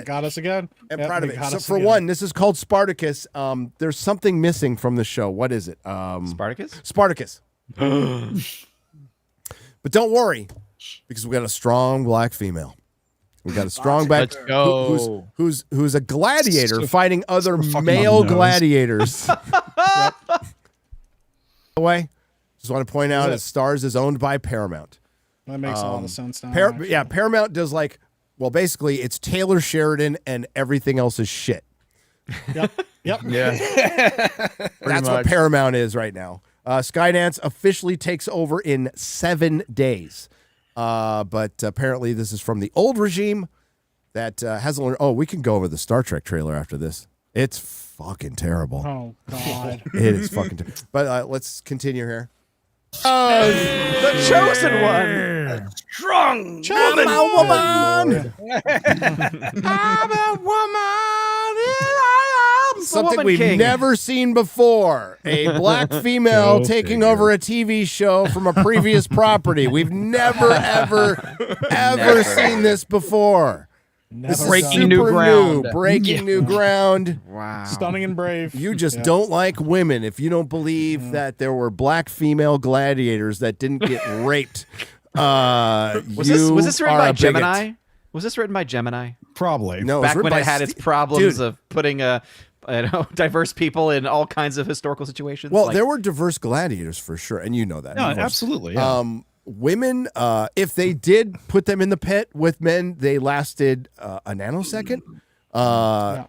Got us again. And proud of it. So for one, this is called Spartacus. There's something missing from the show. What is it? Spartacus? Spartacus. But don't worry, because we got a strong black female. We got a strong back who's a gladiator fighting other male gladiators. By the way, just want to point out that Stars is owned by Paramount. That makes a lot of sense now. Paramount does basically it's Taylor Sheridan and everything else is shit. Yep. Yeah. That's what Paramount is right now. Skydance officially takes over in 7 days. But apparently this is from the old regime that hasn't learned. Oh, we can go over the Star Trek trailer after this. It's fucking terrible. Oh, God. It is fucking terrible. But let's continue here. The chosen one. Strong woman. I'm a woman. Something we've never seen before. A black female taking over a TV show from a previous property. We've never, ever seen this before. This is breaking new ground. Breaking new ground. Wow. Stunning and brave. You just don't like women if you don't believe that there were black female gladiators that didn't get raped. Was this written by Gemini? Was this written by Gemini? Probably. No, Back when it had its problems of putting diverse people in all kinds of historical situations. Well, there were diverse gladiators for sure, and you know that. No, absolutely. Yeah. Women, if they did put them in the pit with men, they lasted a nanosecond. Well,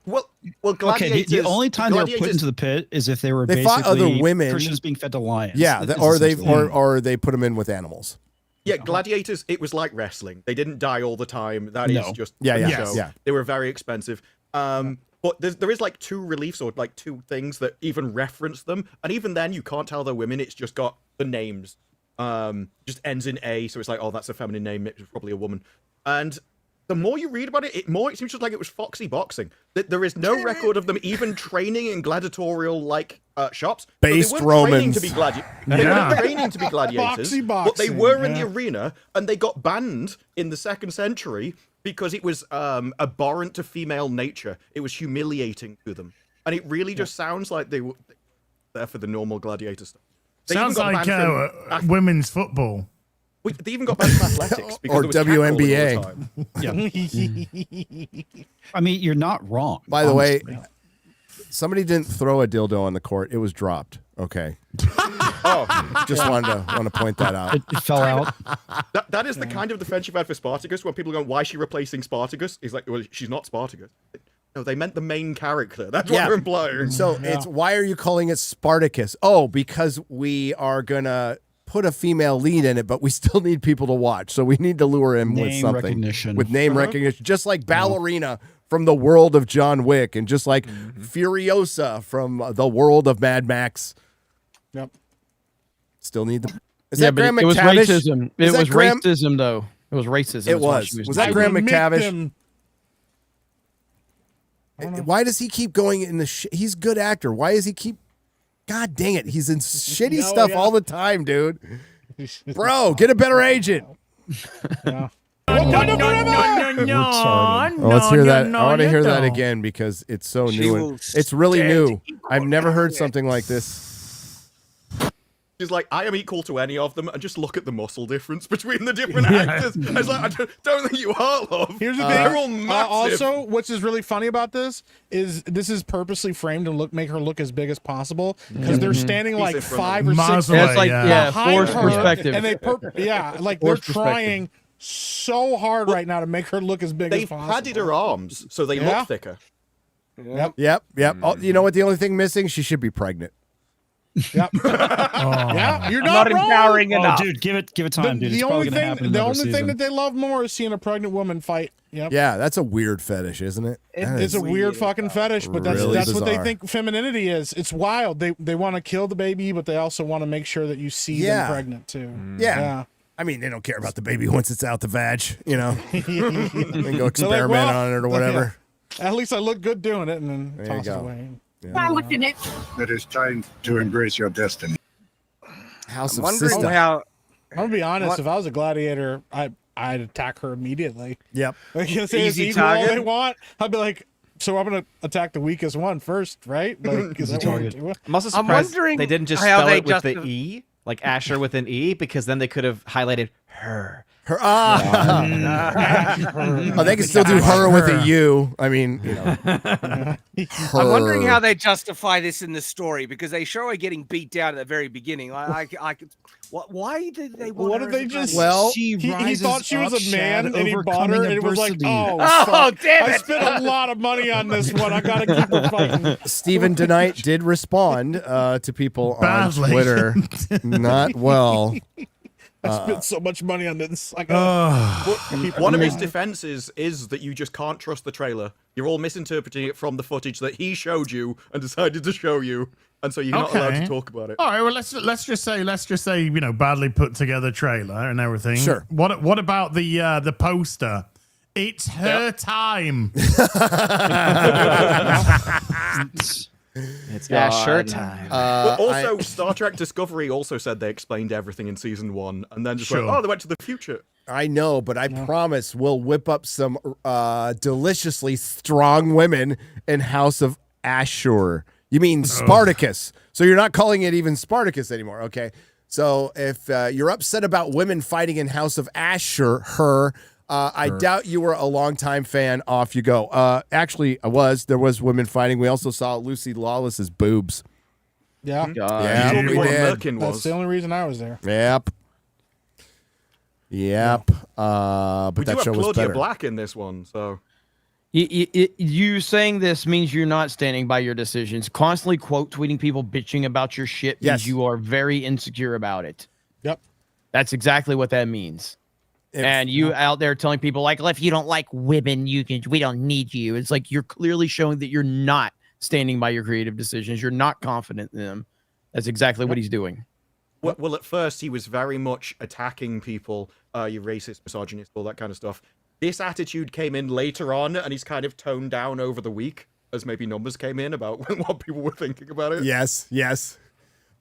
gladiators. The only time they were put into the pit is if they were they fought other women. Christians being fed to lions. Yeah, or they put them in with animals. Yeah, gladiators. It was like wrestling. They didn't die all the time. That is just yeah. They were very expensive. But there is like 2 reliefs or like 2 things that even reference them, and even then you can't tell they're women. It's just got the names. Just ends in A, so it's like, oh, that's a feminine name. It's probably a woman. And the more you read about it, it seems just like it was foxy boxing. There is no record of them even training in gladiatorial shops. Based they weren't Romans. Training to be they weren't training to be gladiators, but they were in the arena, and they got banned in the 2nd century because it was abhorrent to female nature. It was humiliating to them, and it really just sounds like they were there for the normal gladiator stuff. Sounds like women's football. They even got banned from athletics or WNBA. I mean, you're not wrong. By the way, somebody didn't throw a dildo on the court; it was dropped. Okay. Just wanted to point that out. It fell out. That is the kind of defense you've had for Spartacus. When people go, "Why is she replacing Spartacus?" He's like, "Well, she's not Spartacus." No, they meant the main character. That's what they're implying. So it's why are you calling it Spartacus? Oh, because we are gonna put a female lead in it, but we still need people to watch. So we need to lure him with something. Recognition. With name recognition. Just like Ballerina from the world of John Wick, and just like Furiosa from the world of Mad Max. Yep. Still need the. Is yeah, that but Graham it was McTavish? racism. It was racism, though. It was racism. It was. Was that Graham McTavish? Why does he keep going in the he's a good actor. Why does he keep God dang it. He's in shitty stuff all the time, dude. Bro, get a better agent. Wakanda forever! Oh, let's hear that. I want to hear that again because it's so new. And it's really new. I've never heard something like this. She's like, I am equal to any of them, and just look at the muscle difference between the different actors. I was like, I don't think you are, love. Here's the thing. They're all massive. Also, what's is really funny about this is purposely framed to make her look as big as possible because they're standing like 5 or 6 feet. It's like forced her, perspective. and they're trying so hard right now to make her look as big as possible. They've padded her arms so they look thicker. Yep. Oh, you know what? The only thing missing, she should be pregnant. Yep. Yeah, you're not wrong. empowering enough. Dude, give it time, dude. The only thing that they love more is seeing a pregnant woman fight. Yep. Yeah, that's a weird fetish, isn't it? It's a weird fucking fetish, but that's really what they bizarre. think femininity is. It's wild. They want to kill the baby, but they also want to make sure that you see them pregnant too. Yeah. I mean, they don't care about the baby once it's out the vag, you know. They can go experiment on it or whatever. Yeah. At least I look good doing it, and then toss it away. I looked in it. It is time to embrace your destiny. House I'm of Sister. I'm gonna be honest. If I was a gladiator, I'd attack her immediately. Yep. Like, easy all they want. I'd be like, so I'm gonna attack the weakest one first, right? Like, is that what I'm also surprised they didn't just spell it with the E, like Asher with an E, because then they could have highlighted her. Oh, they can still do her with a U. I mean, you know. I'm wondering how they justify this in the story because they show her getting beat down at the very beginning. Why did they? What did they just? Well, he thought she was a man and he bought her, overcoming and it was like, oh, damn it! I spent a lot of money on this one. I gotta keep her fighting. Stephen DeKnight did respond to people Badly. on Twitter. Not well. I spent so much money on this. One of his defenses is that you just can't trust the trailer. You're all misinterpreting it from the footage that he showed you and decided to show you, and so you're not allowed to talk about it. All right, well let's just say you know, badly put together trailer and everything. Sure. What about the poster? It's her time. It's Asher time. But also, Star Trek Discovery also said they explained everything in season 1, and then just went, oh, they went to the future. I know, but I promise we'll whip up some deliciously strong women in House of Ashur. You mean Spartacus. So you're not calling it even Spartacus anymore, okay? So if you're upset about women fighting in House of Ashur, I doubt you were a longtime fan. Off you go. Actually, I was. There was women fighting. We also saw Lucy Lawless's boobs. Yeah. Yeah, we did. That's the only reason I was there. Yep. But We do that have show was Claudia better. Black in this one, so. You saying this means you're not standing by your decisions. Constantly quote tweeting people bitching about your shit means you are very insecure about it. Yep. That's exactly what that means. And you out there telling people like, if you don't like women, we don't need you. It's like you're clearly showing that you're not standing by your creative decisions. You're not confident in them. That's exactly what he's doing. Well, at first he was very much attacking people, you racist, misogynist, all that kind of stuff. This attitude came in later on, and he's kind of toned down over the week as maybe numbers came in about what people were thinking about it. Yes.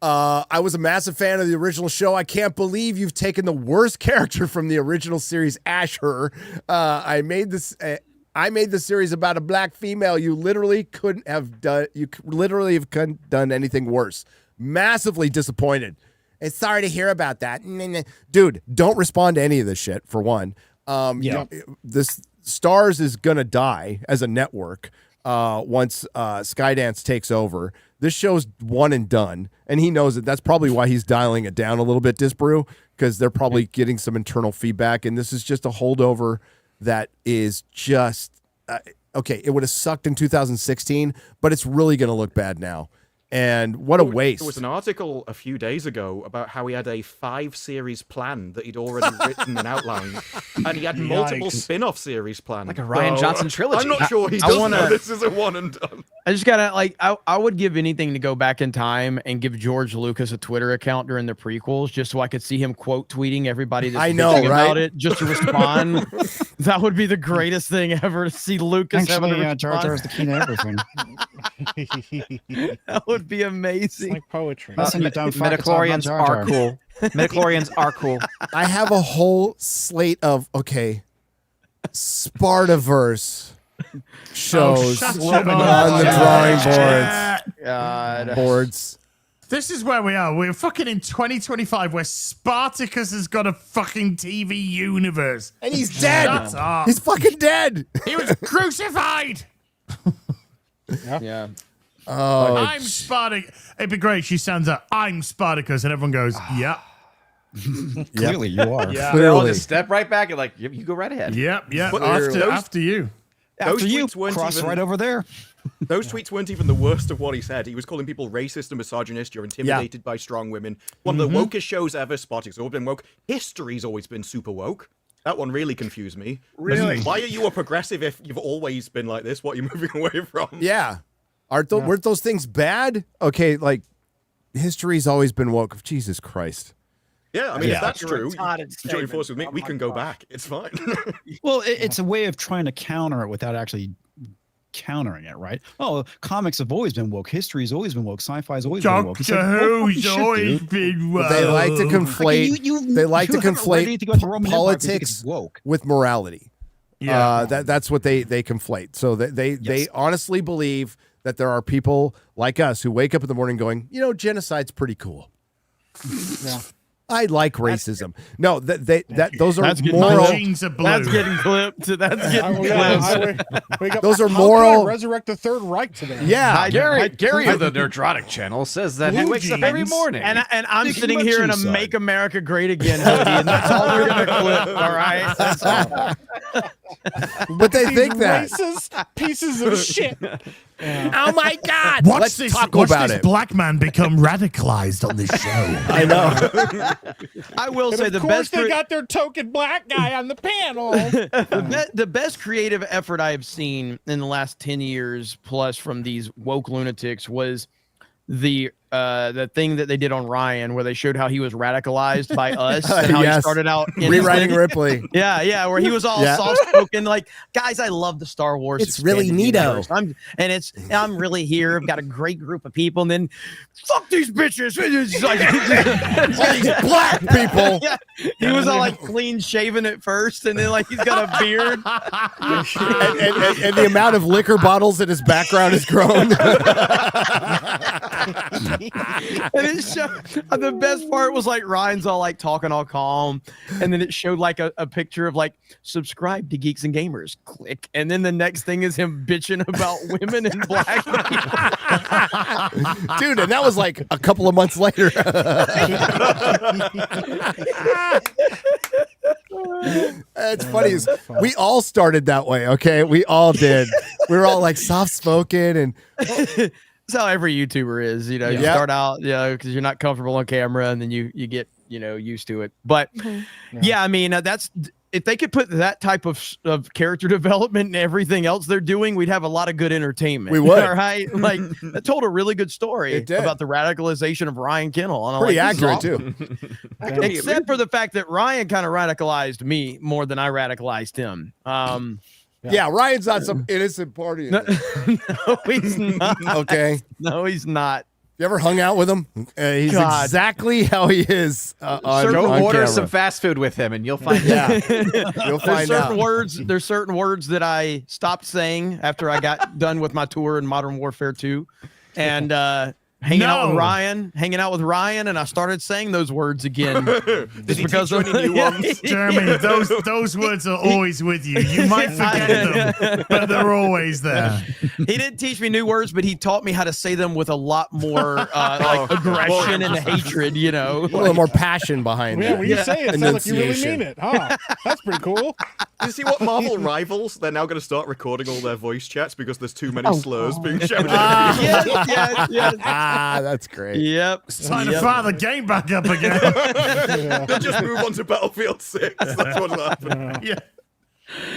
I was a massive fan of the original show. I can't believe you've taken the worst character from the original series, Asher. I made the series about a black female. You literally couldn't have done anything worse. Massively disappointed. It's sorry to hear about that. Dude, don't respond to any of this shit, for one. This Stars is gonna die as a network once Skydance takes over. This show's one and done, and he knows it. That's probably why he's dialing it down a little bit, Disparu, because they're probably getting some internal feedback, and this is just a holdover that is just okay. It would have sucked in 2016, but it's really going to look bad now. And what a waste. There was an article a few days ago about how he had a 5-series plan that he'd already written and outlined, and he had multiple spin-off series planned. Like a Ryan Johnson trilogy. I'm not sure he does know this is a one and done. I just gotta I would give anything to go back in time and give George Lucas a Twitter account during the prequels just so I could see him quote tweeting everybody that's about it just to respond. That would be the greatest thing ever to see Lucas having a response. Jar Jar is the key to everything. That would be amazing. It's like poetry. Midichlorians are cool. Midichlorians are cool. I have a whole slate of Spartaverse shows shut on up. the drawing Yeah. God. boards. This is where we are. We're fucking in 2025 where Spartacus has got a fucking TV universe. And he's dead. Shut up. He's fucking dead. He was crucified. Yeah. Oh, I'm Spartacus. It'd be great. She stands up. I'm Spartacus. And everyone goes, yep. Clearly, you are. Yeah, Clearly. they all just step right back and like, you go right ahead. Yep. But After you. Those After you, tweets weren't cross even- right over there. Those tweets weren't even the worst of what he said. He was calling people racist and misogynist. You're intimidated by strong women. One of the wokest shows ever. Spartacus always been woke. History's always been super woke. That one really confused me. Really? Why are you a progressive if you've always been like this? What are you moving away from? yeah. Weren't those things bad? Okay, like history's always been woke. Jesus Christ. Yeah, I mean, if that's You're true, retarded join forces with me. statement. We Oh can my go God. back. It's fine. Well, it's a way of trying to counter it without actually countering it, right? Oh, comics have always been woke. History's always been woke. Sci-fi's always been woke. It's Doctor like, well, Who's fucking shit, always dude. been woke. They like to conflate. They like to you haven't read anything about the conflate Roman Empire because you think politics it's woke. with morality. Yeah. That's what they conflate. So they honestly believe that there are people like us who wake up in the morning going, genocide's pretty cool. Yeah. I like racism. No, those are That's getting moral. clipped. Jeans are blue. That's getting clipped. That's getting clipped. Those are How moral- can I resurrect the Third Reich today. Yeah. Gary of the Nerdrotic channel says that he Blue wakes up every jeans. morning. And I'm Thinking sitting about here in a genocide. "Make America Great Again" hoodie, and that's all we're gonna clip. All right. That's all. But they These think that. racist pieces of shit. Oh my God! Watch Let's this, talk watch about this it. black man become radicalized on this show. I know. I will And say of the course best. they got their token black guy on the panel. The best creative effort I've seen in the last 10 years plus from these woke lunatics was the thing that they did on Ryan, where they showed how he was radicalized by us and how he Yes. started out Rewriting Ripley. Yeah, where he was all Yeah. soft spoken, like, guys, I love the Star Wars. It's really expanded neato. universe. I'm really here. I've got a great group of people, and then fuck these bitches. It's like, All these black people. yeah, he was all like clean shaven at first, and then like he's got a beard. and the amount of liquor bottles in his background has grown. And it showed, the best part was like Ryan's all like talking all calm, and then it showed like a picture of like subscribe to Geeks and Gamers, click, and then the next thing is him bitching about women and black people. Dude, and that was like a couple of months later. It's funny. We all started that way, okay? We all did. We were all like soft spoken and That's how every YouTuber is, you Yeah. start out, because you're not comfortable on camera, and then you get, used to it. But yeah, I mean, that's, if they could put that type of character development and everything else they're doing, we'd have a lot of good entertainment. We would. All right. Like, it told a really good story It did. about the radicalization of Ryan Kennel. And I'm pretty like, this is accurate awesome. too. Except for the fact that Ryan kind of radicalized me more than I radicalized him. Yeah, Ryan's not some innocent party. No, he's not. Okay. No, he's not. You ever hung out with him? He's God. exactly how he is on, Go on order camera. some fast food with him, and you'll find Yeah, out. you'll find out. There's certain words that I stopped saying after I got done with my tour in Modern Warfare 2, and hanging out with Ryan, and I started saying those words again. Did he teach you any new ones? Jeremy, those words are always with you. You might forget them, but they're always there. He didn't teach me new words, but he taught me how to say them with a lot more like aggression and hatred. A little more passion behind Yeah, it. when you say it, it sounds like you really Enunciation. mean it. Huh? That's pretty cool. Did you see what Marvel Rivals? They're now going to start recording all their voice chats because there's too many slurs being shouted at people. Yes. Ah, that's great. Yep. It's time to fire the game back up again. They'll just move on to Battlefield 6. That's what's happening. Yeah.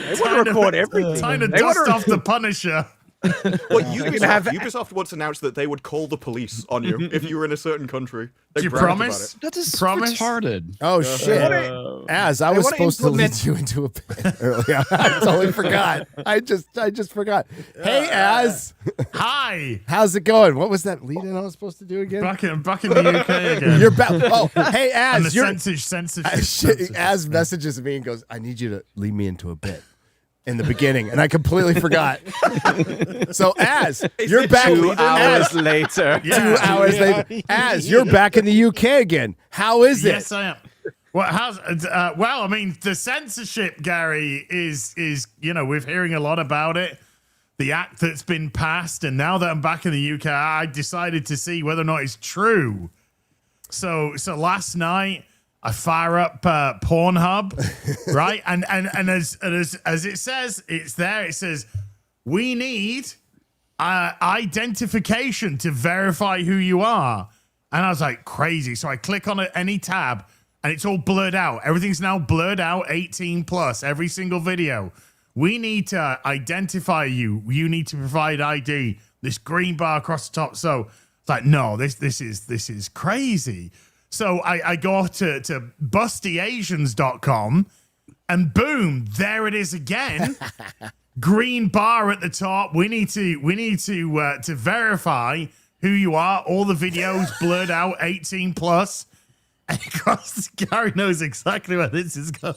They want to record everything. Time to They dust wanna- off the Punisher. Well, Ubisoft once announced that they would call the police on you if you were in a certain country. They Do you bragged promise? about it. That is Promise? retarded. Oh shit! As I was wanna supposed to lead implement- you into a bit earlier, I totally forgot. I just forgot. Hey, Az, Hi. how's it going? What was that lead-in I was supposed to do again? Back in the UK again. You're back. Oh, hey, and the Az, you're. censorship. Az messages me and goes, "I need you to lead me into a bit." in the beginning, and I completely forgot. So, you're back 2 hours later. 2 hours later. You're back in the UK again. How is it? Yes, I am. Well, I mean, the censorship, Gary, is we're hearing a lot about it. The act that's been passed, and now that I'm back in the UK, I decided to see whether or not it's true. So last night I fire up Pornhub, right? And as it says, it's there. It says we need identification to verify who you are. And I was like, crazy. So I click on any tab, and it's all blurred out. Everything's now blurred out, 18 plus, every single video. We need to identify you. You need to provide ID. This green bar across the top. So it's like, no, this is crazy. So I go to bustyasians.com, and boom, there it is again. Green bar at the top. We need to verify who you are. All the videos blurred out, 18 plus. And Gary knows exactly where this is going.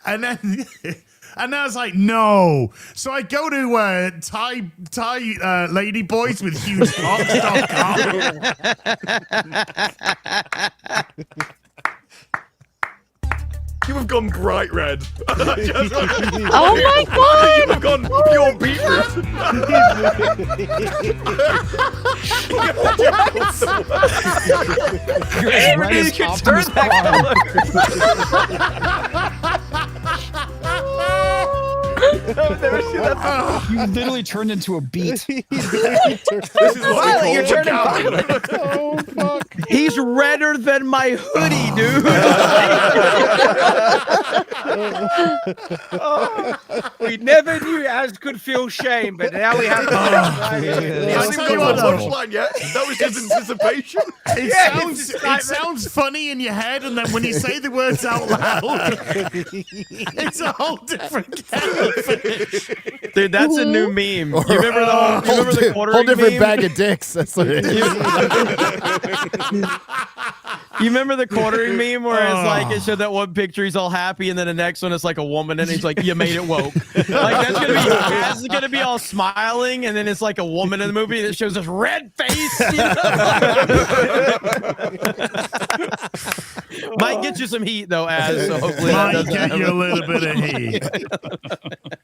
And then I was like, no. So I go to Thai ladyboys with huge You have gone bright red. Oh my god! You have gone pure beetroot. Everything can turn that I've never seen that. You literally turned into a beet. This is what Violet, you're turning violet. Oh fuck! He's redder than my hoodie, dude. We never knew Az could feel shame, but now we have to. I didn't go on punchline yet. That was just anticipation. It sounds funny in your head, and then when you say the words out loud, it's a whole different kettle of fish. Dude, that's a new meme. You remember the quartering whole different meme? bag of dicks. That's what it is. You remember the quartering meme where it's like it showed that one picture he's all happy, and then the next one it's like a woman, and he's like, "You made it woke." Like that's gonna be all smiling, and then it's like a woman in the movie that shows this red face. You know? Might get you some heat though, Az. So hopefully that Might doesn't get happen. you a little bit of heat.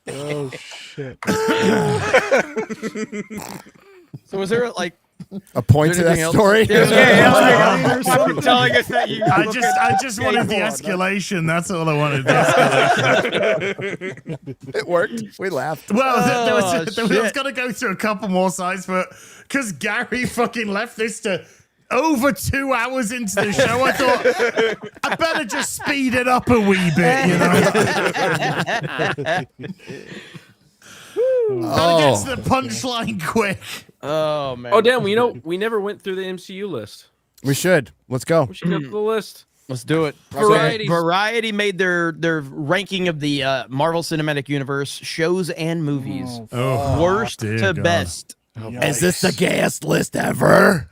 Oh shit! So was there like a point to that story? I'm telling us that you. I just wanted the escalation. That's all I wanted. It worked. We laughed. Well, there was going to go through a couple more sides, but because Gary fucking left this to over 2 hours into the show, I thought I better just speed it up a wee bit, you know. Gotta get to the punchline quick. Oh man. Oh damn! We never went through the MCU list. We should. Let's go. We should go through the list. Let's do it. Variety made their ranking of the Marvel Cinematic Universe shows and movies. Worst to best. Is this the gayest list ever?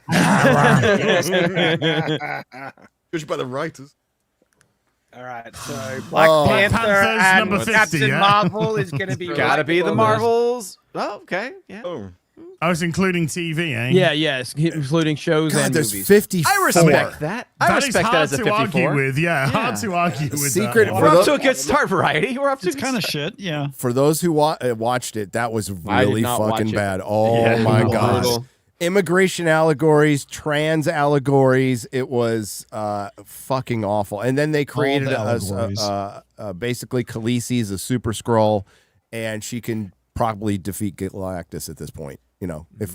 Judged by the writers. All right, so Black Panther and number 50, Captain Marvel is going to be Gotta be the Marvels. Oh, okay. Yeah. Oh. I was including TV, eh? Yeah, including shows and there's movies. 54. I respect that. I respect that as a 54. Argue with. Yeah, hard to argue with. Secret that. We're off to a good start, Variety. We're off to It's kind of shit. Yeah. For those who watched it, that was really not fucking watch it. bad. Oh my god. Brutal. Immigration allegories, trans allegories. It was fucking awful. And then they created basically Khaleesi's a super Skrull, and she can probably defeat Galactus at this point. You know, the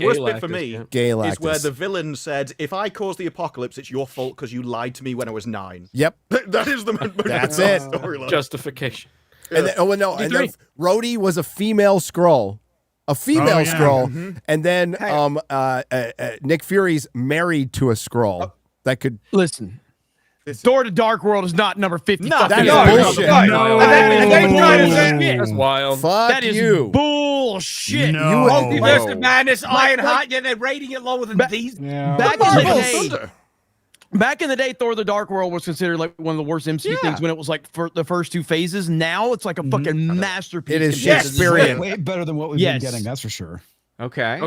worst bit for me is where the villain said, "If I cause the apocalypse, it's your fault because you lied to me when I was 9." Yep, that is the that's it. Storyline. Justification. And then, and then Rhodey was a female Skrull. Skrull, and then Nick Fury's married to a Skrull that could listen. Door to Dark World is not number 50. No, that is bullshit. That's wild. Fuck that is you. Bullshit. No. Multiverse of Madness, Ironheart, yeah, they're rating it lower than these. Back in the day. Back in the day, Thor: The Dark World was considered like one of the worst MCU things when it was like for the first 2 phases. Now it's like a fucking masterpiece. It is Shakespearean. Way better than what we've been getting, that's for sure. Okay.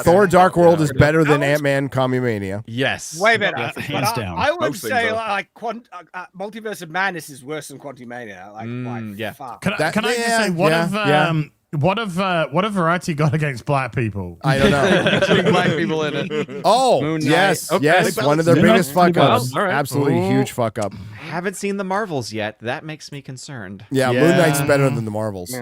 Thor: Dark World is better than Ant-Man: Quantumania. Yes. Way better. Hands But down. I would Most things say are. like Multiverse of Madness is worse than Quantumania. Like, fuck. Can I just say what have Variety got against black people? I don't know. Black people in it. Oh, Moon Knight. yes, Okay. yes. One of their biggest fuck ups. All right. Absolutely huge fuck up. Haven't seen the Marvels yet. That makes me concerned. Yeah, Moon Knight's better than the Marvels.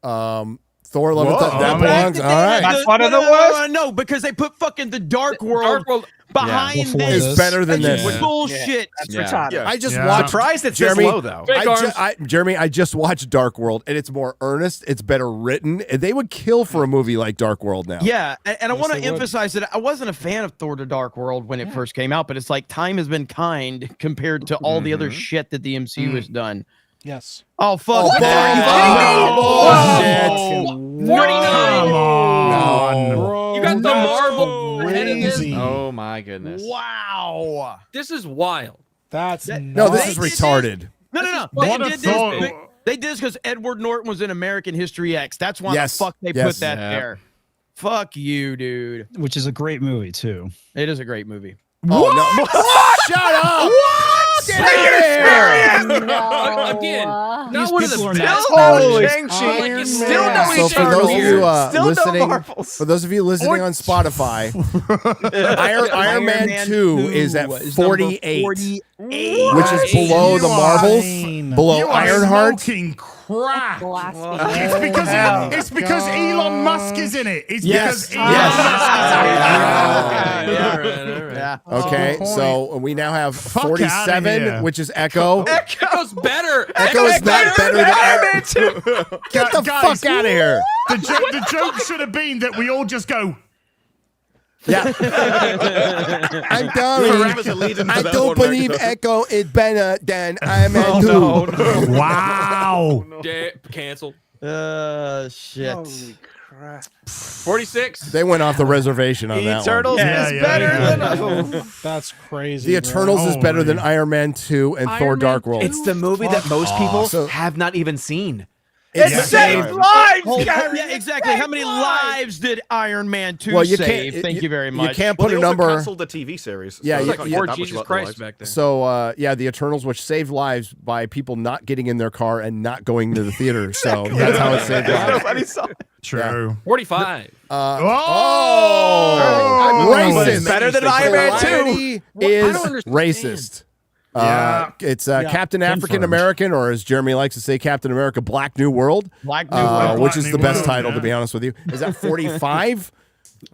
Thor: Love and Thunder. That belongs. All right. That's one of the worst. No, because they put fucking the Dark World behind this. It's better than That's this. bullshit. That's retarded. I just watched. Surprised it's Jeremy, this low though. Jeremy, I just watched Dark World, and it's more earnest. It's better written. And they would kill for a movie like Dark World now. Yeah, and I want to emphasize that I wasn't a fan of Thor: The Dark World when it first came out, but it's like time has been kind compared to all the other shit that the MCU has done. Yes. Oh fuck! Bullshit. 49. No. You got the Marvel ahead of this? Oh my goodness. Wow. This is wild. That's No, this is retarded. No. What They a did thought. this. They did this because Edward Norton was in American History X. That's why Yes. the fuck they Yes. put that there. Fuck you, dude. Which is a great movie too. It is a great movie. Oh no! Shut up! Get out of here! Again, not These one of people the are best. Holy Shang-Chi. Still no So for those of you Still no listening, Marvels. for those of you listening on Spotify, Iron Man 2 is at 48, which is below the Marvels, below You are Ironheart. smoking crack. Blasphemy. It's because Elon Musk is in it. It's Yes. because Elon Musk is in it. Yeah. Okay, so we now have Fuck outta 47, here. which is Echo. Echo's better. Echo is not better than Iron Man 2. Get the Guys, fuck out of here. The joke should have been that we all just go, Yeah. I'm Forever's done. a lead into I that don't one, believe right? Echo is better than Iron Man 2. wow. Canceled. Shit. Holy crap. 46. They went off the reservation on that Eternals one. is better than That's crazy. The Eternals is better than Holy. Iron Man 2 and Thor: Dark World. It's the movie that most people So- have not even seen. It Yeah. saved lives, Gary. Yeah, exactly. How many lives did Iron Man 2 Well, you save? can't- Thank you very you much. can't Well, put they a also number. canceled the TV series. Yeah, so you- they can't you- get Or that much Jesus about Christ lives. back then. So, yeah, the Eternals, which saved lives by people not getting in their car and not going to the theater. So that's how it saved lives. Nobody saw it. True. 45. Racist. Better than Iron Man 2. Variety is racist. It's Captain African American, or as Jeremy likes to say, Captain America Black New World. Black New World. Which is Black the New best World, title, yeah. to be honest with you. Is that 45?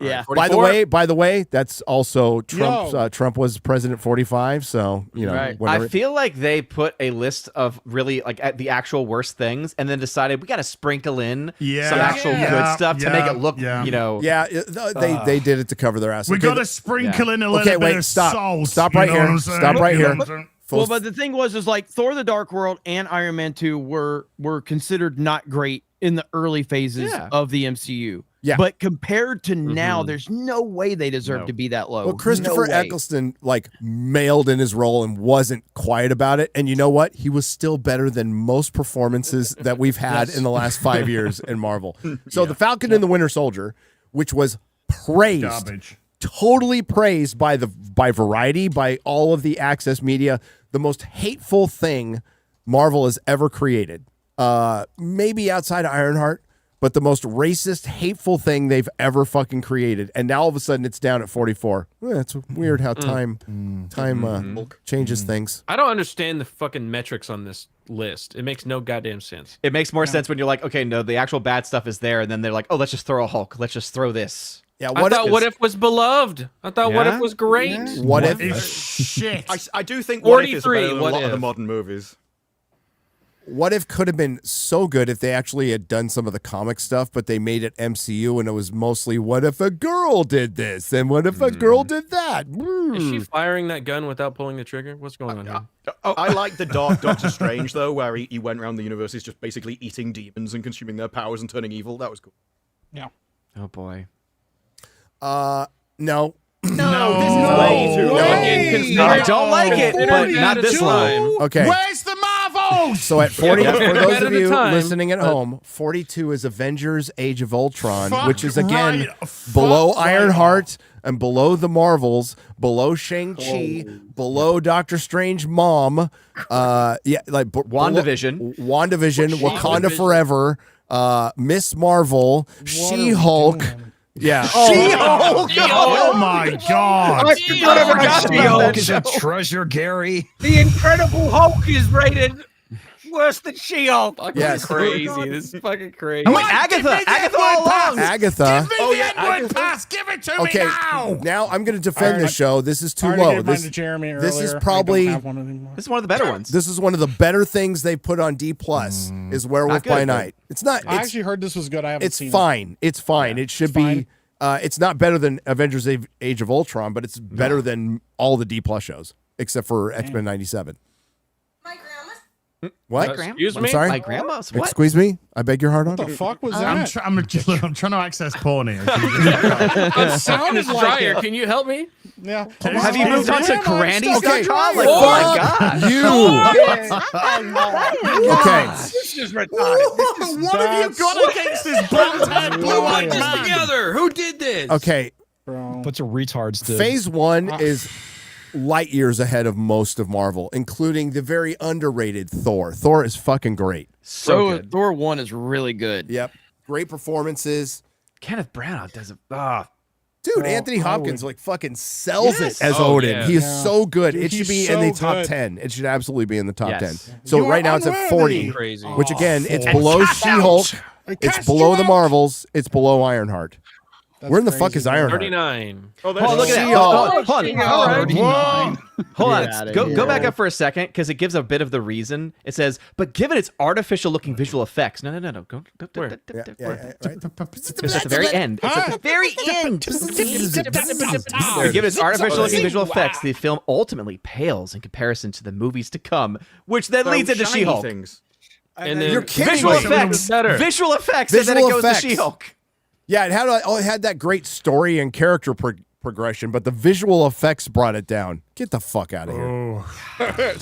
Yeah. By the way, that's also Trump. Trump was president 45, so you know. Right. whatever. I feel like they put a list of really like at the actual worst things, and then decided we got to sprinkle in some actual good stuff to make it look, you know. Yeah, they did it to cover their ass. We Okay, got to sprinkle in a little okay, bit wait, of stop. salt. Stop you right know here. what I'm saying? Stop right You know here. what I'm saying? Well, but the thing was, like Thor: The Dark World and Iron Man 2 were considered not great in the early phases of the MCU. Yeah. But compared to now, there's no way they deserve to be that low. Well, Christopher No way. Eccleston mailed in his role and wasn't quiet about it. And you know what? He was still better than most performances that we've had in the last 5 years in Marvel. So the Falcon and the Winter Soldier, which was praised, Garbage. totally praised by Variety, by all of the Access media, the most hateful thing Marvel has ever created. Maybe outside of Ironheart, but the most racist, hateful thing they've ever fucking created. And now all of a sudden it's down at 44. It's weird how time changes things. I don't understand the fucking metrics on this list. It makes no goddamn sense. It makes more sense when you're like, okay, no, the actual bad stuff is there, and then they're like, oh, let's just throw a Hulk. Let's just throw this. Yeah, I thought What If was beloved. I thought What If was great. Yeah. What If is shit. I do think What If is 43, better than a What lot of the If? modern movies. What If could have been so good if they actually had done some of the comic stuff, but they made it MCU and it was mostly what if a girl did this and what if a girl did that. Is she firing that gun without pulling the trigger? What's going on here? I like the Dark Doctor Strange, though, where he went around the universe just basically eating demons and consuming their powers and turning evil. That was cool. Yeah. Oh, boy. No. No, this is way too long. Again, I don't like it, but not this line. Okay. Where's the Marvels? So at 40, Yeah. for those Better of the you time, listening at but- home, 42 is Avengers: Age of Ultron, Fuck which is again right. below Fuck right Ironheart and below the Marvels, below Shang-Chi, below Doctor Strange Mom, like WandaVision, Wakanda Forever, Miss Marvel, She-Hulk. Yeah. She-Hulk. Oh my God. I forgot about She-Hulk is a treasure, Gary. The Incredible Hulk is rated worse than She-Hulk. Yes. Crazy. This is fucking crazy. I'm like Agatha all along. Agatha. Give me the N-word pass. Give it to me now. I'm going to defend the show. This is too I already low. gave mine to Jeremy This is earlier. I probably don't have one anymore. This is one of the better ones. This is one of the better things they put on D plus is Werewolf good, by but- Night. It's not. I It's, actually heard this was good. I haven't it's seen fine. It's fine. It should be. It's not better than Avengers: Age of Ultron, but it's better than all the D plus shows except for X-Men '97. What? Excuse I'm me? sorry. My grandma's what? Excuse me. I beg your pardon. What the fuck was I'm that? trying to access porn here. It sounded Mr. like Dryer, it. can you help me? Yeah. Have you moved on to Granny's.com? Okay. Like, oh my God. Okay. This is retarded. This is What have you got against this blonde-haired, blue-eyed man? Together. Who did this? Okay. Bunch of retards did. Phase 1 is light years ahead of most of Marvel, including the very underrated Thor. Thor is fucking great. So Thor 1 is really good. Yep. Great performances. Kenneth Branagh does it. Dude, Anthony Hopkins like fucking sells it as Oh, Odin. yeah. He is Yeah. so good. Dude, it should he's be in the so top good. 10. It should absolutely be in the top Yes. 10. So You right are now it's at 40, Crazy. which again, it's And below cast She-Hulk. out. It's Cast below you the out. Marvels. It's below Ironheart. Where in the fuck crazy, is dude. Ironheart? 39. Oh, Oh, look at that. She-Hulk. Hold on. Thirty-nine. Hold Get on. outta Go here. back up for a second because it gives a bit of the reason. It says, but given its artificial looking visual effects. No. Go. Where? Yeah, right. It's at the very end. It's at the very end. Given its artificial looking visual effects, the film ultimately pales in comparison to the movies to come, which then leads into shiny She-Hulk. things. And then You're kidding Visual me. effects. Better. Visual effects. And then it Visual goes effects. to She-Hulk. Yeah, it had that great story and character progression, but the visual effects brought it down. Get the fuck out of here.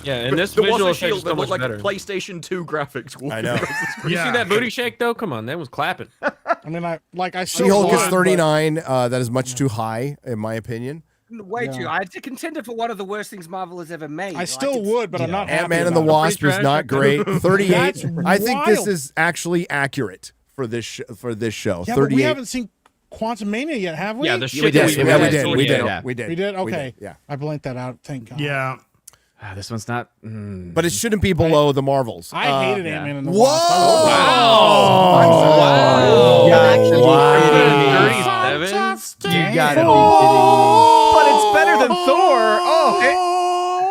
Yeah, and this There was visual a effects shield is that so much looked like better. PlayStation 2 graphics. I know. You see that booty shake though? Come on, that was clapping. I mean, I still She-Hulk is would, 39. That is much too high, in my opinion. way too. I'd contender for one of the worst things Marvel has ever made. I still would, but I'm not happy Ant-Man and the about it. Wasp is not great. 38. That's I think this wild. is actually accurate for this show. Yeah, 38. but we haven't seen Quantum Mania yet, have we? Yeah, the shit we did. that We did. We did. Yeah. We did. We did? Okay. Yeah. I blanked that out. Thank God. Yeah. This one's not. But it shouldn't be below the Marvels. I hated Ant-Man and the Whoa! Wasp. Wow! Wow. 37? You gotta be kidding But it's better than Thor.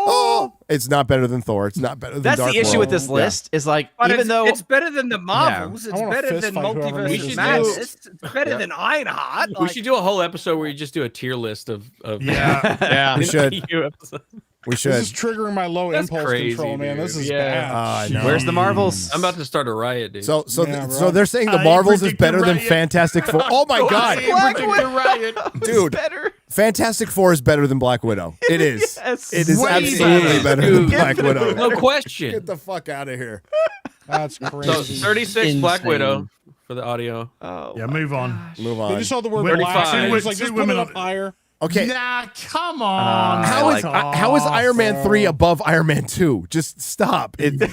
Oh, it's not better than Thor. It's not better than That's Dark the issue World. with this list. Is like, But even though it's better than the Marvels, I it's wanna better fist than fight whoever Multiverse makes of this Madness, list. it's better than Ironheart. We should do a whole episode where you just do a tier list of Yeah. Yeah. We should. MCU episodes. We should. This is triggering my low That's impulse crazy, control, man. dude. This is Yeah. bad. I know. where's the Marvels? I'm about to start a riot, dude. So Yeah, so bro. they're saying the I Marvels is predict better the than riot. Fantastic Four. Oh my God, Riot. dude! better. Fantastic Four is better than Black Widow. It is. Yes. It is Way absolutely better. better than Black Widow. no question. Get the fuck out of here. That's So crazy. 36 Black Insane. Widow for the audio. Oh, Yeah, move on. Move They on. just saw the word 35. black and it was Two like, just put women it on- up higher. Okay. Nah, come on. How is how is Iron Man 3 above Iron Man 2? Just stop. Okay.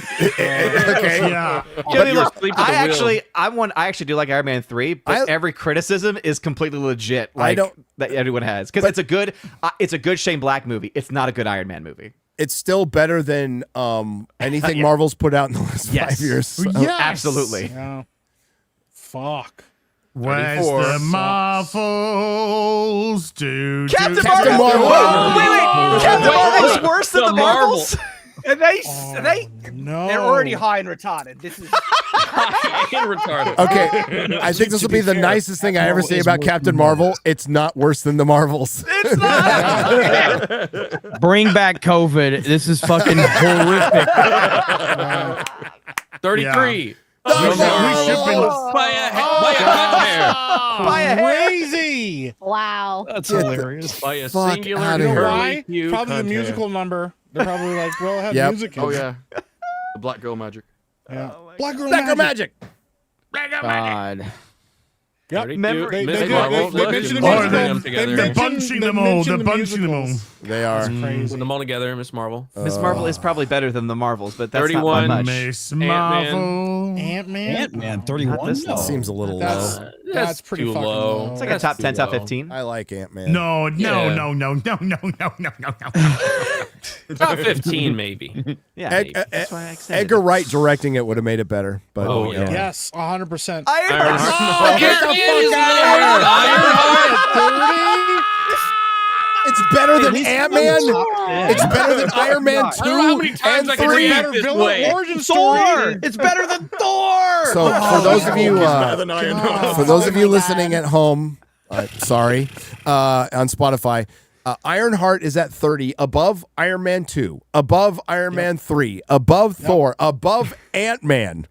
Yeah. But you're look, asleep at the wheel. I actually do like Iron Man 3, but every criticism is completely legit. Like, that everyone has because it's a good Shane Black movie. It's not a good Iron Man movie. It's still better than anything Marvel's put out in the last 5 years. So- Yes. Absolutely. Yeah. Fuck. Where's 34. the Marvels? Captain Marvel. Wait. Captain Marvel's worse than the Marvels. And they're already high and retarded. This is retarded. Okay, I think this will be the nicest thing I ever say about Captain Marvel. It's not worse than the Marvels. It's not. Bring back COVID. This is fucking horrific. 33. We should be. By a crazy. Wow. That's hilarious. By a Fuck singular outta here. Why? curly Probably the cunt musical number. They're probably like, well, it had Yep. music. in Oh it. yeah, the black girl magic. Yeah. Black Girl Black Girl Magic. Magic. God. Yep. Remember- They Miss do. Marvel, They look, mentioned it's the bunching musical. them They together. mentioned- Bunching they them all. mentioned They're the bunching them all. musicals. They are. That's crazy. Put them all together, Miss Marvel. Miss Marvel is probably better than the Marvels, but that's 31 not by much. Miss Ant-Man. Marvel. Ant-Man. Ant-Man 31. this No. low. Seems a little That's low. that's pretty too fucking low. low. It's like a top 10, top 15. I like Ant-Man. No. Yeah. No. Top 15, maybe. Yeah, Ed- maybe. That's why I said Edgar it. Wright directing it would have made it better. But Oh, yeah. Yes, 100%. Ironheart. Get the fuck out. It's better than Ant-Man. It's better than Iron Man 2 I don't know how many times and I can 3. read it this way. Origin story. It's better than Thor. So for those of you, better than Ironheart. for those of you listening at home, sorry, on Spotify, Ironheart is at 30, above Iron Man 2, above Iron Man 3, above Thor, above Ant-Man.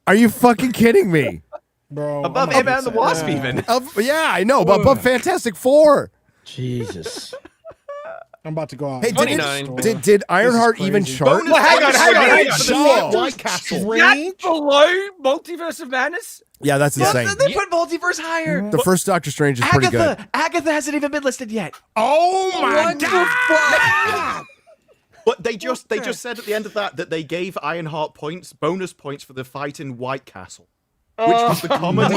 Are you fucking kidding me? Bro, Above I'm Ant-Man and the Wasp, yeah. even. Yeah, I know, but above Fantastic Four. Jesus. I'm about to go out. Hey, 29. did Ironheart even crazy. chart? Well, hang on. Sure. White Castle. That's below Multiverse of Madness? Yeah, that's insane. They put Multiverse higher. The first Doctor Strange is pretty good. Agatha hasn't even been listed yet. Oh my god! But they just said at the end of that they gave Ironheart bonus points for the fight in White Castle. Which was the comedy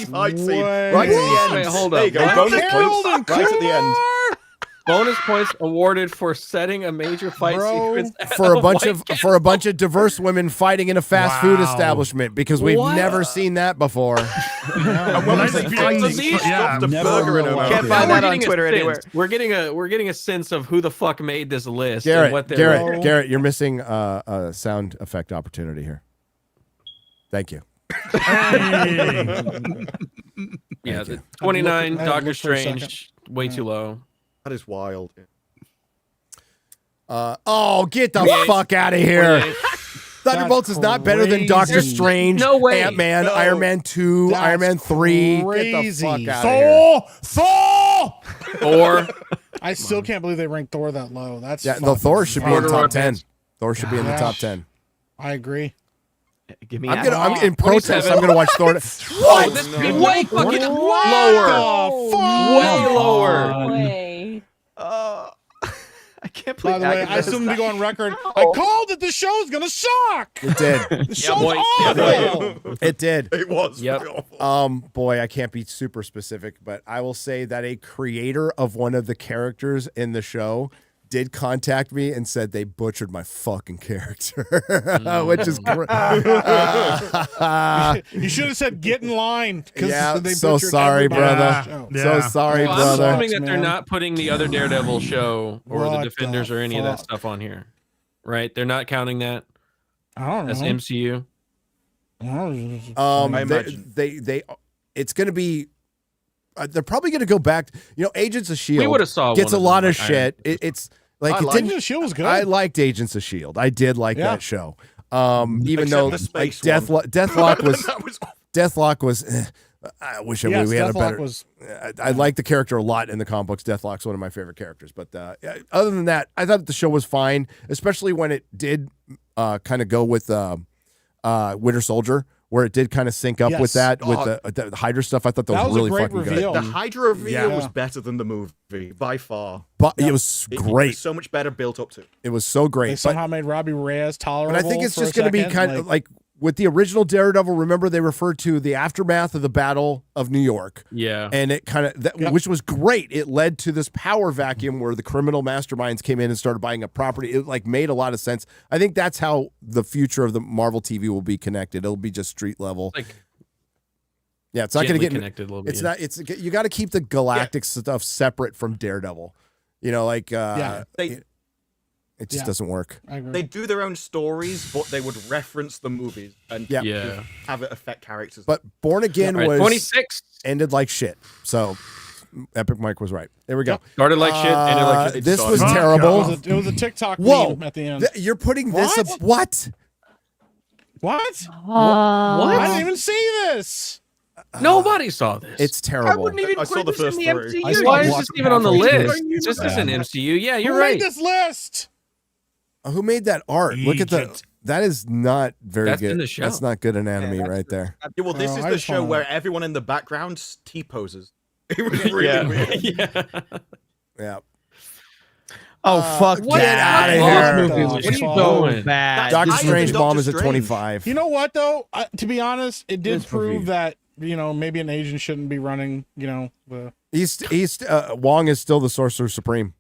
fight scene. Right at the end. Wait, hold There you up. go. Bonus points right at the end. Bonus points awarded for setting a major fight sequence at For a bunch White of diverse women fighting in a fast food establishment because we've never seen that before. Yeah. Never Can't find that on Twitter anywhere. We're getting a sense of who the fuck made this list. and Garrett, what they're Garrett, you're missing a sound effect opportunity here. Thank you. Yeah, the 29 I Doctor looked for a Strange, way too low. That is wild. Get the fuck out of here. Thunderbolts is not better than Doctor Strange, No way. Ant-Man, No. Iron Man 2, That's Iron Man 3. crazy. Get the fuck out of here. Thor. I still can't believe they ranked Thor that low. That's Yeah, no, fucking Thor should be in the wild. top 10. Thor should be in the top 10. I agree. Give me I'm in protest. 27. I'm gonna watch Thor. Oh, this would be way fucking lower. Way lower. Way. I can't By believe the way, Agatha I is still need to not- go on record. I called that this show's gonna suck. It did. The show's boy. awful. It did. It was. Yep. Awful. Boy, I can't be super specific, but I will say that a creator of one of the characters in the show did contact me and said they butchered my fucking character, which is great. You should have said get in line. Yeah, they so butchered sorry, everybody brother. on the show. Yeah. So sorry, Well, I'm brother. assuming that they're man. not putting the other Daredevil show or What the Defenders the or any of that fuck? stuff on here, right? They're not counting that I don't as know. MCU. I imagine. They it's going to be. They're probably going to go back. Agents of Shield. We would have saw gets a one lot them, of like, shit. It's like I it liked didn't. Agents of Shield was good. I liked Agents of Shield. I did like Yeah. that show. Even Except though the space Deathlock was That was Deathlock was. I wish Yes, we had a Deathlock better. was- I like the character a lot in the comic books. Deathlock's one of my favorite characters. But other than that, I thought the show was fine, especially when it did kind of go with Winter Soldier, where it did kind of sync up with Yes. that, with the Hydra stuff. I thought that, That was was a really great fucking reveal. good. the Hydra reveal Yeah. was better than the movie by far. But it was It great. was so much better built up to. It was so great. They But, somehow made Robbie Reyes tolerable. but I think it's for just a going to be second, kind of like with the original Daredevil. Remember, they referred to the aftermath of the Battle of New York. Yeah. And it kind of, which was great. It led to this power vacuum where the criminal masterminds came in and started buying up property. It like made a lot of sense. I think that's how the future of the Marvel TV will be connected. It'll be just street level. Yeah, it's not going to gently get connected a little bit, It's yeah. not. It's you got to keep the galactic stuff separate from Daredevil. It just doesn't work. They do their own stories, but they would reference the movies and Yeah. have it affect characters. But Born Again All right, was 26. ended like shit. So Epic Mike was right. There we go. Started like shit, ended like shit. This was It terrible. was a TikTok Whoa, meme at the end. you're putting this up. What? What? What? I didn't even see this. Nobody saw this. It's terrible. I wouldn't even I saw put the this in first the three. MCU. Why is this even on the list? It's This is an MCU. Yeah, you're Who right. made this list? Who made that art? Look at the. That is not very That's good. in the show. That's not good anatomy right there. Yeah, well, this Oh, is I the just show wanna- where everyone in the background T-poses. It was really weird. Yeah. Yeah. Oh fuck! What? Get out of Oh, here! this movie was What are you so doing? Bad. Doctor I Strange think bomb Doctor is at Strange. 25. You know what though? To be honest, it did This prove movie. that maybe an Asian shouldn't be running. Wong is still the Sorcerer Supreme.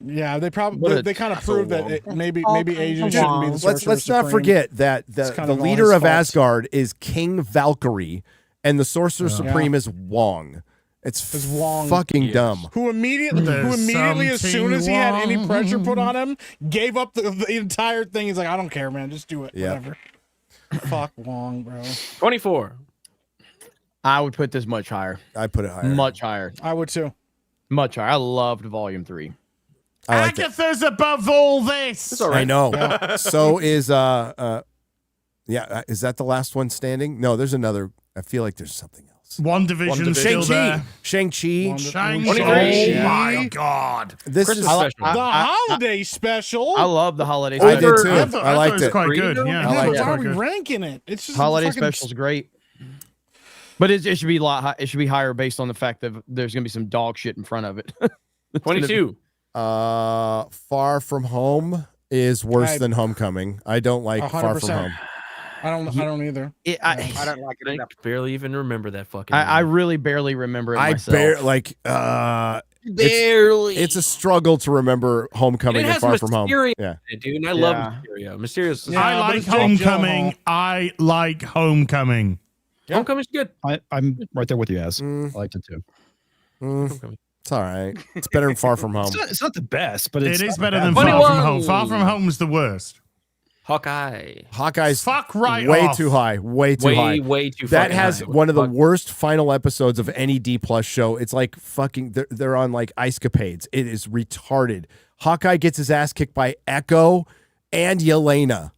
Yeah, they What probably a they kind of tassel proved that Wong. maybe All Asian kinds shouldn't of be the Wongs. Sorcerer Let's not Supreme. forget that It's the kind of all leader his of fault. Asgard is King Valkyrie, and the Sorcerer Supreme is Wong. It's Wong. fucking dumb. Who immediately, as soon as he had any pressure put on him, gave up the entire thing. He's like, I don't care, man. Just do it. Yep. Whatever. Fuck Wong, bro. 24. I would put this much higher. I put it higher. Much higher. I would too. Much higher. I loved Volume 3. I liked it. Agatha's above all this. I know. So is is that the last one standing? No, there's another. I feel like there's something else. One division still there. Shang-Chi. Shang-Chi. Oh my God. This Christmas is special. The holiday special. I love the holiday I special. did too. I liked it. Quite good. Yeah, I liked Why it. are we ranking it? It's just Holiday fucking special's great. But it should be a lot. It should be higher based on the fact that there's gonna be some dog shit in front of it. 22. Far From Home is worse than Homecoming. I don't like Far From 100%. Home. I don't either. I don't like it I enough. barely even remember that fucking. I movie. really barely remember it I myself. barely. It's a struggle to remember Homecoming It and has Far From Home. Mysterio Yeah. in it, dude. And I love Mysterio. Mysterio's Yeah, I but like it's Jake Homecoming. Gyllenhaal. I like Homecoming. Homecoming's good. I'm right there with you, Az. I liked it too. Homecoming. It's all right. It's better than Far From Home. It's not the best, but It it's is not better bad. than Far From Home. Far From Home's the worst. Hawkeye. Hawkeye's Fuck right way off. too high. Way too high. Way too. That fucking has high. one of the Fuck. worst final episodes of any D+ show. It's like fucking. They're on like ice capades. It is retarded. Hawkeye gets his ass kicked by Echo and Yelena.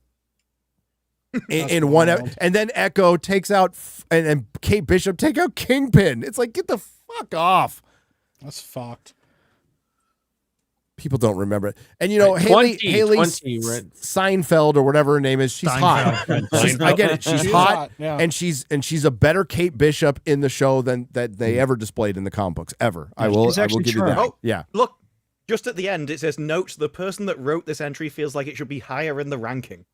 in one, and then Echo takes out and Kate Bishop take out Kingpin. It's like, get the fuck off. That's fucked. People don't remember it. And you know, Right, Haley 20, right? Seinfeld or whatever her name is, she's hot. I get it. She's She is hot, hot, yeah. and she's a better Kate Bishop in the show than that they ever displayed in the comic books ever. I will give you that. Oh, Yeah. Look, just at the end, it says, note, the person that wrote this entry feels like it should be higher in the ranking.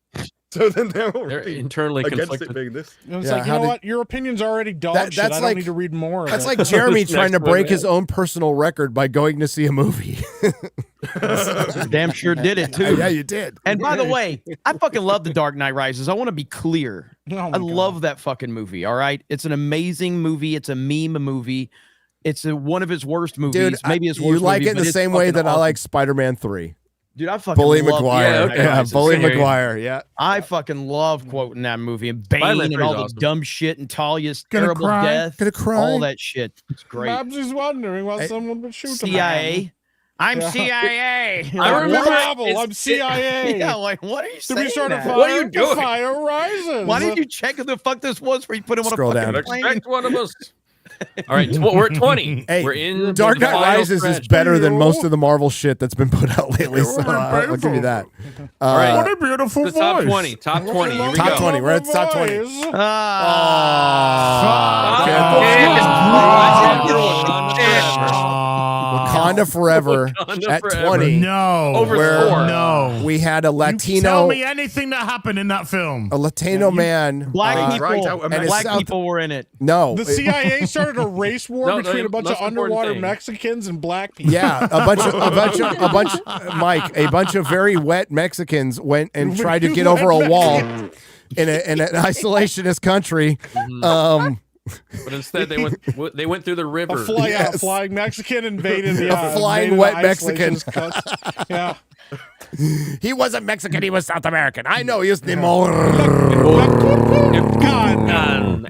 So then they're already internally against conflicted. it being this. It's Yeah, like, you know what? Your opinion's already dog shit. that's I don't like- need to read more of That's it. like Jeremy trying to Next break one, his yeah. own personal record by going to see a movie. Damn sure did it too. Yeah, you did. And by the way, I fucking love The Dark Knight Rises. I want to be clear. Oh my I God. love that fucking movie. All right, it's an amazing movie. It's a meme movie. It's one of his worst movies. Dude, Maybe his you worst. like movie, it in but the it's same way fucking that I awesome. like Spider-Man 3. Dude, I fucking Bully love McGuire. Dark Knight Yeah, Rises. Bully Same here. McGuire. Yeah. I fucking love quoting that movie and Bane Spider-Man and 3 is all the awesome. dumb shit and Talia's Gonna terrible cry. death. Gonna cry. All that shit. It's great. Babs is wondering why someone would shoot him. CIA. I'm Yeah. CIA. I remember Babble, I'm CIA. Yeah, like what are you Did saying? we start a that? fire? What are you doing? The fire rises. Why didn't you check who the fuck this was before you put him Scroll on a fucking down. plane? Expect one of us. All right, we're at 20. Hey, we're in Dark the Knight final Rises is stretch. better than most of the Marvel shit that's been put out lately. So I'll give you that. All right. What a beautiful The voice. top 20. Top 20. Here we Top go. 20. We're at the top 20. Wakanda Forever Wakanda at Forever. 20. No. Over Where Thor. No. we had a Tell Latino, me anything that happened in that film. a Latino man. Black people. right out and it's Black South- people were in it. No. The CIA started a race war No, between a bunch of most important underwater thing. Mexicans and black people. Yeah, Mike, a bunch of very wet Mexicans went and tried to get over a wall in an isolationist country. But instead, they went through the river. A flying Mexican invaded the A flying invaded wet the Mexican. isolationist country. Yeah. He wasn't Mexican, he was South American. I know he was the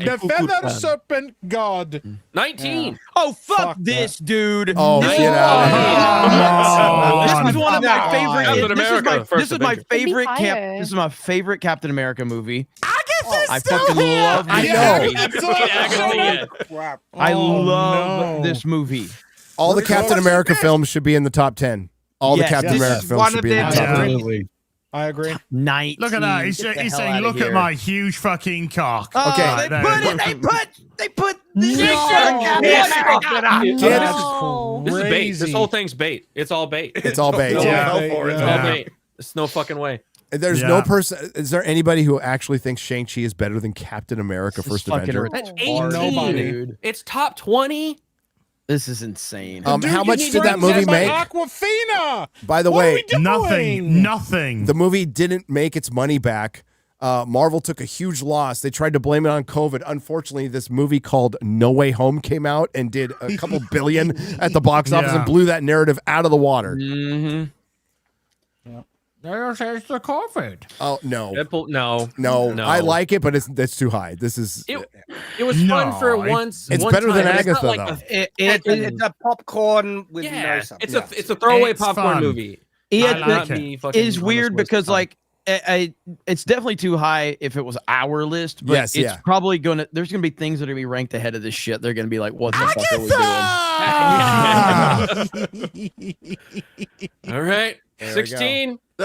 The feather serpent god. 19. Oh fuck, Fuck this, dude. Oh, This get is- out This is one of my favorite. Captain This is America, my, first this is my Avenger. favorite Could be higher. This is my favorite Captain America movie. I fucking love this movie. I love this movie. All the Captain America films should be in the top 10. All the Captain America films should be in the top 10. Absolutely. I agree. Look at that. He's saying, look at my huge fucking cock. Okay. They put This is bait. This whole thing's bait. It's all bait. It's all bait. It's all bait. It's no fucking way. There's no person. Is there anybody who actually thinks Shang-Chi is better than Captain America: First Avenger? That's 18, dude. It's top 20. This is insane. How much did that movie make? Aquafina. By the way, nothing. The movie didn't make its money back. Marvel took a huge loss. They tried to blame it on COVID. Unfortunately, this movie called No Way Home came out and did a couple billion at the box office and blew that narrative out of the water. Mm-hmm. There's the COVID. Oh no. Deadpool, no. I like it, but it's too high. This is. It was fun for once. It's one better time, than but it's not Agatha, like though. It's a popcorn with no it's a throwaway popcorn movie. It is weird because like it's definitely too high if it was our list, but it's probably gonna. There's gonna be things that are gonna be ranked ahead of this shit. They're gonna be like, what the fuck are we doing? All right. 16. He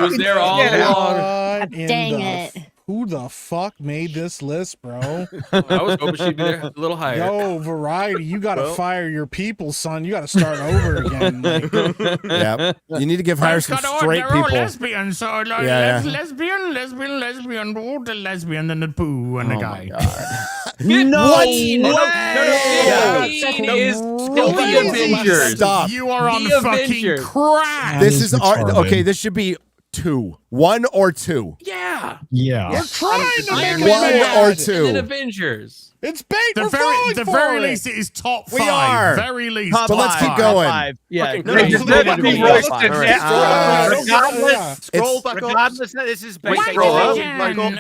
was there all along. Dang it. Who the fuck made this list, bro? I was hoping she'd be there a little higher. Yo, Variety, you got to fire your people, son. You got to start over again. Yeah, you need to give hire some straight people. Lesbian, so like lesbian, oh, the lesbian and the poo and the guy. No, the Avengers. Stop. You are on fucking crack. This is okay. This should be 2, 1 or 2. Yeah. We're trying to make it 1 or 2. And Avengers. It's bait. The very least, it is top 5. We are. Very least. So let's keep going. Yeah. Scroll back up. Regardless, this is Wait, scroll up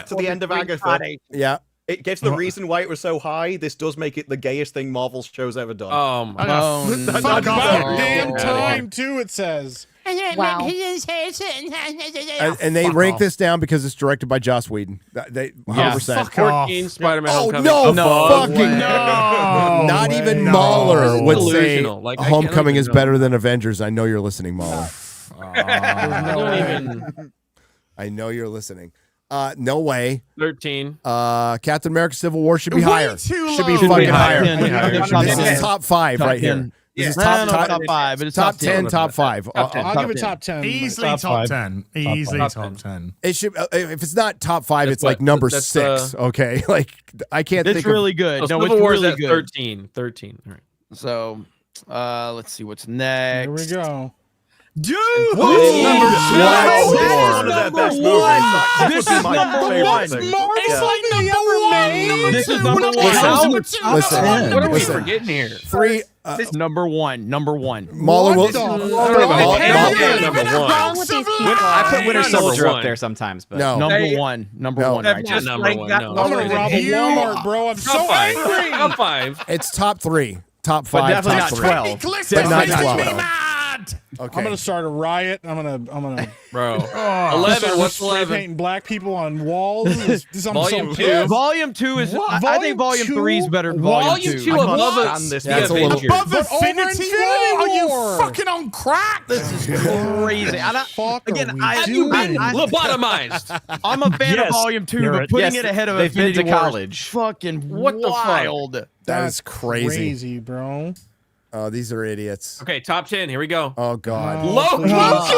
to the end of Agatha. Yeah. It gets the reason why it was so high. This does make it the gayest thing Marvel's show's ever done. Oh my god. Fuck about damn time too, it says. Wow. And they rank this down because it's directed by Joss Whedon. They 100%. 14 Spider-Man Oh Homecoming. no! Fucking no! Not even Mahler would say Like, Homecoming is better than Avengers. I know you're listening, Mahler. I know you're listening. No way. 13. Captain America: Civil War should be higher. Should be Should fucking be higher. higher. This is top 5 right here. This is top 5, but it's top 10, top 5. I'll give it top 10. Easily top 10. Easily top 10. It should. If it's not top 5, it's like number 6. Okay, like I can't. It's think really of, good. No, it's really good. 13. 13. All right. So, let's see what's next. Here we go. Dude, This is one of their best movies. This is number 1. It's like number 1. This is number 1. Listen. What are we forgetting here? 3. Number 1. Number 1. Mahler will. Number 1. I put Winter Soldier up there sometimes, but No. Number 1. Number 1. Right Not number 1. No. I'm gonna rob a Walmart, bro. I'm so angry. Top 5. It's top 3. Top 5. but definitely top not 3. 12. But not This makes me 12. mad. Okay. I'm gonna start a riot. I'm gonna Bro. start 11. What's spray 11? painting black people on walls. Volume 2. pissed. Volume 2 is. I think Volume 3 is better than Volume 2. Volume 2 above That's a little. Above Infinity War? Are you fucking on crack? This is crazy. Have you been lobotomized? I'm a fan of Volume 2, but putting it ahead of they've been Infinity to War college. is fucking What the fuck? wild. That is crazy. Crazy, bro. Oh, these are idiots. Okay, top 10. Here we go. Oh God. Loki! Not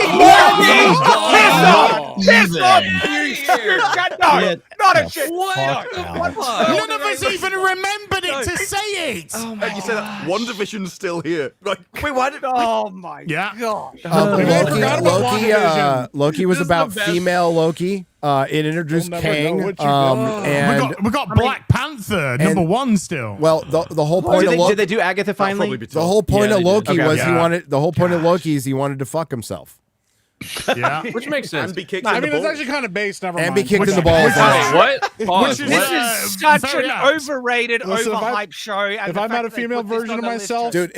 a shit. None of us even remembered it to say it. Oh my! You said that WandaVision's still here. Like, wait, what? Oh my god. Loki was about female Loki. It introduced Kang. And we got Black Panther, number 1 still. well, the whole point of Loki. Did they do Agatha finally? The whole point Yeah, of they did. Loki Okay, was yeah. he wanted. The whole point of Loki is he wanted to fuck himself. Yeah, which makes sense. And be kicked I in mean, the it's balls. actually kind of based. Never And mind. be kicked in the balls. What? Pause. Which is, What? This is such very an nice. overrated, Listen, if I- overhyped show. and if the I'm fact not a that they female put this version on of the list myself, Dude,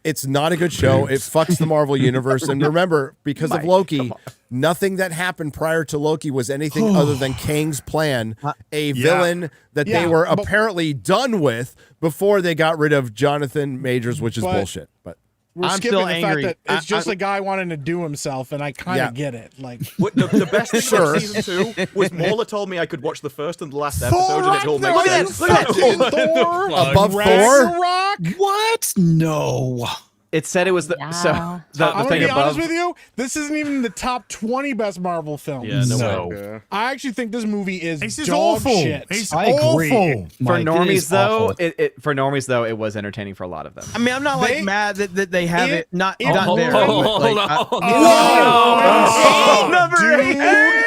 it's not a good show. It fucks the Marvel universe. And remember, because of Loki, nothing that happened prior to Loki was anything other than Kang's plan, a villain that they were apparently done with before they got rid of Jonathan Majors, which is bullshit. But we're I'm skipping still the angry. fact that it's just a guy wanting to do himself, and I kind of get it. Like The best thing Sure. of season 2 was Mauler told me I could watch the first and the last episode, and it all makes Look at sense. that. Look at Thor above Thor? Ragnarok. What? No. It said it was the so Yeah. the I'm gonna thing be above. honest with you. This isn't even the top 20 best Marvel films. Yeah, No. way. I actually think this movie is This is dog awful. shit. It's I agree. awful. For Mike, it normies is though, awful. it was entertaining for a lot of them. I mean, I'm not They- like mad that they have it not it- not hold there. on, but, hold like, on. Oh, Number dude. 8.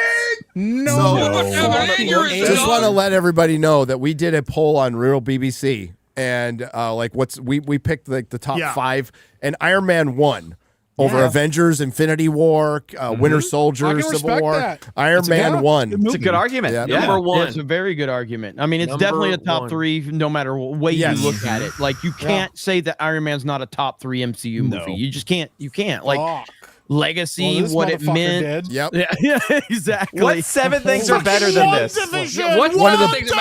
No. just want to let everybody know that we did a poll on Real BBC, and like we picked like the top 5, and Iron Man won over Avengers, Infinity War, Winter Soldier, I can Civil respect War. that. Iron Man won. It's a good argument. Yeah. Yeah. Number one. It's a very good argument. I mean, it's Number definitely a top one. 3, no matter what way Yes. you look at it. Like, you can't say that Iron Man's not a top 3 MCU movie. You just can't. You can't. Like, Fuck. legacy, Well, this what it motherfucker meant. did. Yep. Yeah, exactly. What 7 things are better than this? What One of the- division?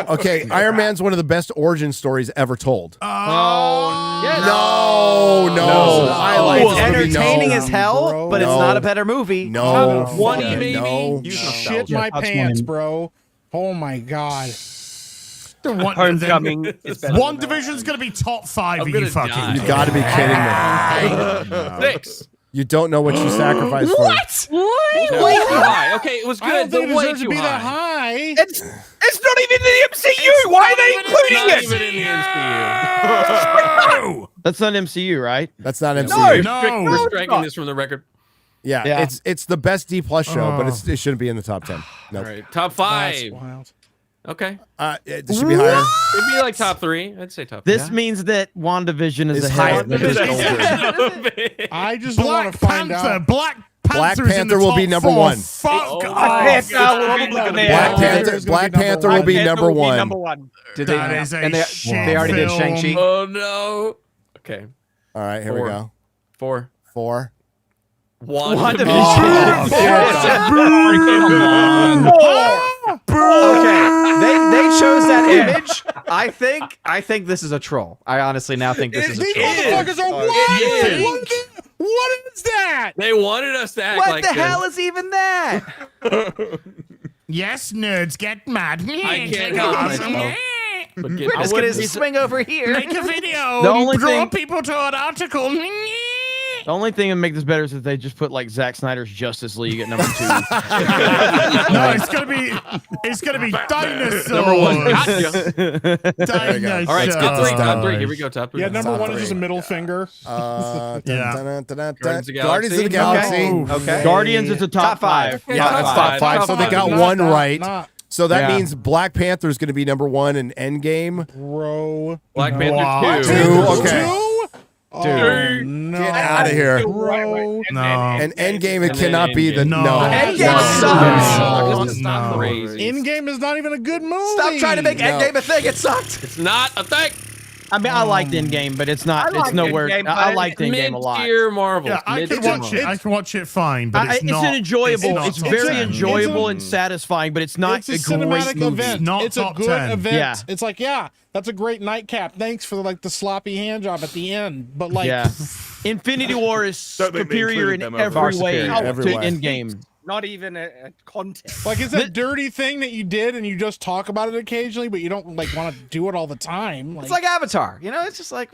Okay, Iron Man's one of the best origin stories ever told. Oh, yes. No. I like It's this movie. entertaining No. as hell, bro. but it's No. not a better movie. No. Top 20, fucking maybe? no. Use Shit nostalgia. my that's pants, one. bro. Oh my god. Homecoming is better. One than division's going to be top 5. I'm Are gonna you fucking? die. You got to be kidding me. 6. You don't know what you sacrificed for. What? Way too high. Okay, it was I don't good, but think it way deserves too to be that high. high. It's not even in the MCU. Why are they Not including even it? in the MCU. That's not MCU, right? That's not MCU. We're striking this from the record. Yeah, it's the best D+ show, but it shouldn't be in the top 10. No. All right, top That's 5. wild. Okay, It should be higher. it'd be like top 3. I'd say top. This means that WandaVision is It's ahead. Three. I just don't want Black to find Panther. out. Black Panther's in Panther the will be top number 4. 1. Fuck Panther off. will be number Black one. Panther. Black Panther will be number 1. Number 1. Did they? That is a And they shit already did film. Shang-Chi. Oh no. Okay, All right, here we 4. go. 4. 4. WandaVision. Okay, they chose that image. I think this is a troll. I honestly now think this is a These troll. motherfuckers are what? What is that? They wanted us to act What like the this. hell is even that? Yes, nerds get mad. I can't help myself. But We're just gonna swing over here. Make a video. The only draw thing- people to an article. The only thing that make this better is if they just put like Zack Snyder's Justice League at number 2. No, it's gonna be dinosaurs. Number 1. Gotcha. Dinosaurs. All right, top 3. Top 3. Here we go. Top 3. Yeah, number Top 1 is three. just a middle finger. Guardians of the Guardians of the Galaxy. Galaxy. Okay. Guardians is a top 5. Yeah, that's top 5. So they got Not- one not- right. not- So that Yeah. means Black Panther is going to be number 1 in Endgame. Bro. Black Wow. Panther 2. 2. Okay. 2? Dude, Oh, no. get out of here. Bro. No. And Endgame, it And then cannot be the No. no. Endgame No. sucks. Stop No. crazy. Endgame is not even a good movie. Stop trying to make No. Endgame a thing. It sucked. It's not a thing. I mean, I liked Endgame, but it's not. I It's like nowhere. Endgame, I but liked Endgame a lot. Mid-tier Marvel. Yeah, I can Mid-tier watch it. I can watch it fine, but it's It's not. an enjoyable. not It's top very 10. enjoyable and satisfying, but it's not It's a a great cinematic movie. event. Not It's a top good 10. event. Yeah. It's like, yeah, that's a great nightcap. Thanks for like the sloppy hand job at the end. But like, Yeah, Infinity War is Don't make me superior in include them every over. way Far to superior. Every way. Endgame. Not even a contest. like it's a dirty thing that you did and you just talk about it occasionally, but you don't like want to do it all the time. It's like Avatar. You know, it's just like.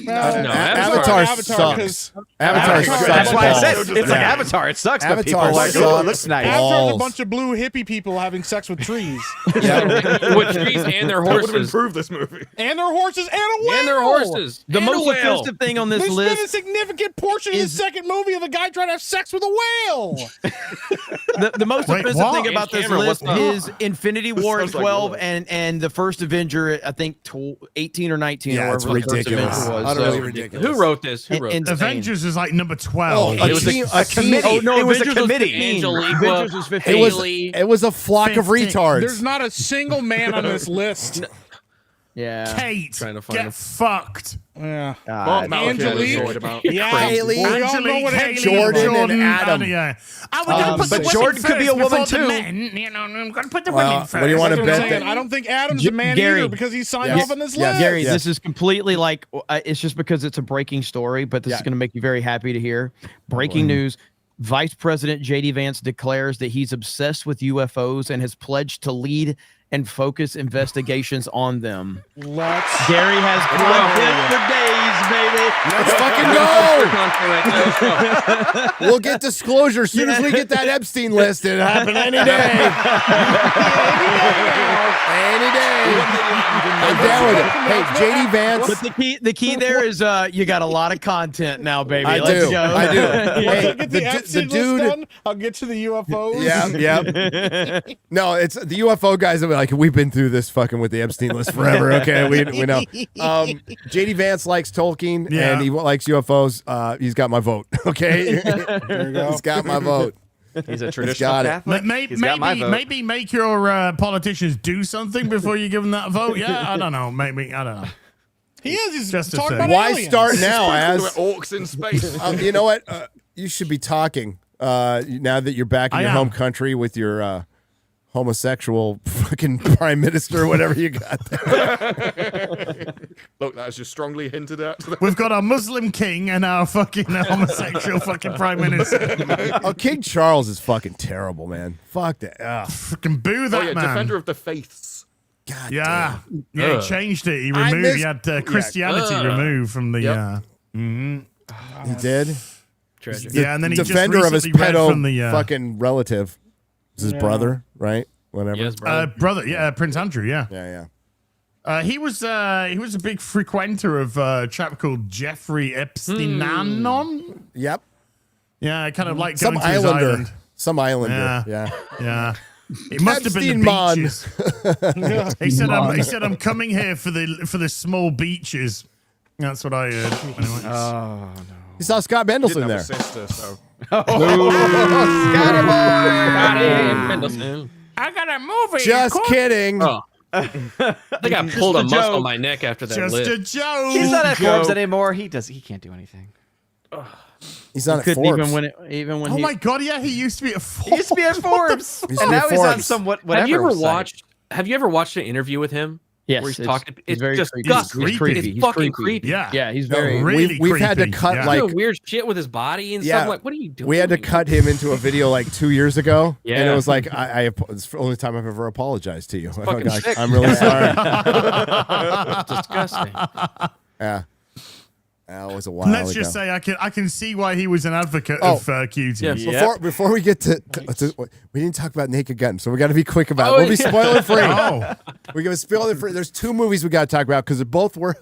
Avatar sucks. Avatar sucks. That's why I said balls. it's like Avatar. It sucks, but people Avatar are like, oh, it looks sucks nice. Avatar's a balls. bunch of blue hippie people having sex with trees. With trees and their That would have horses. improved this movie. And their horses and a whale. And their horses. The And a most whale. offensive thing on this They spent a list, significant portion of the second movie of the guy trying to have sex with a whale. the most Wait, offensive what? thing about this Cameron, list what's up? is Infinity War at sounds like 12 Willow. and the first Avenger at, I think 18 or 19 Yeah, or it's whatever. the first ridiculous. Avenger Utterly ridiculous. Who wrote this? Who wrote this? Avengers is like number 12. Oh, It was a committee. Oh, no, it was a Avengers was committee. 15. Angelique, Avengers was 15. It was a flock of 15. retards. There's not a single man on this list. Yeah. Kate, Trying to find get him. fucked. Yeah. Angelique. Yeah. Haley. We all know Angelique, what Haley, Jordan and Adam. Yeah. Oh, we're gonna put but the Jordan could be a woman first before too. the men. You know, I'm gonna put the Well, women first. what do you want to That's what I'm bet saying. that? I don't think Adam's a man Gary. either because he signed Yes. off on this Yes. list. Gary, Yes. this is completely like it's just because it's a breaking story, but this is going to make you very happy to hear. Breaking news. Vice President J.D. Vance declares that he's obsessed with UFOs and has pledged to lead and focus investigations on them. Gary has content for days, baby. Let's fucking go. We'll get disclosure as soon as we get that Epstein list. It'll happen any day. Any day. I'm down with it. Hey, JD Vance. But the key there is you got a lot of content now, baby. I Let's do. go. I do. Once Hey, I get the Epstein list done, I'll get to the UFOs. Yeah. No, it's the UFO guys that like we've been through this fucking with the Epstein list forever. Okay, we know. JD Vance likes Tolkien and he likes UFOs. He's got my vote. Okay, there you go. He's got my vote. He's a traditional Catholic. Maybe make your politicians do something before you give them that vote. Yeah, I don't know. Maybe I don't know. He is. He's Just a talking thing. about Why aliens. start now? As orcs in space. You know what? You should be talking now that you're back in your home country with your homosexual fucking prime minister, whatever you got there. Look, that's just strongly hinted at. We've got our Muslim king and our fucking homosexual fucking prime minister. Oh, King Charles is fucking terrible, man. Fuck that. Fucking boo that man. Defender of the faiths. God yeah, damn. yeah. He changed it. He removed. He had Christianity removed from the. He did. Tragic. Yeah, and then he defender just of his recently read pedo from the fucking relative. Is his brother, right? Whatever. Yes, brother. Yeah, Prince Andrew. Yeah. Yeah. He was a big frequenter of a chap called Jeffrey Epstein. Yep. Yeah, kind of like Some going to his islander. island. Some islander. Yeah. Yeah. Yeah. It must have been the beaches. He said, "I'm coming here for the small beaches." That's what I heard. Anyway. Oh no. You saw Scott Mendelson there. Sister, so. Mendelson. I got a movie. Just kidding. Oh. I think I pulled a muscle on my neck after that Just list. a joke. He's not at Forbes anymore. He can't do anything. He's not at Couldn't Forbes. even when Oh he, my god! Yeah, he used to be at Forbes. He used to be at Forbes, He's and at now he's on Forbes. some whatever. Have you ever site. watched an interview with him? Yes, where he's it's- talking. it's It's very just creepy. disgusting. It's creepy. It's He's fucking creepy. creepy. Yeah, he's very. really we've had to creepy. cut Yeah. like Doing weird shit with his body and Yeah. stuff. Like, what are you doing? we had to cut him into a video like 2 years ago, and it Yeah. was like it's the only time I've ever apologized to you. fucking sick. I'm really sorry. It's disgusting. Yeah, that was a while Let's ago. just say I can see why he was an advocate Oh. of cuties. Yeah. Before we get to we didn't talk about Naked Gun, so we got to be quick about it. Oh, We'll be yeah. spoiler free. Oh. We're gonna spoiler free. There's two movies we got to talk about because both were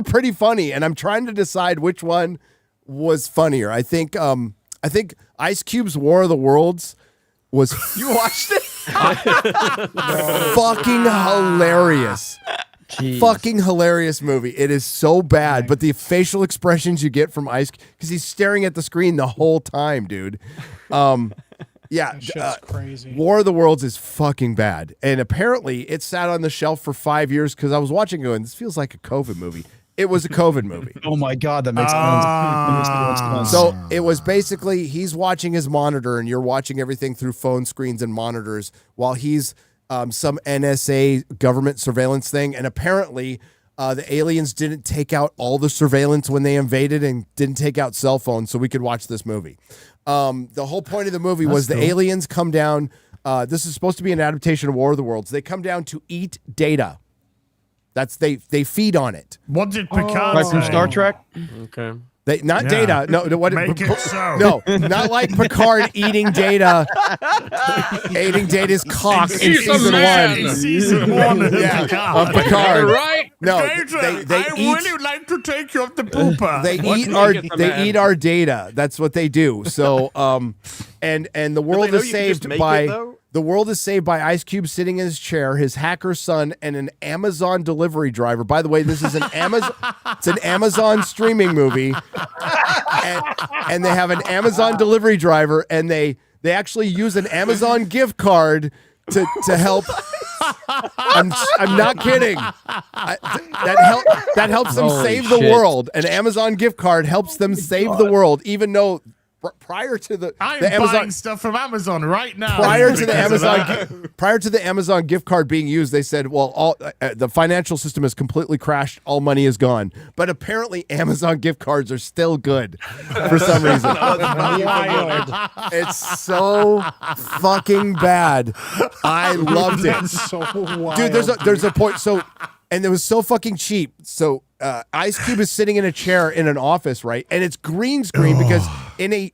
pretty funny, and I'm trying to decide which one was funnier. I think Ice Cube's War of the Worlds was You watched it? fucking hilarious. Jeez. Fucking hilarious movie. It is so bad, but the facial expressions you get from Ice, because he's staring at the screen the whole time, dude. Yeah, Shit's crazy. War of the Worlds is fucking bad, and apparently it sat on the shelf for 5 years because I was watching it going, this feels like a COVID movie. It was a COVID movie. Oh my god, that makes sense. That makes so much sense. So it was basically he's watching his monitor and you're watching everything through phone screens and monitors while he's some NSA government surveillance thing. And apparently the aliens didn't take out all the surveillance when they invaded and didn't take out cell phones so we could watch this movie. The whole point of the movie was the aliens come down. This is supposed to be an adaptation of War of the Worlds. They come down to eat data. They feed on it. What did Picard Right say? from Star Trek. Okay. Not data. No, what? Make it so. No, not like Picard eating data, eating Data's cock in season one. In season one of Yeah, Picard. of Picard. Right? No, Data, they I eat. really like to take you off the pooper. They What eat can our you get from that? they eat our data. That's what they do. So and the world know is you can just saved make by it, though? The world is saved by Ice Cube sitting in his chair, his hacker son, and an Amazon delivery driver. By the way, this is an Amazon. It's an Amazon streaming movie, and they have an Amazon delivery driver, and they actually use an Amazon gift card to help. I'm not kidding. That helps them save the world. An Amazon gift card helps them save the world, even though. Prior to the Amazon buying stuff from Amazon right now. Prior to the Amazon gift card being used, they said, "Well, all the financial system has completely crashed. All money is gone." But apparently, Amazon gift cards are still good for some reason. It's so fucking bad. I loved it, so wild. dude. There's a point. So, and it was so fucking cheap. So. Ice Cube is sitting in a chair in an office, right? And it's green screen because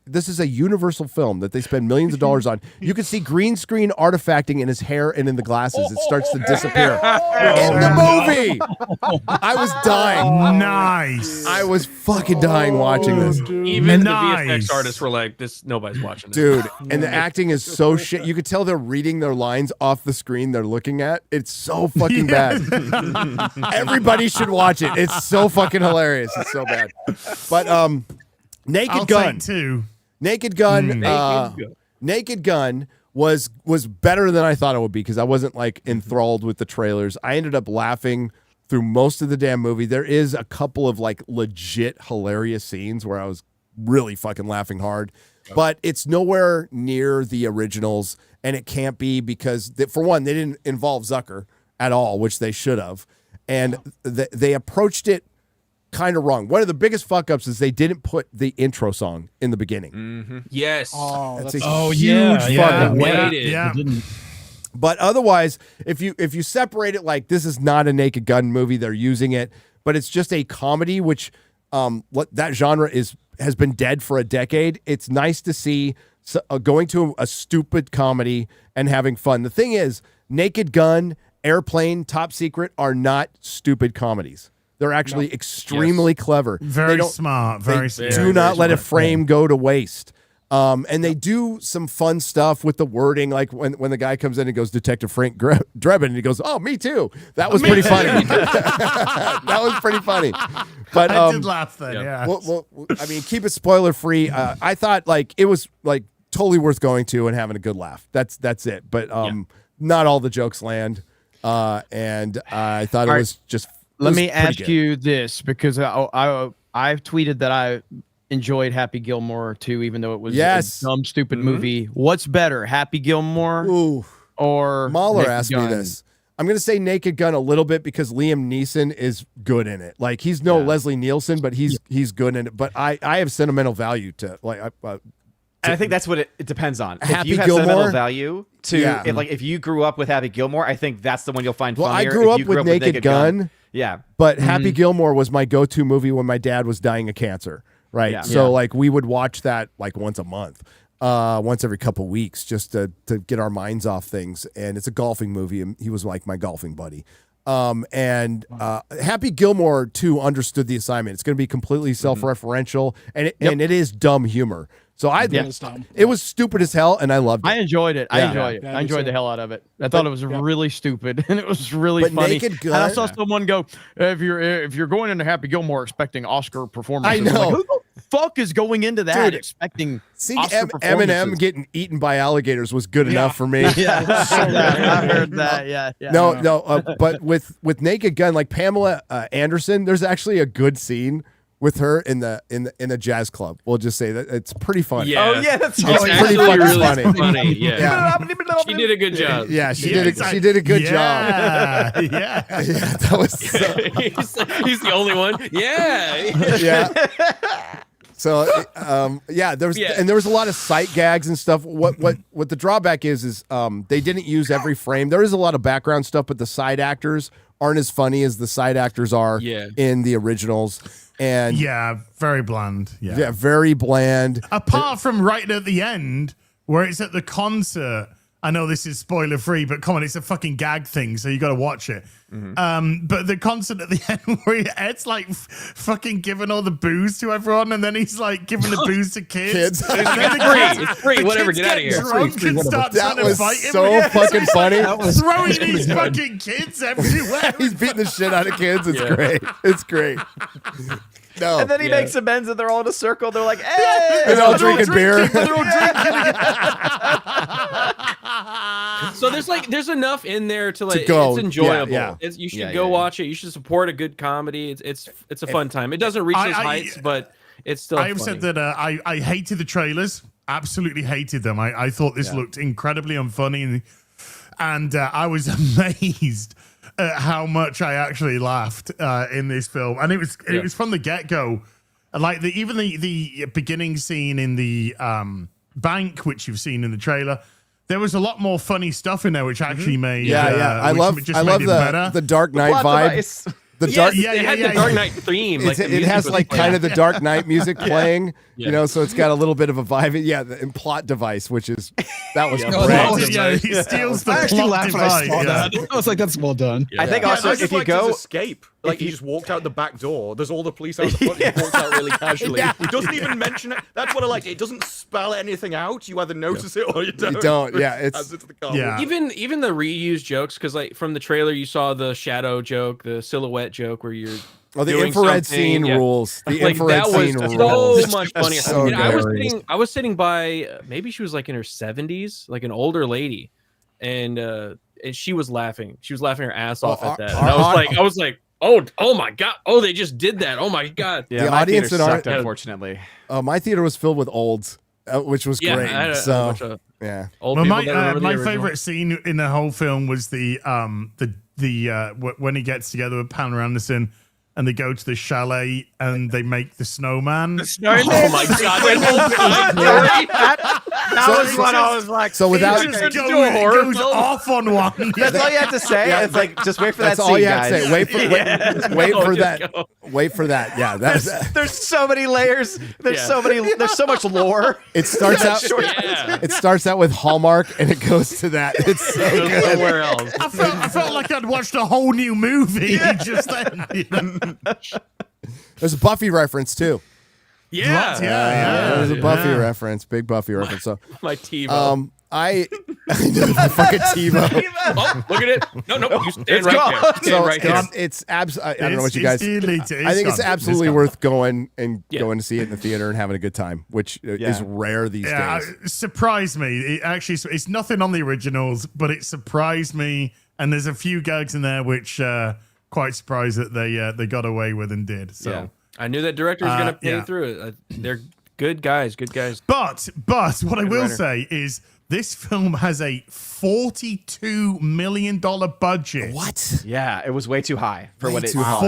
this is a Universal film that they spend millions of dollars on. You can see green screen artifacting in his hair and in the glasses. It starts to disappear in the movie. I was dying. Nice. I was fucking dying watching this. Even the VFX artists were like, "This nobody's watching this." Dude, and the acting is so shit. You could tell they're reading their lines off the screen they're looking at. It's so fucking bad. Everybody should watch it. It's so fucking hilarious. It's so bad. But Naked Gun. Naked Gun was better than I thought it would be because I wasn't like enthralled with the trailers. I ended up laughing through most of the damn movie. There is a couple of like legit hilarious scenes where I was really fucking laughing hard. But it's nowhere near the originals, and it can't be because for one, they didn't involve Zucker at all, which they should have. And they approached it kind of wrong. One of the biggest fuck ups is they didn't put the intro song in the beginning. Mm-hmm. Yes. That's a huge fucking Yeah. But otherwise, if you separate it, like this is not a Naked Gun movie, they're using it, but it's just a comedy, which that genre has been dead for a decade. It's nice to see going to a stupid comedy and having fun. The thing is, Naked Gun, Airplane, Top Secret are not stupid comedies. They're actually extremely clever. Very smart. Very smart. Do not let a frame go to waste. And they do some fun stuff with the wording, like when the guy comes in and goes, Detective Frank Drebin, and he goes, "Oh, me too." That was pretty funny. That was pretty funny. But I did laugh then. Yeah. Well, I mean, keep it spoiler free. I thought like it was like totally worth going to and having a good laugh. That's it. But not all the jokes land. And I thought it was just. Let me ask you this, because I've tweeted that I enjoyed Happy Gilmore too, even though it was a dumb, stupid movie. What's better, Happy Gilmore or Mahler Naked asked Gun? me this. I'm going to say Naked Gun a little bit because Liam Neeson is good in it. Like he's no Leslie Nielsen, but he's good in it. But I have sentimental value to like. And I think that's what it depends on. Happy if you have Gilmore? sentimental value to if you grew up with Happy Gilmore, I think that's the one you'll find funnier. I grew if up you with Naked Gun. Yeah. But Happy Gilmore was my go-to movie when my dad was dying of cancer. Right. Yeah. So like we would watch that like once a month, once every couple weeks, just to get our minds off things. And it's a golfing movie, and he was like my golfing buddy. Happy Gilmore too understood the assignment. It's going to be completely self-referential, and it is dumb humor. So it was stupid as hell, and I loved it. I enjoyed it. Yeah. I enjoyed the hell out of it. I thought it was really stupid, and it was really But funny. Naked Gun- And I saw someone go, "If you're going into Happy Gilmore expecting Oscar performances," I know. Like, who the fuck is going into that Dude, expecting Seeing Oscar Eminem performances? getting eaten by alligators was good enough for me. Yeah, I heard that. Yeah. No. But with Naked Gun, like Pamela Anderson, there's actually a good scene with her in the jazz club. We'll just say that it's pretty funny. Yeah. Oh yeah, that's It's pretty fucking funny. Yeah. She did a good job. Yeah, she did a good job. Yeah. That was He's the only one. Yeah. yeah. So there was a lot of sight gags and stuff. What the drawback is they didn't use every frame. There is a lot of background stuff, but the side actors aren't as funny as the side actors are in the originals. And very bland. Yeah, very bland. Apart from right at the end, where it's at the concert I know this is spoiler free, but come on, it's a fucking gag thing, so you got to watch it. But the concert at the end where Ed's like fucking giving all the booze to everyone, and then he's like giving the booze to kids. And then It's free. Whatever. Get out of here. Drunk and start trying to fight him. so fucking funny. Throwing these fucking kids everywhere. He's beating the shit out of kids. It's great. It's great. No. And then he makes amends, and they're all in a circle. They're like, "Hey!" And they're all drinking beer. So there's enough in there to like go. it's enjoyable. Yeah. You should go watch it. You should support a good comedy. It's a fun time. It doesn't reach those heights, but it's still. I have said that I hated the trailers. Absolutely hated them. I thought this looked incredibly unfunny, and I was amazed at how much I actually laughed in this film. And it was from the get-go. Like even the beginning scene in the bank, which you've seen in the trailer, there was a lot more funny stuff in there, which actually made I love the Dark Knight vibe. The dark, it had the Dark Knight theme. Like it has like kind of the Dark Knight music playing, you know, so it's got a little bit of a vibe. Yeah, the plot device, which is that was great. He steals the I actually plot laughed when I device. saw that. I was like, that's well done. I think also if you go escape, like he just walked out the back door. There's all the police out the front. He walked out really casually. He doesn't even mention it. That's what I like. It doesn't spell anything out. You either notice it or you don't. You don't. Yeah, it's even the reused jokes, because like from the trailer you saw the shadow joke, the silhouette joke where you're the infrared scene rules. The like, infrared scene rules. rules. So much funnier. So And I was sitting by maybe she was like in her 70s, like an older lady, and she was laughing. She was laughing her ass off at that. And I was like, oh my god! Oh, they just did that! Oh my god! Yeah, the my audience theater in sucked, unfortunately. My theater was filled with olds, which was great. Old Well, people my favorite scene in the whole film was the when he gets together with Pamela Anderson and they go to the chalet and they make the snowman. The snowman. Oh my god! That was what I was like. So without it goes off on one. That's all you have to say. It's like just wait for that That's scene, all you guys. have to say. Wait for that. Wait for that. Yeah, that's. There's so many layers. There's so many. There's so much lore. It starts out. It starts out with Hallmark and it goes to that. It's so good. Nowhere else. I felt like I'd watched a whole new movie just then. You know? There's a Buffy reference too. Yeah. There's a Buffy reference, big Buffy reference. So my TiVo. I know the fucking TiVo. Oh, look at it. No, you stand right there. Stand right there. It's absolutely. I don't know what you guys. I think it's absolutely worth going to see it in the theater and having a good time, which is rare these days. It surprised me. It actually, it's nothing on the originals, but it surprised me. And there's a few gags in there which quite surprised that they got away with and did. So I knew that director was going to pay through it. They're good guys. Good guys. But what I will say is, this film has a $42 million budget. What? Yeah, it was way too high for what it was.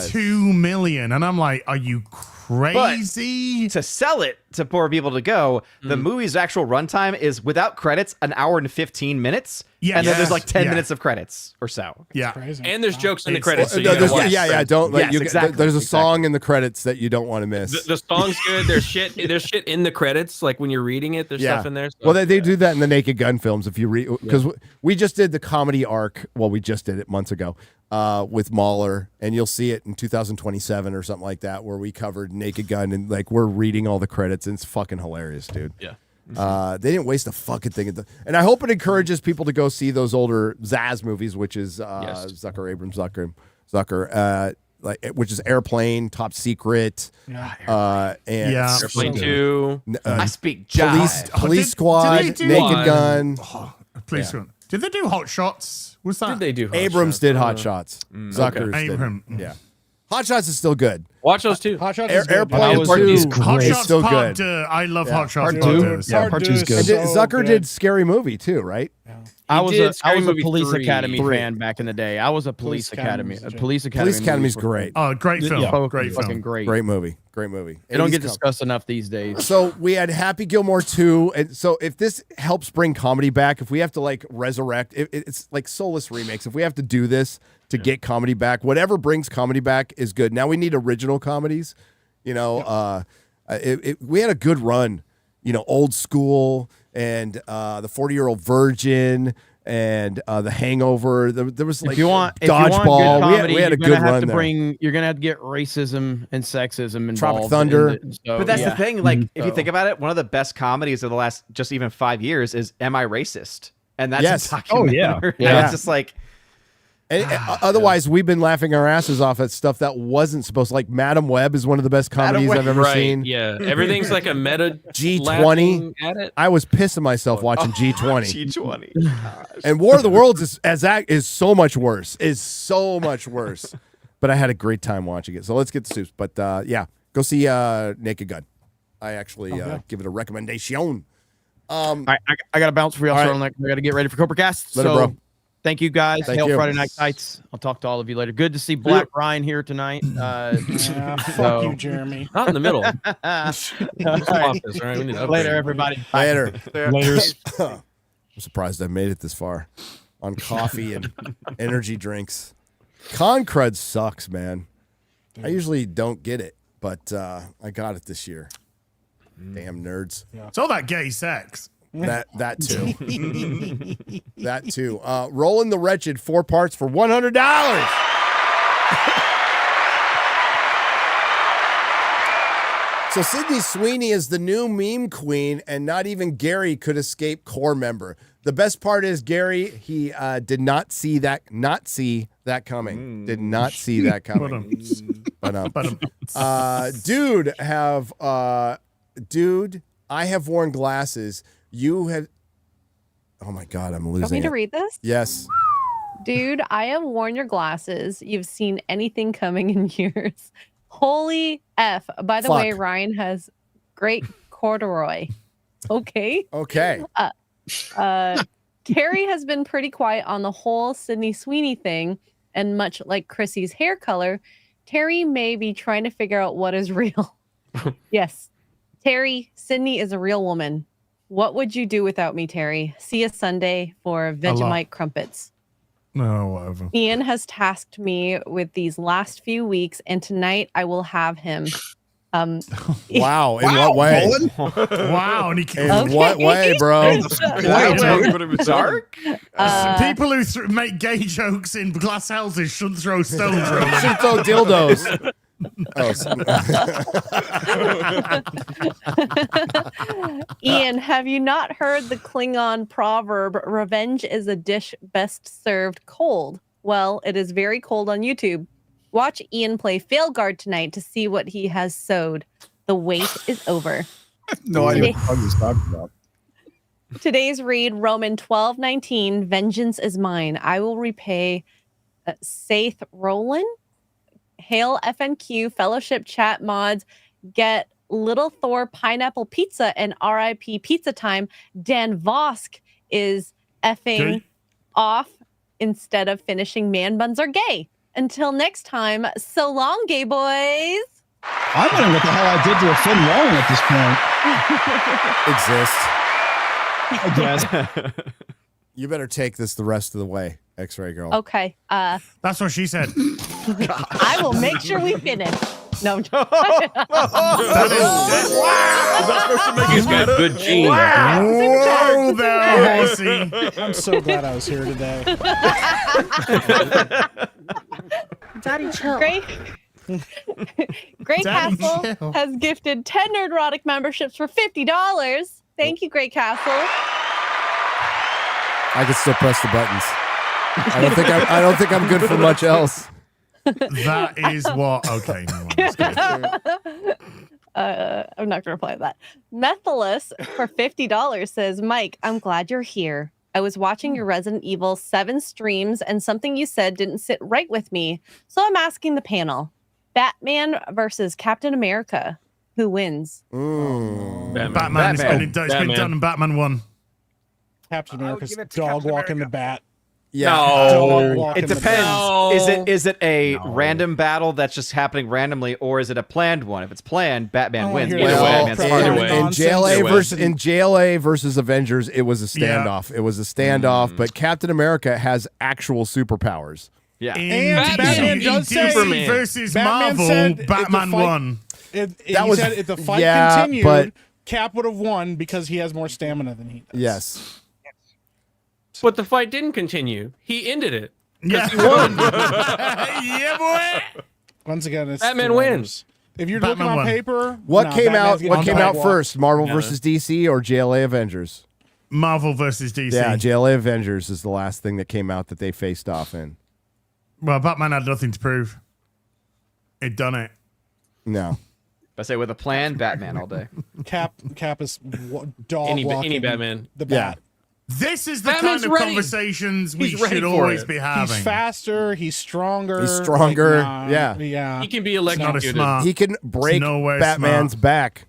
$42 million. And I'm like, are you crazy? But to sell it to poor people to go, the movie's actual runtime is without credits, 1 hour and 15 minutes. Yeah, and then there's like 10 minutes of credits or so. Yeah. And there's jokes in the credits. So don't let exactly. There's a song in the credits that you don't want to miss. The song's good. There's shit in the credits. Like when you're reading it, there's stuff in there. So. Well, they do that in the Naked Gun films. If you read, because we just did the comedy arc. Well, we just did it months ago with Mahler, and you'll see it in 2027 or something like that, where we covered Naked Gun, and like we're reading all the credits, and it's fucking hilarious, dude. Yeah. They didn't waste a fucking thing. And I hope it encourages people to go see those older Zaz movies, which is Zucker, which is Airplane, Top Secret, and Airplane 2. I speak Police Squad, Naked Gun. Police Squad. Did they do Hot Shots? What's that? Did they do? Abrams did Hot Shots. Zucker did. Yeah. Hot Shots is still good. Watch those too. Hot Shots is good. Airplane 2 is still good. I love Hot Shots. Part 2 is good. And Zucker did Scary Movie too, right? I was a Movie Police 3. Academy fan back in the day. I was a Police Academy. Police Academy's great. Oh, great film. Yeah, Great fucking film. great. Great movie. They don't get discussed enough these days. So we had Happy Gilmore 2, and so if this helps bring comedy back, if we have to like resurrect, it's like soulless remakes. If we have to do this to get comedy back, whatever brings comedy back is good. Now we need original comedies. You know, we had a good run. You know, Old School. and the 40-Year-Old Virgin, and The Hangover. There was like if you want Dodgeball. good comedy, we had a good run there. You're gonna have to get racism and sexism involved. Tropic Thunder. But that's the thing. Like, if you think about it, one of the best comedies of the last just even 5 years is "Am I Racist?" And that's a documentary. It's just like. And otherwise, we've been laughing our asses off at stuff that wasn't supposed to. Like Madam Web is one of the best comedies I've ever seen. Yeah, everything's like a meta G20. at it. I was pissing myself watching G20. G20. And War of the Worlds is so much worse. But I had a great time watching it. So let's get the soups. But yeah, go see Naked Gun. I actually give it a recommendation. All right, I got to bounce for y'all. All So I got to get ready for Cobra Cast. Let it, bro. Thank you guys. Thank Hail you. Friday Night Tights. I'll talk to all of you later. Good to see Black Ryan here tonight. Fuck you, Jeremy. Not in the middle. Later, everybody. Later. Later. I'm surprised I made it this far on coffee and energy drinks. Con crud sucks, man. I usually don't get it, but I got it this year. Damn nerds. It's all that gay sex. That too. That too. Rolling the Wretched 4 parts for $100. So Sydney Sweeney is the new meme queen, and not even Gary could escape core member. The best part is Gary, he did not see that coming. Did not see that coming. Dude, I have worn glasses. You have. Oh my God, I'm losing. Want me to read this? Yes. Dude, I have worn your glasses. You've seen anything coming in years. Holy F. By the way, Ryan has great corduroy. Okay. Okay. Terry has been pretty quiet on the whole Sydney Sweeney thing, and much like Chrissy's hair color, Terry may be trying to figure out what is real. Yes. Terry, Sydney is a real woman. What would you do without me, Terry? See you Sunday for Vegemite crumpets. No, whatever. Ian has tasked me with these last few weeks, and tonight I will have him. Wow. In what way? Wow. And in what way, bro? Dark? People who make gay jokes in glass houses shouldn't throw stones around. Should throw dildos. Ian, have you not heard the Klingon proverb, revenge is a dish best served cold? Well, it is very cold on YouTube. Watch Ian play Failguard tonight to see what he has sowed. The wait is over. No idea what he's talking about. Today's read, Roman 12:19, vengeance is mine. I will repay. Saith Roland? Hail FNQ, Fellowship Chat Mods, get Little Thor Pineapple Pizza and RIP Pizza Time. Dan Vosk is effing off instead of finishing Man Buns Are Gay. Until next time, so long, gay boys. I'm wondering what the hell I did to offend Rowan at this point. I guess. You better take this the rest of the way, X-Ray Girl. Okay. That's what she said. I will make sure we finish. No. Is that supposed to make He's got good genes. Whoa there, horsey. I'm so glad I was here today. Daddy, chill. Great Castle has gifted 10 Nerdrotic memberships for $50. Thank you, Great Castle. I can still press the buttons. I don't think I'm good for much else. That is what. Okay, no, I'm not going to reply to that. Methalus for $50 says, Mike, I'm glad you're here. I was watching your Resident Evil 7 streams and something you said didn't sit right with me. So I'm asking the panel, Batman versus Captain America, who wins? Batman. It's been done and Batman won. Captain America's dog walking the bat. Yeah. No, it depends. No. Is it a random battle that's just happening randomly, or is it a planned one? If it's planned, Batman wins. Either way, in JLA versus Avengers, it was a standoff. Yeah. It was a standoff, but Captain America has actual superpowers. Yeah, and Batman does say versus Marvel, Batman won. That was said if the fight continued. Cap would have won because he has more stamina than he does. Yes. But the fight didn't continue. He ended it. Yeah. He won. Yeah, boy. Once again, it's Batman the writers. wins. If you're Batman looking on won. paper, What nah, came Batman's out? getting What came the out walk. first? Marvel versus DC or JLA Avengers? Marvel versus DC. Yeah, JLA Avengers is the last thing that came out that they faced off in. Well, Batman had nothing to prove. He'd done it. No. I say with a plan, Batman all day. Cap is dog Any walking Batman. the bat. This is the Batman's kind of ready. conversations we He's ready should for always it. be having. He's faster. He's stronger. He's stronger. Yeah. He can be Not as electrocuted. smart. He can break no way Batman's smart. back.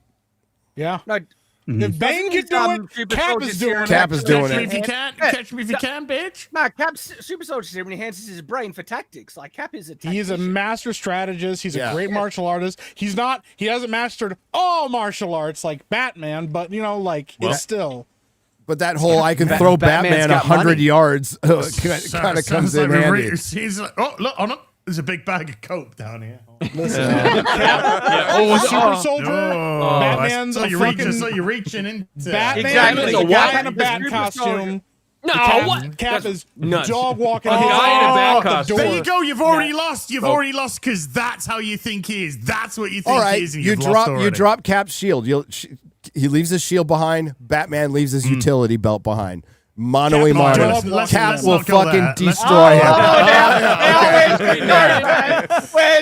Yeah. No, If Bane can do it, Cap is doing it. Cap is doing Catch me it. if you can. Catch me if you can, bitch. No, Cap's super soldier serum enhances his brain for tactics. Like Cap is a tactician. He's a master strategist. He's Yeah. a great martial artist. He hasn't mastered all martial arts like Batman, but it's still. But that whole I can throw Batman's Batman got 100 money. yards kind of comes in handy. He's like, oh, look, there's a big bag of coke down here. Listen, Cap, super soldier. Batman's so a you're fucking reaching into Batman. Exactly. Is a guy in a bat costume. No, Cap That's is nuts. dog walking. A his guy in a way bat out the costume. door. There you go. You've already lost. You've already lost because that's how you think he is. That's what you think All right, he is. And you you've lost drop already. Cap's shield. He leaves his shield behind. Batman leaves his utility belt behind. Mano a mano. Cap will fucking destroy him.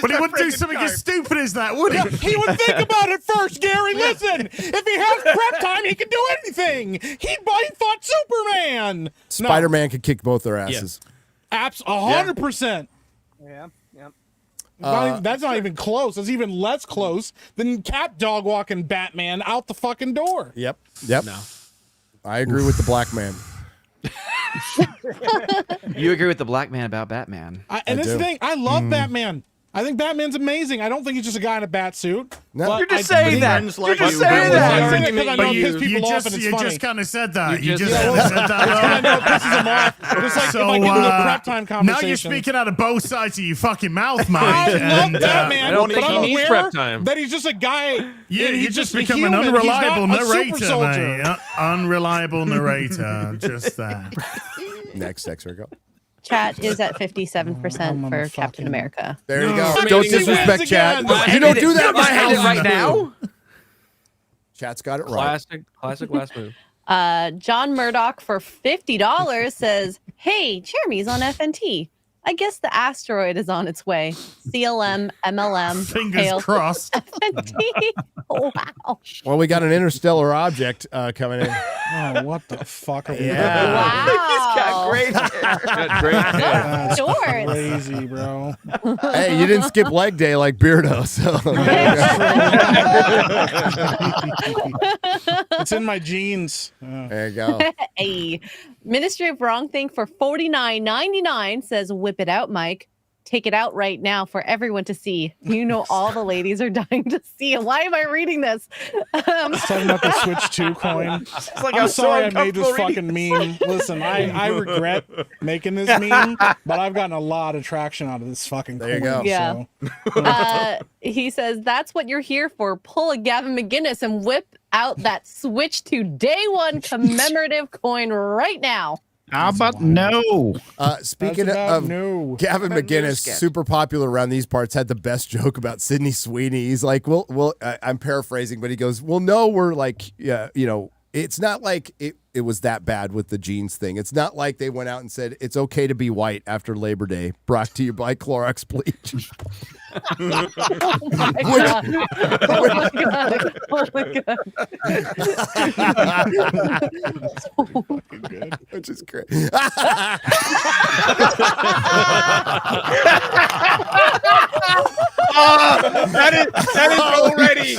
But he wouldn't do something as stupid as that, would he? He would think about it first, Gary. Listen, if he has prep time, he can do anything. He fought Superman. Spider-Man could kick both their asses. 100%. Yeah. That's not even close. That's even less close than Cap dog walking Batman out the fucking door. Yep. No. I agree with the black man. You agree with the black man about Batman. And this is the thing, I love Batman. I think Batman's amazing. I don't think he's just a guy in a bat suit. No. You're just saying that. You're just saying that. I'm saying it because I know it pisses people off and it's funny. just kind of said that. You just just said said that. I know it pisses him off. It's like if I get into a prep time conversation. Now you're speaking out of both sides of your fucking mouth, mate. I love Batman, I don't but think he I'm needs aware prep time. that he's just a guy. Yeah, and you he's just a become an human. He's not unreliable a super narrator, soldier. mate. Unreliable narrator. Just that. Next, Rico. Chat is at 57% for Captain America. There you go. No. Don't Amazing. disrespect chat. Again. You don't do that in my End it house. right now. Chat's got it right. Classic last move. John Murdoch for $50 says, "Hey, Jeremy's on FNT. I guess the asteroid is on its way. CLM, MLM, Fingers hail crossed. FNT." Wow. Well, we got an interstellar object coming in. Oh, what the fuck are we Yeah. Wow. He's got great hair. Got great hair. That's Shorts. crazy, bro. Hey, you didn't skip leg day like Beardo, so It's in my jeans. there you go. Hey, Ministry of Wrong Thing for $49.99 says, "Whip it out, Mike. Take it out right now for everyone to see. You know all the ladies are dying to see it." Why am I reading this? It's talking about the Switch 2 coin. like I'm I'm so sorry I made this uncomfortable fucking meme. Listen, I regret making this meme, but I've gotten a lot of traction out of this fucking There you coin. go. Yeah. So. He says, "That's what you're here for. Pull a Gavin McGinnis and whip out that Switch to Day One commemorative coin right now." How about no? Speaking That's about of no. Gavin But McGinnis, news sketch. super popular around these parts, had the best joke about Sydney Sweeney. He's like, "Well, I'm paraphrasing, but he goes, well, no, we're like, yeah, it's not like it was that bad with the jeans thing. It's not like they went out and said it's okay to be white after Labor Day. Brought to you by Clorox bleach." Oh my God. Oh my God. Oh my God. Which is great. That is already.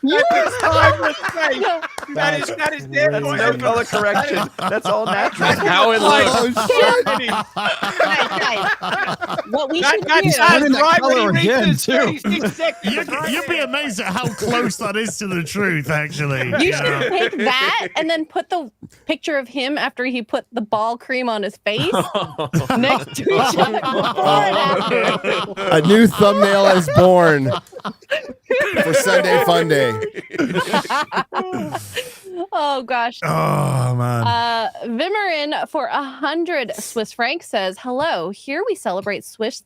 That's timeless face. That is there. That's no color correction. That's all natural. That's how it looks. What we That should that's do. right when he color again, reaches too. 36 seconds. You'd be amazed at how close that is to the truth, actually. You should take that and then put the picture of him after he put the ball cream on his face next to each other before and after. A new thumbnail is born for Sunday Fun Day. Oh gosh. Oh man. Vimerin for 100 Swiss francs says, "Hello. Here we celebrate Swiss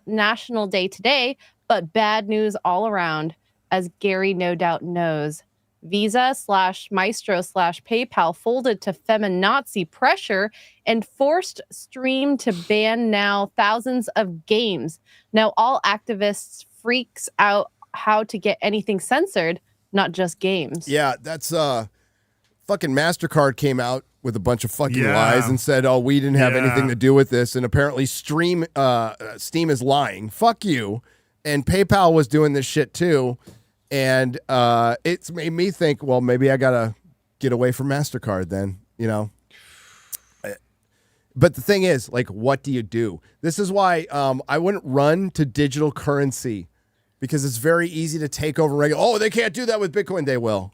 National Day today, but bad news all around, as Gary no doubt knows. Visa / Maestro / PayPal folded to feminazi pressure and forced Stream to ban now thousands of games. Now all activists freaks out how to get anything censored, not just games." Yeah, that's fucking MasterCard came out with a bunch of fucking lies and said, "Oh, we didn't have anything to do with this." And apparently Steam is lying. Fuck you. And PayPal was doing this shit too. And it's made me think, well, maybe I gotta get away from MasterCard then, you know. But the thing is, like, what do you do? This is why I wouldn't run to digital currency, because it's very easy to take over regular. Oh, they can't do that with Bitcoin. They will.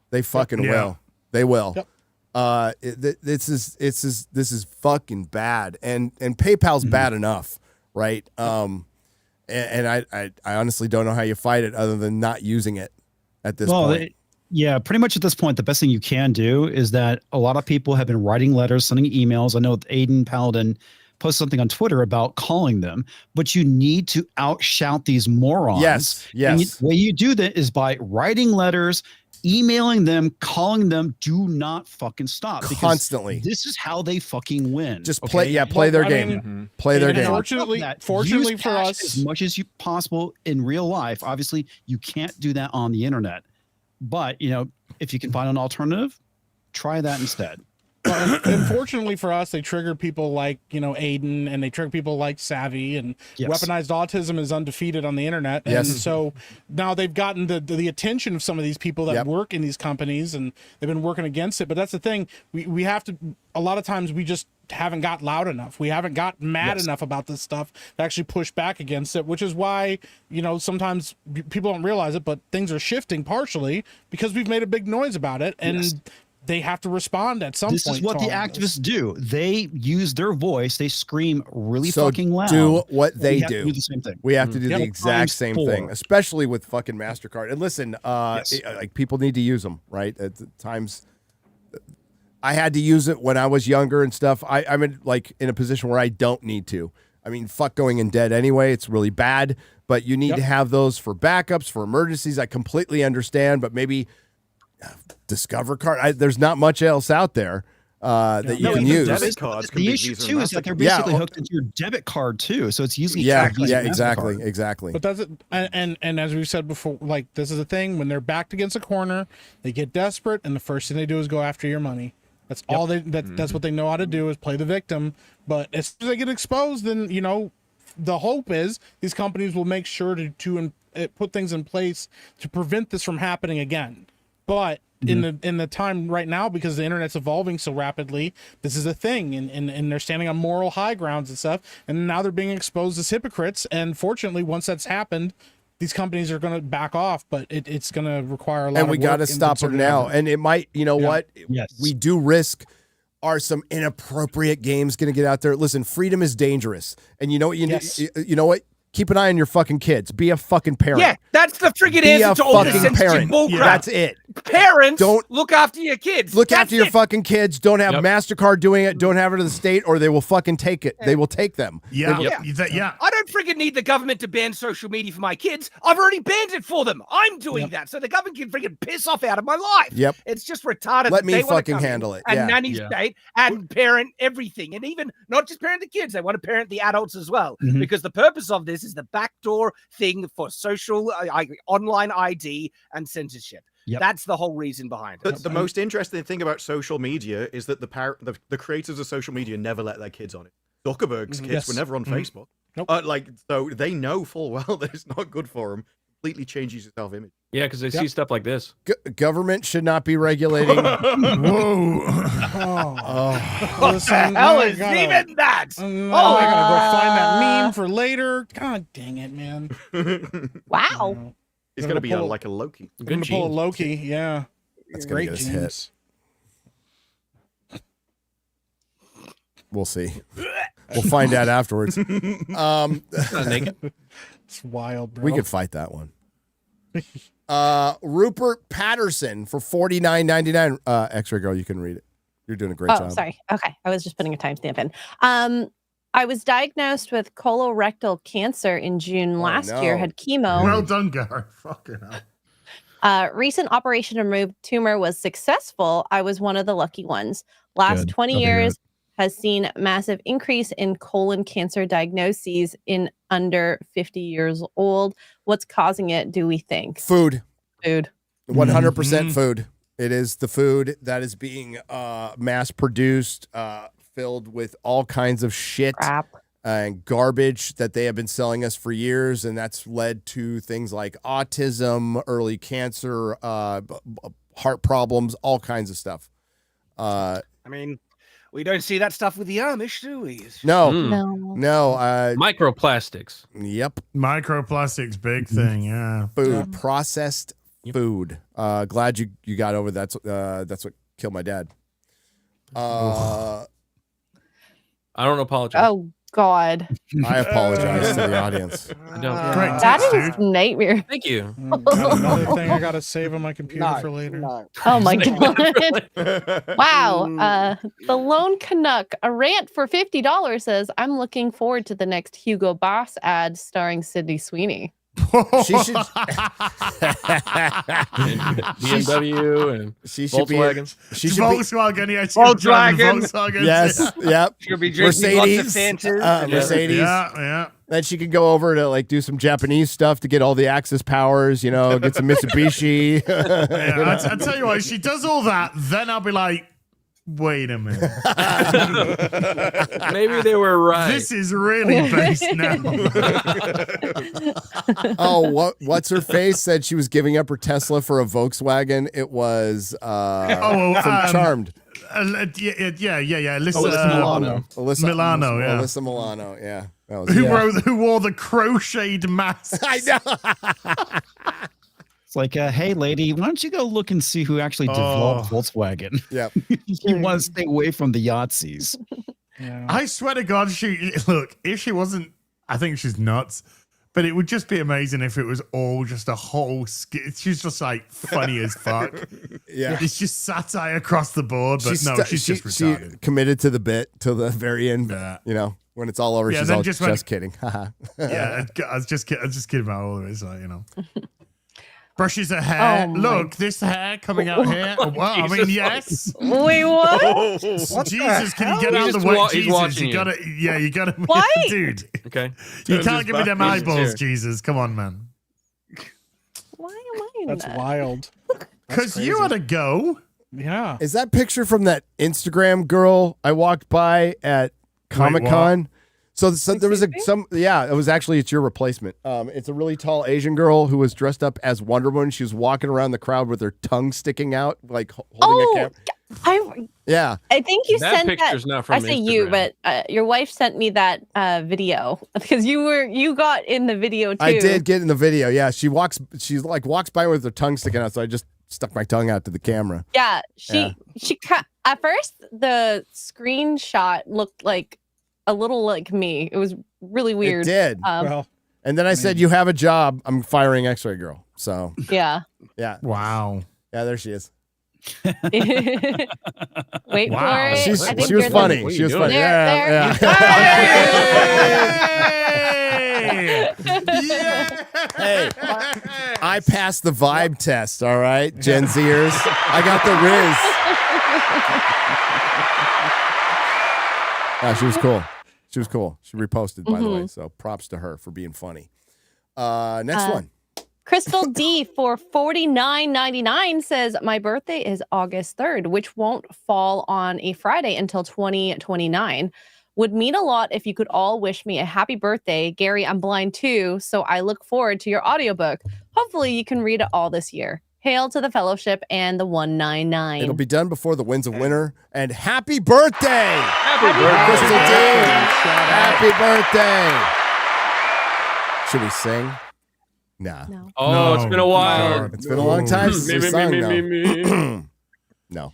They fucking will. They will. Yep. This is fucking bad, and PayPal's bad enough, right? And I honestly don't know how you fight it other than not using it at this point. Yeah, pretty much at this point, the best thing you can do is that a lot of people have been writing letters, sending emails. I know Aiden Paladin posted something on Twitter about calling them, but you need to outshout these morons. Yes. And the way you do that is by writing letters, emailing them, calling them. Do not fucking stop. Constantly. This is how they fucking win. Just play their game. Play their game. Fortunately for us, as much as you possible in real life. Obviously, you can't do that on the internet. But, you know, if you can find an alternative, try that instead. Unfortunately for us, they trigger people like, you know, Aiden, and they trigger people like Savvy, and weaponized autism is undefeated on the internet. And so now they've gotten the attention of some of these people that work in these companies, and they've been working against it. But that's the thing. We have to, a lot of times we just haven't got loud enough. We haven't got mad enough about this stuff to actually push back against it, which is why, you know, sometimes people don't realize it, but things are shifting partially because we've made a big noise about it. And they have to respond at some point. This is what the activists do. They use their voice. They scream really fucking loud. Do what they do. Do the same thing. We have to do the exact same thing, especially with fucking MasterCard. And listen, like, people need to use them, right? At times, I had to use it when I was younger and stuff. I'm in a position where I don't need to. I mean, fuck going in debt anyway. It's really bad. But you need to have those for backups, for emergencies. I completely understand, but maybe Discover card. There's not much else out there that you can use. Debit cards the issue too is that they're basically hooked into your debit card too, so it's usually exactly. But that's it. And as we've said before, like, this is the thing: when they're backed against a corner, they get desperate, and the first thing they do is go after your money. That's all they. That's what they know how to do, is play the victim. But as soon as they get exposed, then, you know, the hope is these companies will make sure to put things in place to prevent this from happening again. But in the time right now, because the internet's evolving so rapidly, this is a thing, and they're standing on moral high grounds and stuff, and now they're being exposed as hypocrites. And fortunately, once that's happened, these companies are going to back off, but it's going to require a lot. And we got to stop them now. And it might, you know what? Yes. We do risk. Are some inappropriate games going to get out there? Listen, freedom is dangerous, and you know what you know what? Keep an eye on your fucking kids. Be a fucking parent. Yeah, that's the friggin' answer to all this sensitive bullcrap. That's it. Parents, don't look after your kids. Look after your fucking kids. Don't have MasterCard doing it. Don't have it to the state, or they will fucking take it. They will take them. Yeah. I don't friggin' need the government to ban social media for my kids. I've already banned it for them. I'm doing that, so the government can friggin' piss off out of my life. Yep. It's just retarded. Let me they fucking handle it. And nanny state and parent everything, and even not just parent the kids. They want to parent the adults as well, because the purpose of this is the backdoor thing for social online ID and censorship. That's the whole reason behind it. The most interesting thing about social media is that the creators of social media never let their kids on it. Zuckerberg's kids were never on Facebook. So they know full well that it's not good for them. Completely changes your self-image. Yeah, because they see stuff like this. Government should not be regulating. Whoa! What the hell is even that? I gotta go find that meme for later. God dang it, man! Wow. He's gonna be like a Loki. I'm gonna pull a Loki. Yeah, that's gonna get us hit. We'll see. We'll find out afterwards. It's wild, bro. We could fight that one. Rupert Patterson for $49.99. X-Ray Girl, you can read it. You're doing a great job. Oh, sorry. Okay. I was just putting a timestamp in. I was diagnosed with colorectal cancer in June last year, had chemo. Well done, Gary. Fucking hell. Recent operation to remove tumor was successful. I was one of the lucky ones. Last 20 years has seen massive increase in colon cancer diagnoses in under 50 years old. What's causing it, do we think? Food. 100% food. It is the food that is being mass produced, filled with all kinds of shit and garbage that they have been selling us for years. And that's led to things like autism, early cancer, heart problems, all kinds of stuff. I mean, we don't see that stuff with the Amish, do we? No. Microplastics. Yep. Microplastics, big thing. Yeah. Food, processed food. Glad you got over that. That's what killed my dad. I don't apologize. Oh, God. I apologize to the audience. That is a nightmare. Thank you. Another thing I gotta save on my computer for later. Oh my God. Wow. The Lone Canuck, a rant for $50 says, I'm looking forward to the next Hugo Boss ad starring Sydney Sweeney. She should BMW and Volkswagen. Volkswagen, yeah. Volkswagen. Yes. Yep. She'll be drinking lots of Fantas. Mercedes. Yeah. Then she could go over to like do some Japanese stuff to get all the Axis powers, get some Mitsubishi. I tell you what, she does all that, then I'll be like, wait a minute. Maybe they were right. This is really based now. Oh, what's her face said she was giving up her Tesla for a Volkswagen. It was from Charmed. Yeah. Alyssa Milano. Alyssa Milano, yeah. That was, who wore the crocheted mask. I know. It's like, hey, lady, why don't you go look and see who actually developed Volkswagen? Yep. You want to stay away from the Yahtzees. Yeah. I swear to God, if she wasn't, I think she's nuts. But it would just be amazing if it was all just a whole skit. She's just like funny as fuck. Yeah. It's just satire across the board. But she's just retarded. She committed to the bit till the very end. When it's all over, she's all just kidding. Yeah, I was just kidding about all of it. So, brushes her hair. Look, this hair coming out here. Oh, wow, I mean, yes. Wait, what? Jesus, can you get out of the way? Jesus, you gotta. What? Dude. Okay. You can't give me them eyeballs, Jesus. Come on, man. Why am I in That's that? wild. Because you had to go. Yeah. Is that picture from that Instagram girl I walked by at Comic-Con? So there was it's your replacement. It's a really tall Asian girl who was dressed up as Wonder Woman. She was walking around the crowd with her tongue sticking out, like holding a camera. I think you that sent picture's that. not from I say you, Instagram. but your wife sent me that video because you got in the video too. I did get in the video. Yeah, she walks by with her tongue sticking out, so I just stuck my tongue out to the camera. Yeah, she at first the screenshot looked like a little like me. It was really weird. It did. And then I said, "You have a job. I'm firing X-Ray Girl." So yeah. Wow. Yeah, there she is. Wait for it. She was funny. She was funny. There. Hey, I passed the vibe test. All right, Gen Zers. I got the Riz. She was cool. She was cool. She reposted, by the way. So props to her for being funny. Next one. Crystal D for $49.99 says, my birthday is August 3rd, which won't fall on a Friday until 2029. Would mean a lot if you could all wish me a happy birthday. Gary, I'm blind too, so I look forward to your audiobook. Hopefully you can read it all this year. Hail to the fellowship and the 199. It'll be done before the winds of winter. And happy birthday! Happy birthday, Crystal D! Happy birthday! Should we sing? Nah. No. Oh, it's been a while. It's been a long time since we sung, No.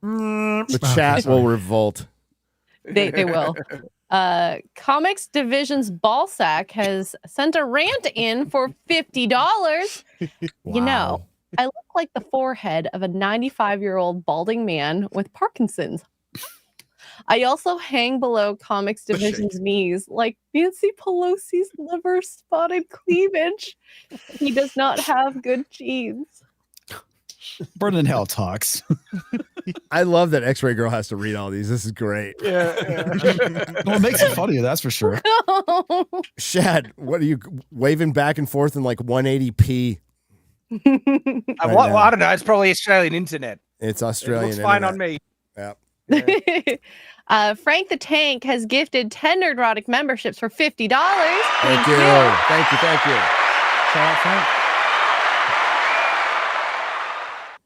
The chat will revolt. They will. Comics Division's Ballsack has sent a rant in for $50. You know, I look like the forehead of a 95-year-old balding man with Parkinson's. I also hang below Comics Division's knees like Nancy Pelosi's liver spotted cleavage. He does not have good genes. Burn in Hell talks. I love that X-Ray Girl has to read all these. This is great. Well, it makes it funny, that's for sure. Shad, what are you waving back and forth in like 180p? Well, I don't know. It's probably Australian internet. It's Australian. It looks fine internet. on me. Yeah. Frank the Tank has gifted 10 Nerdrotic memberships for $50. Thank you. Thank you. Shout out Frank.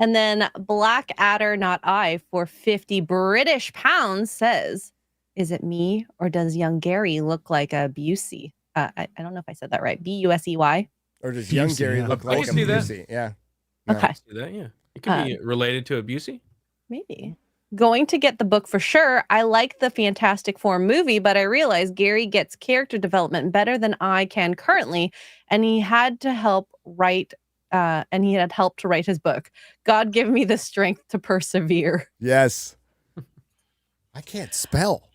And then Blackadder Not I for 50 British pounds says, is it me or does young Gary look like a Busey? I don't know if I said that right. Busey. Or does young Gary look like a Busey? Yeah. Okay. See that? Yeah. It could be related to a Busey. Maybe. Going to get the book for sure. I like the Fantastic Four movie, but I realize Gary gets character development better than I can currently, and he had to help write to write his book. God give me the strength to persevere. Yes. I can't spell.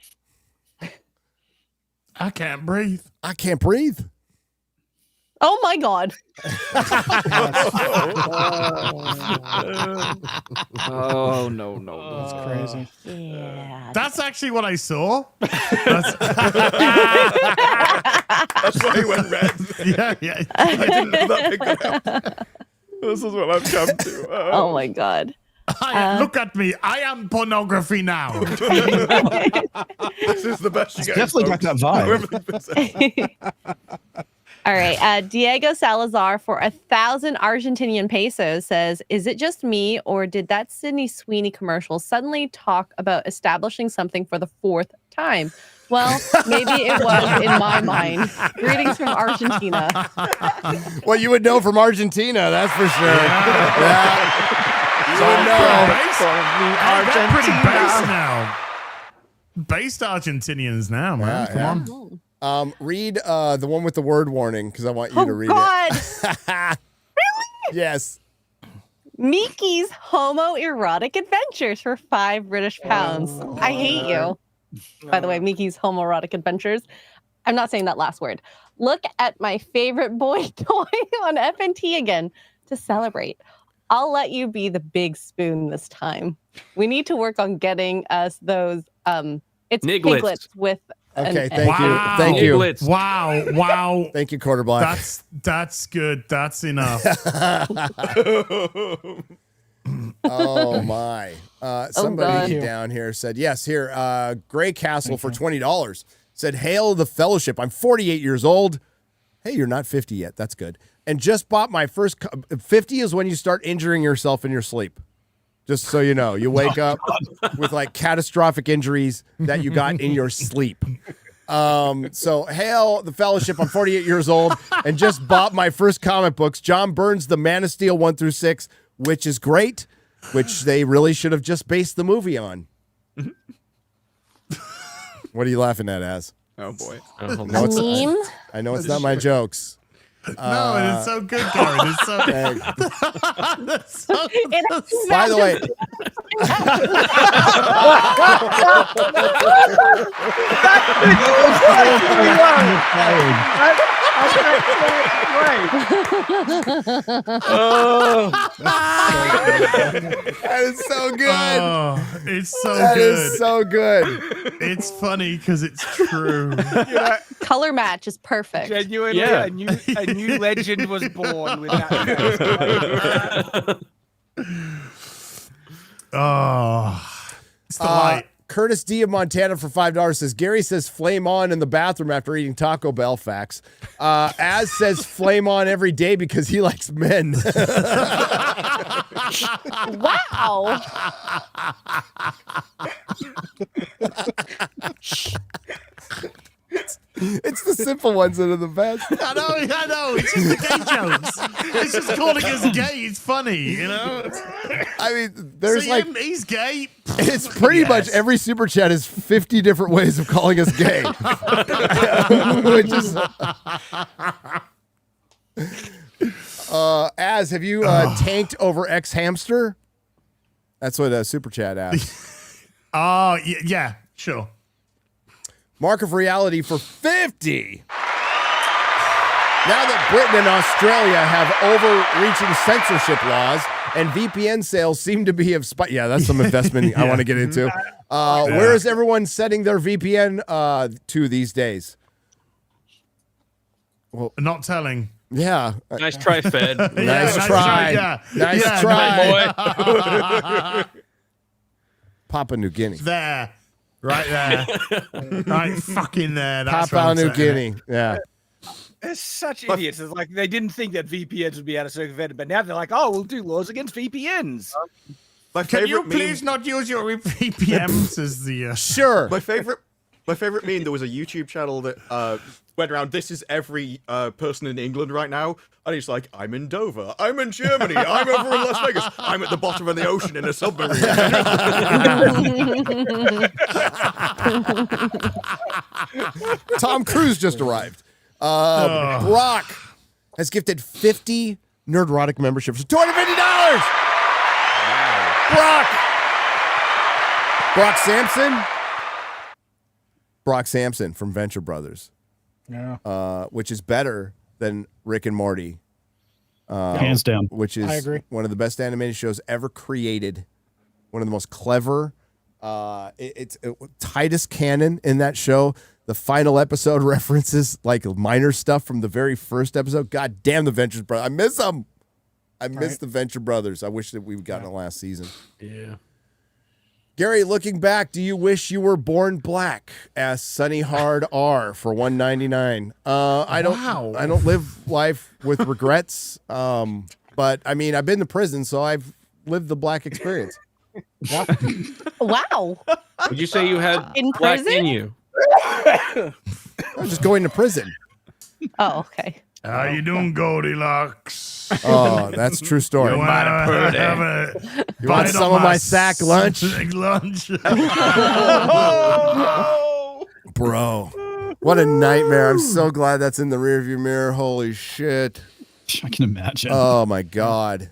I can't breathe. I can't breathe. Oh my God. Oh no. That's crazy. Yeah. That's actually what I saw. That's why he went red. Yeah. I didn't know that big up. This is what I've come to. Oh my God. Look at me. I am pornography now. This is the best you get. Definitely got that vibe. All right. Diego Salazar for 1,000 Argentinian pesos says, is it just me or did that Sydney Sweeney commercial suddenly talk about establishing something for the 4th time? Well, maybe it was in my mind. Greetings from Argentina. Well, you would know from Argentina, that's for sure. Yeah. You would know. They're pretty based now. Based Argentinians now, man. Come on. Read the one with the word warning because I want you to read it. Really? Yes. Miki's homoerotic adventures for 5 British pounds. I hate you. By the way, Miki's homoerotic adventures. I'm not saying that last word. Look at my favorite boy toy on FNT again to celebrate. I'll let you be the big spoon this time. We need to work on getting us those it's piglets with okay, thank you. Thank you. Wow. Thank you, Quarter Black. That's good. That's enough. Oh my. Somebody down here said, yes, here, Gray Castle for $20. Said, hail the fellowship. I'm 48 years old. Hey, you're not 50 yet. That's good. And just bought my first 50 is when you start injuring yourself in your sleep. Just so you know, you wake up with like catastrophic injuries that you got in your sleep. So hail the fellowship. I'm 48 years old and just bought my first comic books. John Burns' The Man of Steel 1-6, which is great, which they really should have just based the movie on. What are you laughing at, Az? Oh boy. Meme? I know it's not my jokes. No, and it's so good, Karen. It's so good. By the way, that is so good. Oh, it's so that good. Is so good. It's funny because it's true. Color match is perfect. Genuinely, Yeah. a new legend was born with that. Oh, it's the light. Curtis D of Montana for $5 says, Gary says flame on in the bathroom after eating Taco Bell. Facts. Az says flame on every day because he likes men. Wow. It's the simple ones that are the best. I know. It's just the gay jokes. It's just calling us gay. It's funny, you know. I mean, there's he's gay. It's pretty much every super chat is 50 different ways of calling us gay. Which is. Az, have you tanked over X hamster? That's what a super chat asked. Oh, yeah, sure. Mark of reality for 50. Now that Britain and Australia have overreaching censorship laws and VPN sales seem to be of yeah, that's some investment I want to get into. Where is everyone setting their VPN to these days? Well, not telling. Yeah. Nice try, Fed. Nice try. Yeah. Nice try, boy. Papua New Guinea. There. Right there. Right fucking there. That's Papua New Guinea. Yeah. They're such idiots. It's like they didn't think that VPNs would be able to circumvent, but now they're like, oh, we'll do laws against VPNs. Can you please not use your VPNs as the... Sure. My favorite meme, there was a YouTube channel that went around, this is every person in England right now, and he's like, I'm in Dover, I'm in Germany, I'm over in Las Vegas, I'm at the bottom of the ocean in a submarine. Tom Cruise just arrived. Brock has gifted 50 Nerdrotic memberships for $250. Wow. Brock Sampson from Venture Brothers. Yeah. Which is better than Rick and Morty. Hands down. Which is I agree. one of the best animated shows ever created. One of the most clever. It's Titus Cannon in that show. The final episode references like minor stuff from the very first episode. God damn the Venture Brothers. I miss them. I miss the Venture Brothers. I wish that we'd gotten it last season. Yeah. Gary, looking back, do you wish you were born black? Asked Sunny Hard R for $1.99. I don't live life with regrets. But I mean, I've been to prison, so I've lived the black experience. Wow. Would you say you had In black prison? in you? I'm just going to prison. Oh, okay. How you doing, Goldilocks? Oh, that's a true story. You want You want some of my sack lunch? Lunch. Bro, what a nightmare. I'm so glad that's in the rearview mirror. Holy shit. I can imagine. Oh, my God.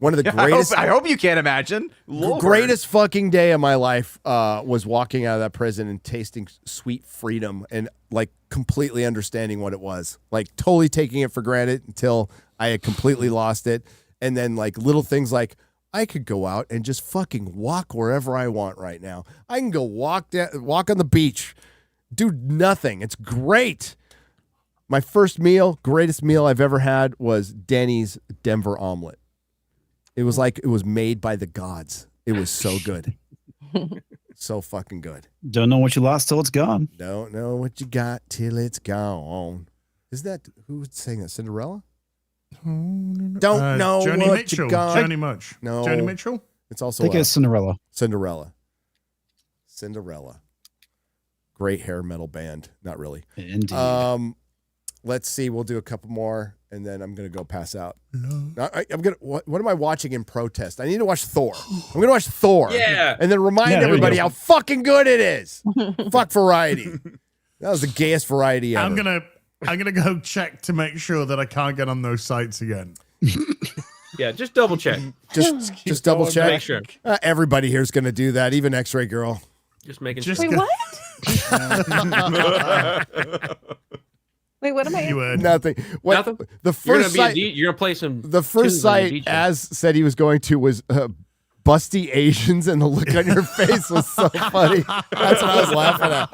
One of the greatest. I hope you can't imagine. Lord. Greatest fucking day of my life was walking out of that prison and tasting sweet freedom and like completely understanding what it was. Like totally taking it for granted until I had completely lost it. And then like little things like I could go out and just fucking walk wherever I want right now. I can go walk on the beach, do nothing. It's great. My first meal, greatest meal I've ever had was Denny's Denver omelet. It was like it was made by the gods. It was so good. So fucking good. Don't know what you lost till it's gone. Don't know what you got till it's gone. Is that who's saying that? Cinderella? Don't know Joni what Mitchell. you got. Joni Much. No. Joni Mitchell? It's also I think it's Cinderella. Cinderella. Great hair metal band. Not really. Indeed. Let's see. We'll do a couple more, and then I'm gonna go pass out. No. I'm gonna. What am I watching in protest? I need to watch Thor. I'm gonna watch Thor. Yeah. And then remind everybody how fucking good it is. Fuck variety. That was the gayest variety ever. I'm gonna go check to make sure that I can't get on those sites again. Yeah, just double check. Just double check. Make sure. Everybody here's gonna do that. Even X-Ray Girl. Just making Wait, sure. what? Wait, what am I? Nothing. What, Nothing? The first site. You're gonna play some. The first site, as said he was going to, was busty Asians, and the look on your face was so funny. That's what I was laughing at.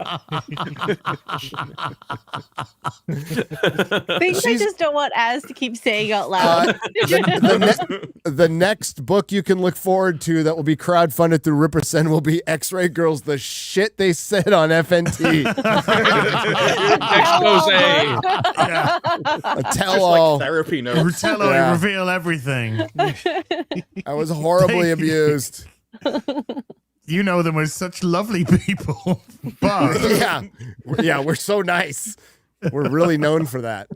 Things I just don't want Az to keep saying out loud. The next book you can look forward to that will be crowdfunded through Ripperson will be X-Ray Girls, the shit they said on FNT. A tell-all. Like therapy notes. Reveal everything. I was horribly abused. you know them as such lovely people. But yeah, we're so nice. We're really known for that.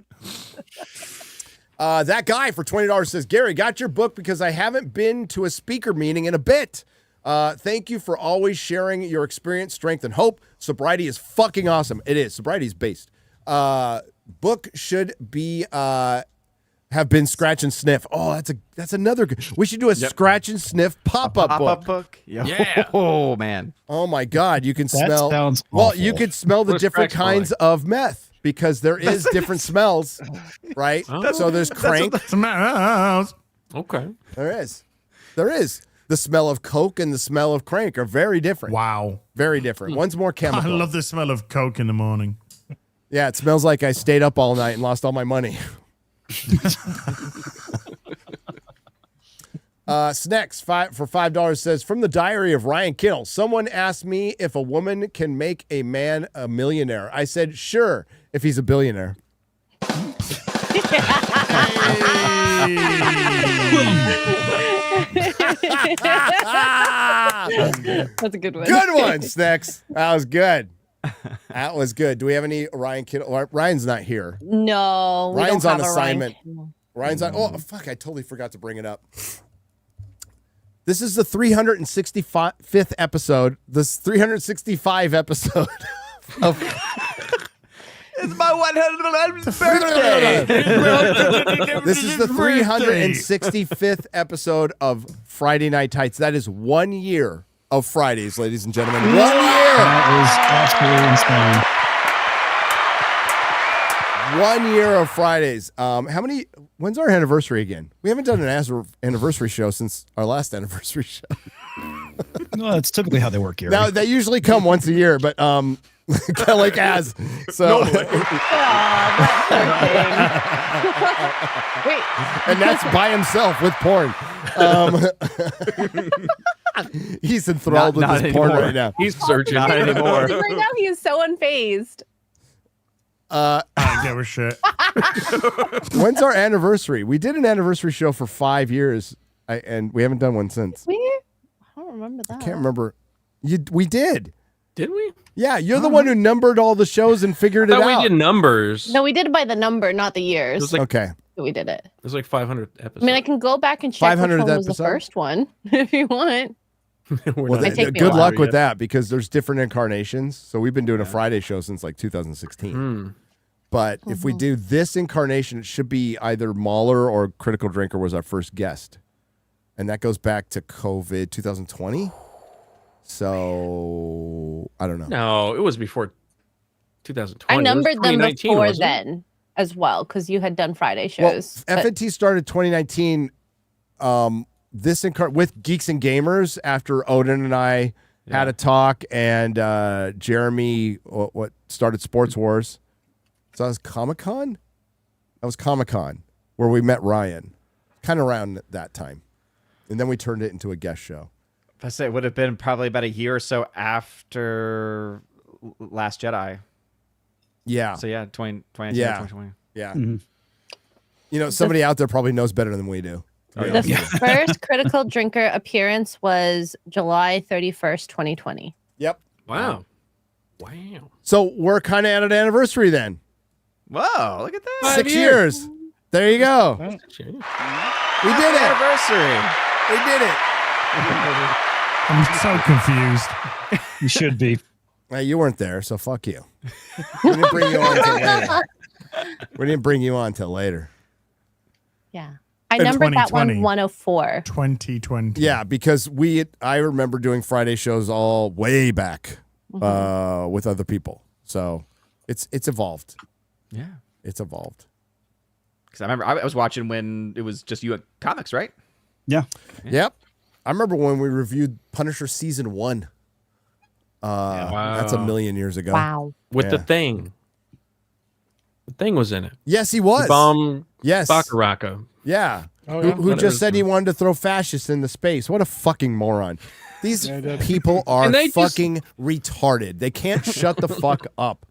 That guy for $20 says, Gary, got your book because I haven't been to a speaker meeting in a bit. Thank you for always sharing your experience, strength, and hope. Sobriety is fucking awesome. It is. Sobriety is based. Book should be have been Scratch and Sniff. Oh, that's another good. We should do a Scratch and Sniff pop-up book. Yeah. Oh man. Oh my God, you can That smell. sounds Well, awful. you could smell the What is different Scratch kinds of meth because there is different smells, right? So there's crank. Smells. Okay. There is. The smell of coke and the smell of crank are very different. Wow. Very different. One's more I chemical. love the smell of Coke in the morning. Yeah, it smells like I stayed up all night and lost all my money. Snacks for $5 says, from the diary of Ryan Kittle, someone asked me if a woman can make a man a millionaire. I said, sure, if he's a billionaire. That's a good one. Good one, Snacks. That was good. That was good. Do we have any Ryan Kittle? Ryan's not here. No, we Ryan's don't on have a assignment. Ryan. Ryan's on. Oh, fuck. I totally forgot to bring it up. This is the 365th episode. This 365 episode of. It's my 100th birthday. This is the 365th episode of Friday Night Tights. That is 1 year of Fridays, ladies and gentlemen. 1 year. That is absolutely insane. 1 year of Fridays. When's our anniversary again? We haven't done an anniversary show since our last anniversary show. No, that's typically how they work here. Now, they usually come once a year, but kind of like Az. So, Wait. and that's by himself with porn. He's enthralled with his porn right now. He's searching. Not anymore. Right now, he is so unfazed. I don't give a shit. When's our anniversary? We did an anniversary show for 5 years, and we haven't done one since. We? I don't remember that. Can't remember. We did. Did we? Yeah, you're the one who numbered all the shows and figured it I thought out. we did numbers. No, we did it by the number, not the years. It was like, Okay. We did it. It was like 500 episodes. I mean, I can go back and check which 500th one was the episode? first one if you want. Well, Might take me a good while. luck with that because there's different incarnations. So we've been doing a Friday show since like 2016. But if we do this incarnation, it should be either Mahler or Critical Drinker was our first guest. And that goes back to COVID 2020. So I don't know. No, it was before 2020. I numbered them 2019, before wasn't it? then as well because you had done Friday Well, shows. but- FNT started 2019 with Geeks and Gamers after Odin and I had a talk and Jeremy what started Sports Wars. So that was Comic-Con? That was Comic-Con where we met Ryan kind of around that time. And then we turned it into a guest show. I say it would have been probably about a year or so after Last Jedi. Yeah. So yeah, 2019 Yeah. 2020. Yeah. Mm-hmm. You know, somebody out there probably knows better than we do. The first Critical Drinker appearance was July 31st, 2020. Yep. Wow. So we're kind of at an anniversary then. Whoa, look at that. 6 years. There you go. We did it. Anniversary. We did it. I'm so confused. You should be. You weren't there, so fuck you. We didn't bring you on till later. We didn't bring you on till later. Yeah. I In numbered that one 2020. 104. 2020. Yeah, because I remember doing Friday shows all way back with other people. So it's evolved. Yeah. It's evolved. Because I remember I was watching when it was just you at comics, right? Yeah. Yep. I remember when we reviewed Punisher season 1. That's a million years ago. Wow. With the Thing. The Thing was in it. Yes, he was. Bomb. Yes. Bakaraka. Yeah. Oh, Who, yeah. who just said he wanted to throw fascists into space. What a fucking moron. These people are And they just- fucking retarded. They can't shut the fuck up.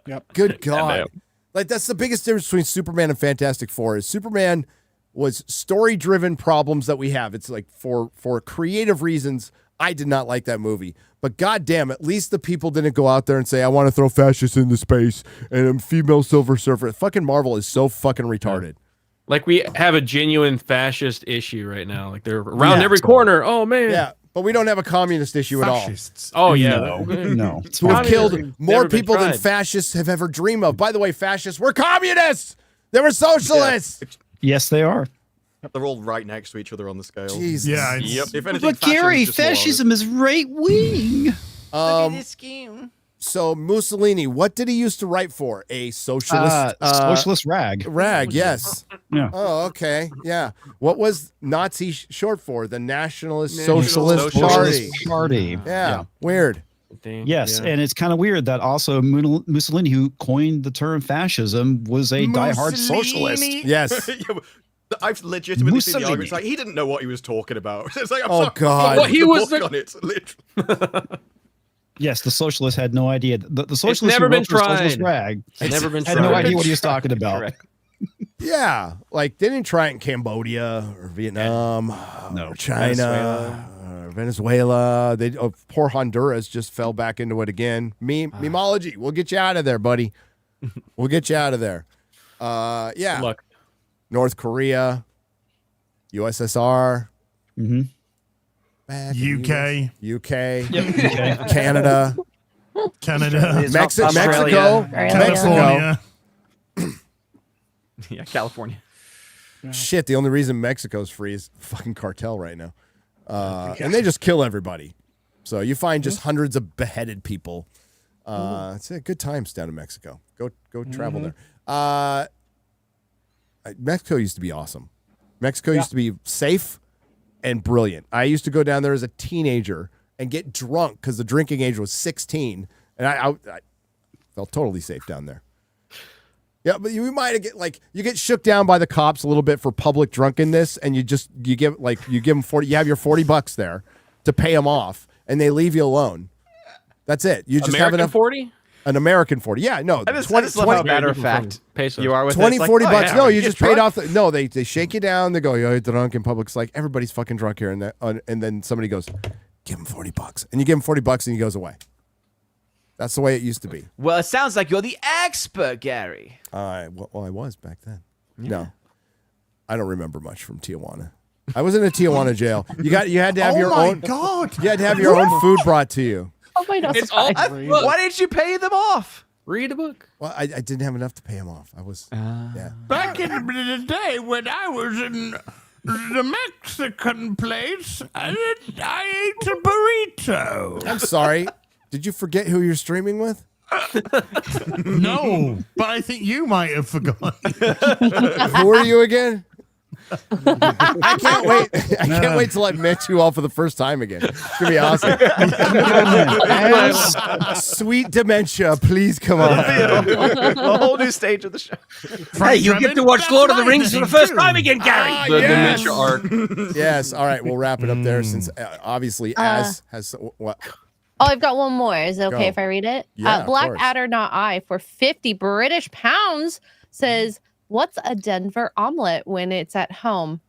Yep. Good God. Like, that's the biggest difference between Superman and Fantastic Four is Superman was story-driven problems that we have. It's like for creative reasons, I did not like that movie. But goddamn, at least the people didn't go out there and say, I want to throw fascists into space and I'm female Silver Surfer. Fucking Marvel is so fucking retarded. Like we have a genuine fascist issue right now. Like they're around every corner. Oh man. Yeah, but we don't have a communist issue Fascists. at all. Oh yeah. No. Who have killed more Never been people than tried. fascists have ever dreamed of. By the way, fascists were communists. They were socialists. Yes, they are. They're all right next to each other on the scale. Jesus. Yeah. Yep. If anything, But Gary, fascism is right wing. So Mussolini, what did he used to write for? A socialist, Socialist rag. rag. Yes. Yeah. Oh, okay. Yeah. What was Nazi short for? The Nationalist National Socialist Socialist Party. Yeah. Weird. Yes, and it's kind of weird that also Mussolini, who coined the term fascism, was a diehard socialist. Yes. I've legitimately seen the Mussolini. argument. It's like he didn't know what he was talking about. It's like, I'm Oh, sorry, God. Well, Well, he the was book the- on it, literally. Yes, the socialists had no idea. The socialists never who been wrote the socialist tried. rag It's never been had no tried. idea what he was talking about. Correct. Yeah. Like they didn't try it in Cambodia or Vietnam or China or Venezuela. They poor Honduras just fell back into it again. Memology. We'll get you out of there, buddy. We'll get you out of there. Yeah. Good luck. North Korea, USSR, back in UK. UK, Yep. Canada, Canada. Mexico, Australia. California. Yeah, California. Shit, the only reason Mexico's free is fucking cartel right now. And they just kill everybody. So you find just hundreds of beheaded people. It's a good times down in Mexico. Go travel there. Mexico used to be awesome. Mexico used to be safe and brilliant. I used to go down there as a teenager and get drunk because the drinking age was 16. And I felt totally safe down there. Yeah, but you might get you get shook down by the cops a little bit for public drunkenness, and you give them 40. You have your $40 there to pay them off, and they leave you alone. That's it. You just have enough 40. An American 40. Yeah, no. I just love how matter of fact you are with 20, it. It's 40 like, bucks. yeah, No, when you get just paid drunk- off. No, they shake you down. They go, you're drunk in public. It's like everybody's fucking drunk here, and then somebody goes, give him $40, and you give him $40, and he goes away. That's the way it used to be. Well, it sounds like you're the expert, Gary. Well, I was back then. Yeah. No, I don't remember much from Tijuana. I was in a Tijuana jail. You had to have your own. God. You had to have your own food brought to you. Oh my God. It's all. Why didn't you pay them off? Read a book. Well, I didn't have enough to pay him off. I was. Yeah. Back in the day when I was in the Mexican place, I ate a burrito. I'm sorry. Did you forget who you're streaming with? No, but I think you might have forgotten. Who are you again? I can't wait. I can't wait till I met you all for the first time again. It's gonna be awesome. Sweet dementia, please come on. A whole new stage of the show. Hey, you get to watch Lord of the Rings for the first time again, Gary. The dementia arc. Yes. All right. We'll wrap it up there since obviously Az has what. Oh, I've got one more. Is it okay Go. if I read it? Yeah, of course. Blackadder Not I for 50 British pounds says, what's a Denver omelet when it's at home?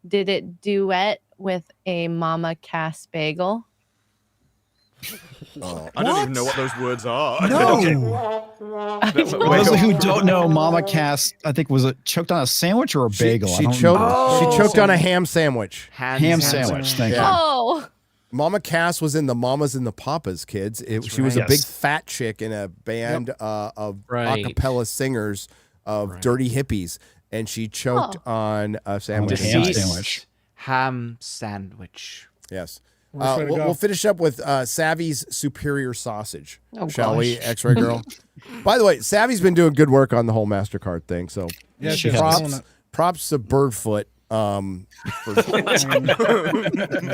Did it duet with a Mama Cass bagel? Oh, I don't even know what those words are. No. Those who don't know, Mama Cass, I think, was it choked on a sandwich or a bagel? She I choked. don't She choked on a ham sandwich. Ham sandwich. Thank you. Oh. Mama Cass was in the Mamas and the Papas, kids. She was a right. big Yes. fat chick in a band of Right. a cappella singers of dirty hippies, and she choked on a sandwich. ham sandwich. Ham sandwich. Yes. Worst way to go. We'll finish up with Savvy's Superior Sausage, Oh, shall we, gosh. X-Ray Girl? By the way, Savvy's been doing good work on the whole MasterCard thing, so Yeah, she's killing it. props to Birdfoot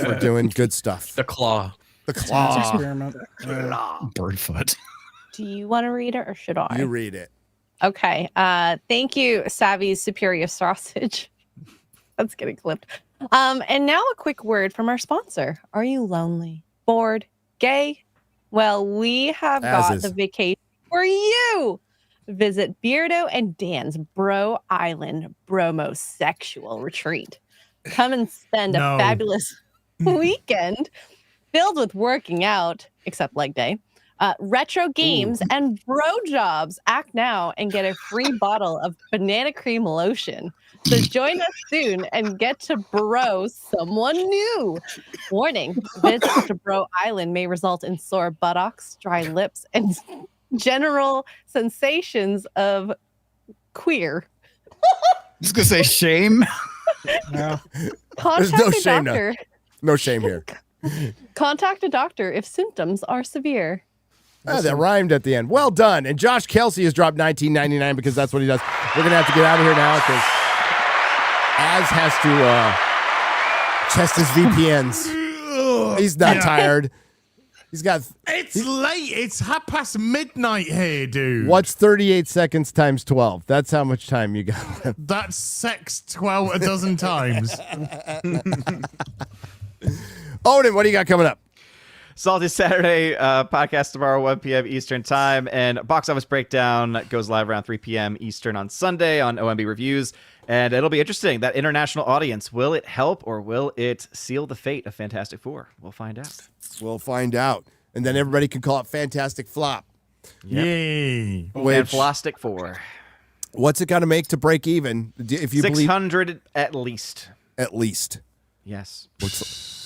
for doing good stuff. The claw. The claw. Experiment. Birdfoot. Do you want to read it or should I? You read it. Okay. Thank you, Savvy's Superior Sausage. That's getting clipped. And now a quick word from our sponsor. Are you lonely, bored, gay? Well, we have got is. the vacation for you. Visit Beardo and Dan's Bro Island Bromosexual Retreat. Come and spend No. a fabulous weekend filled with working out, except leg day, retro games, and bro jobs. Act now and get a free bottle of banana cream lotion. So join us soon and get to bro someone new. Warning, visits to Bro Island may result in sore buttocks, dry lips, and general sensations of queer. I was going to say shame. There's Contact no a shame doctor. No shame here. Contact a doctor if symptoms are severe. That rhymed at the end. Well done. And Josh Kelsey has dropped $19.99 because that's what he does. We're going to have to get out of here now because Az has to test his VPNs. He's not tired. He's got... It's late. It's midnight here, dude. What's 38 seconds times 12? That's how much time you got left. That's sex 12 a dozen times. Odin, what do you got coming up? Salty Saturday podcast tomorrow, 1 p.m. Eastern time, and box office breakdown goes live around 3 p.m. Eastern on Sunday on OMB Reviews, and it'll be interesting. That international audience, will it help or will it seal the fate of Fantastic Four? We'll find out. We'll find out, and then everybody can call it Fantastic Flop. Yep. Yay! Fantastic Four. What's it got to make to break even? If you 600 at least. At least. Yes.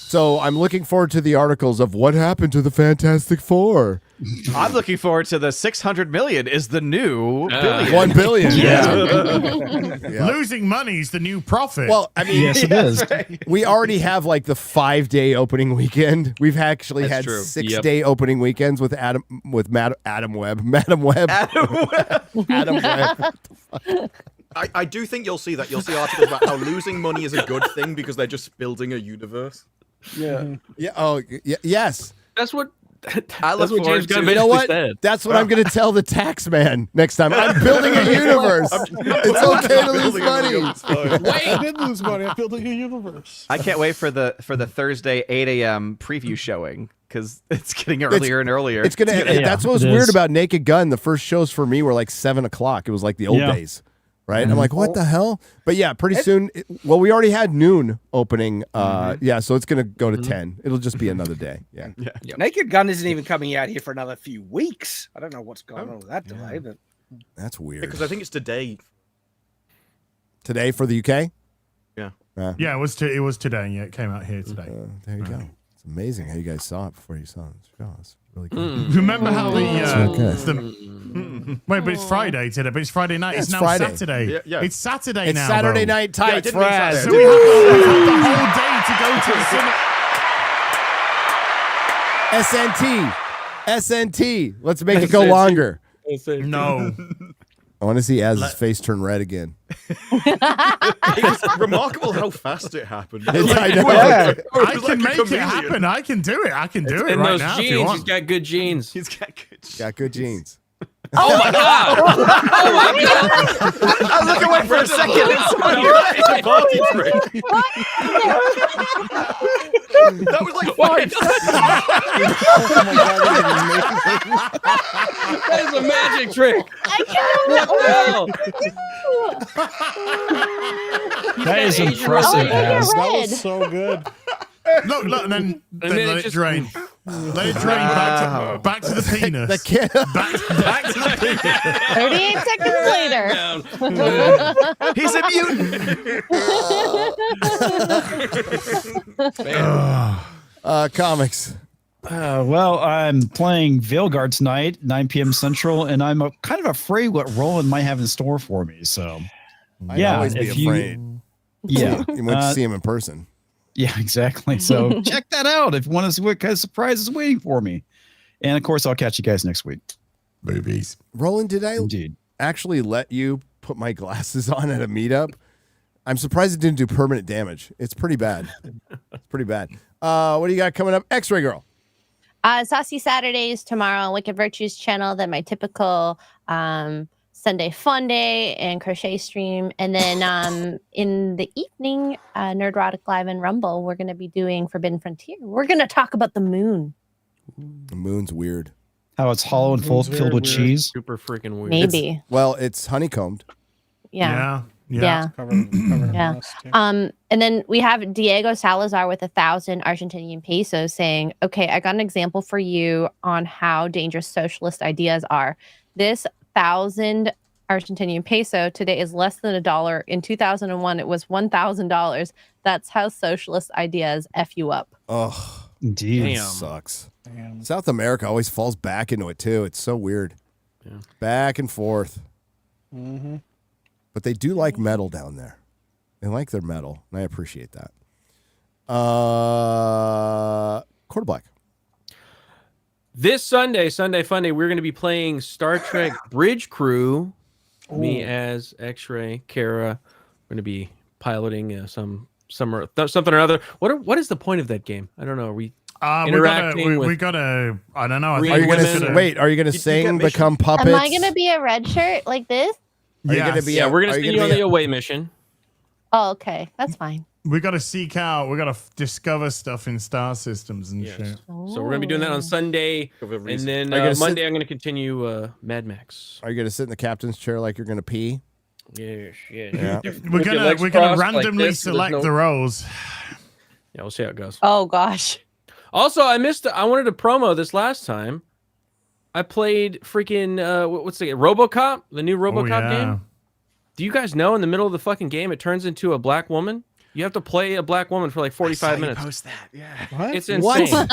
So I'm looking forward to the articles of what happened to the Fantastic Four. I'm looking forward to the 600 million is the new billion. 1 billion. Yeah. Losing money is the new profit. Well, I mean, Yes, it is. We already have like the 5-day opening weekend. We've actually That's had true. 6-day opening weekends with Adam Webb. Adam Webb. I do think you'll see that. You'll see articles about how losing money is a good thing because they're just building a universe. Yeah. Yeah. Oh, yes. That's what. I look forward to. You know what? That's what I'm going to tell the tax man next time. I'm building a universe. It's okay to lose money. I did lose money. I'm building a universe. I can't wait for the Thursday 8 a.m. preview showing because it's getting earlier and earlier. It's gonna. That's what was weird about Naked Gun. The first shows for me were like 7 o'clock. It was like the old days. Right? I'm like, what the hell? But yeah, pretty soon. Well, we already had noon opening. Yeah, so it's going to go to 10. It'll just be another day. Yeah. Naked Gun isn't even coming out here for another few weeks. I don't know what's going on with that delay, but that's weird. Because I think it's today. Today for the UK? Yeah. Yeah, it was today. Yeah, it came out here today. There you go. It's amazing how you guys saw it before you saw it. It's really cool. Remember how wait, but it's Oh. Friday today. But it's Friday night. Yeah, it's it's now Friday. Saturday. Yeah. It's Saturday It's now. Saturday though. night tights, didn't mean Brad. Saturday. So we have the whole day to go to the cinema. SNT. Let's make it go longer. No. I want to see Az's face turn red again. It's remarkable how fast it happened. I know. I can make it happen. I can do it. I can do it In right those now if you jeans, want. he's got good jeans. He's got good. Got good jeans. Oh my god! Oh my god! I look away for a second. That was like 5 That is a magic trick. That is impressive, Az. That was so good. Look, and then then let it it just- drain. Let it drain back to the penis. The kid. Back to the penis. 38 He's immune. Comics. Well, I'm playing Veilguard tonight, 9 p.m. Central, and I'm kind of afraid what Roland might have in store for me. So, I'd yeah, always be if afraid. Yeah, You went to see him in person. Yeah, exactly. So check that out if you want to see what kind of surprise is waiting for me. And of course, I'll catch you guys next week. Boobies. Roland, did I Indeed. actually let you put my glasses on at a meetup? I'm surprised it didn't do permanent damage. It's pretty bad. It's pretty bad. What do you got coming up? X-Ray Girl. Saucy Saturdays tomorrow on Wicked Virtues channel. Then my typical Sunday fun day and crochet stream. And then in the evening, Nerdrotic Live and Rumble, we're going to be doing Forbidden Frontier. We're going to talk about the moon. The moon's weird. How it's hollow and full, filled with cheese. Super freaking weird. Maybe. Well, it's honeycombed. Yeah. Yeah. Yeah. And then we have Diego Salazar with 1,000 Argentinian pesos saying, okay, I got an example for you on how dangerous socialist ideas are. This 1,000 Argentinian peso today is less than $1. In 2001, it was $1,000. That's how socialist ideas F you up. Oh, indeed. That sucks. Damn. South America always falls back into it too. It's so weird. Yeah. Back and forth. Mm-hmm. But they do like metal down there. They like their metal, and I appreciate that. Quarter Black. This Sunday Funday, we're going to be playing Star Trek Bridge Crew. Ooh. Me as X-Ray, Kara. We're going to be piloting something or other. What is the point of that game? I don't know. Are we interacting we gotta. I don't know. Are you gonna sing, become puppets? Am I gonna be a red shirt like this? We're gonna send you on the away mission. Oh, okay, that's fine. We gotta seek out. We gotta discover stuff in star systems and shit. So we're gonna be doing that on Sunday, and then Monday I'm gonna continue Mad Max. Are you gonna sit in the captain's chair like you're gonna pee? Yes. Yeah. We're gonna randomly select the roles. Yeah, we'll see how it goes. Oh gosh. Also, I wanted to promo this last time. I played freaking what's the RoboCop, the new RoboCop game. Do you guys know in the middle of the fucking game it turns into a black woman? You have to play a black woman for like 45 minutes. Post that, yeah. What? It's insane.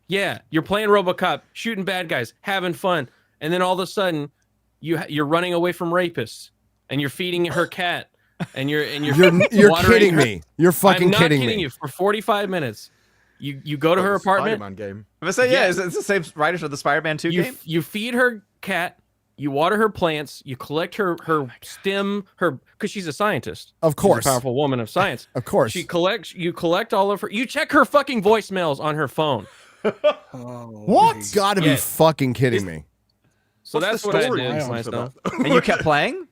Yeah, you're playing RoboCop, shooting bad guys, having fun, and then all of a sudden you're running away from rapists, and you're feeding her cat, and you're kidding me. You're fucking kidding me. I'm not kidding you. For 45 minutes, you go to her apartment. Spider-Man game. I'm gonna say it's the same writers of the Spider-Man 2 game. You feed her cat. You water her plants. You collect her stem, because she's a scientist. Of course, she's a powerful woman of science. Of course, you collect all of her. You check her fucking voicemails on her phone. What? Gotta be fucking kidding me. So that's what I did myself. And you kept playing?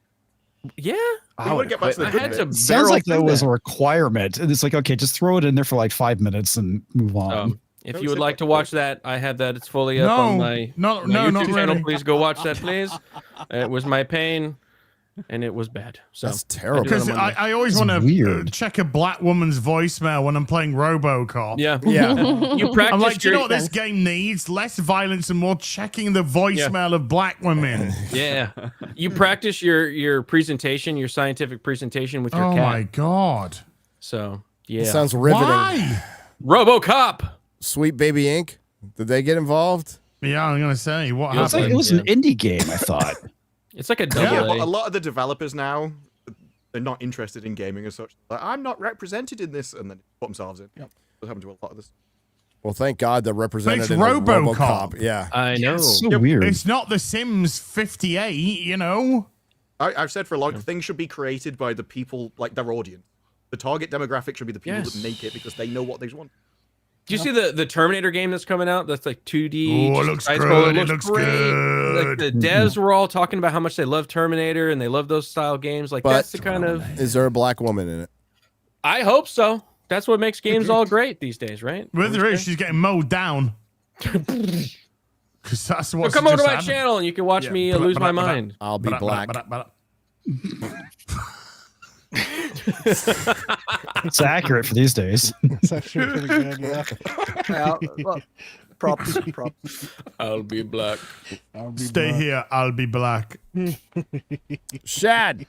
Yeah. I would get back to the good bit. Sounds like that was a requirement. And it's like, okay, just throw it in there for like 5 minutes and move on. If you would like to watch that, I have that. It's fully up on my YouTube channel. Please go watch that, please. It was my pain, and it was bad. So that's terrible. Because I always want to check a black woman's voicemail when I'm playing RoboCop. Yeah. You practice. I'm like, do you know what this game needs? Less violence and more checking the voicemail of black women. Yeah. You practice your presentation, your scientific presentation with your cat. Oh my god. So yeah. It sounds riveting. Why? RoboCop. Sweet Baby Inc. Did they get involved? Yeah, I'm gonna say what happened. It was an indie game, I thought. It's like a double. But a lot of the developers now, they're not interested in gaming as such. Like, I'm not represented in this, and then put themselves in. Yep. That happened to a lot of this. Well, thank God they're represented in RoboCop. RoboCop. Yeah, I know. It's so weird. It's not The Sims 58, you know. I've said for a long things should be created by the people, like their audience. The target demographic should be the people that make it because they know what they want. Do you see the Terminator game that's coming out? That's like 2D. Oh, it looks good. It looks great. good. Like the devs were all talking about how much they love Terminator and they love those style games. Like that's the kind of. Is there a black woman in it? I hope so. That's what makes games all great these days, right? Well, there is. She's getting mowed down. Because that's what. So come over to my channel and you can watch me lose my mind. I'll be black. It's accurate for these days. It's actually pretty good, yeah. Well, props. I'll be black. Stay here. I'll be black. Shad.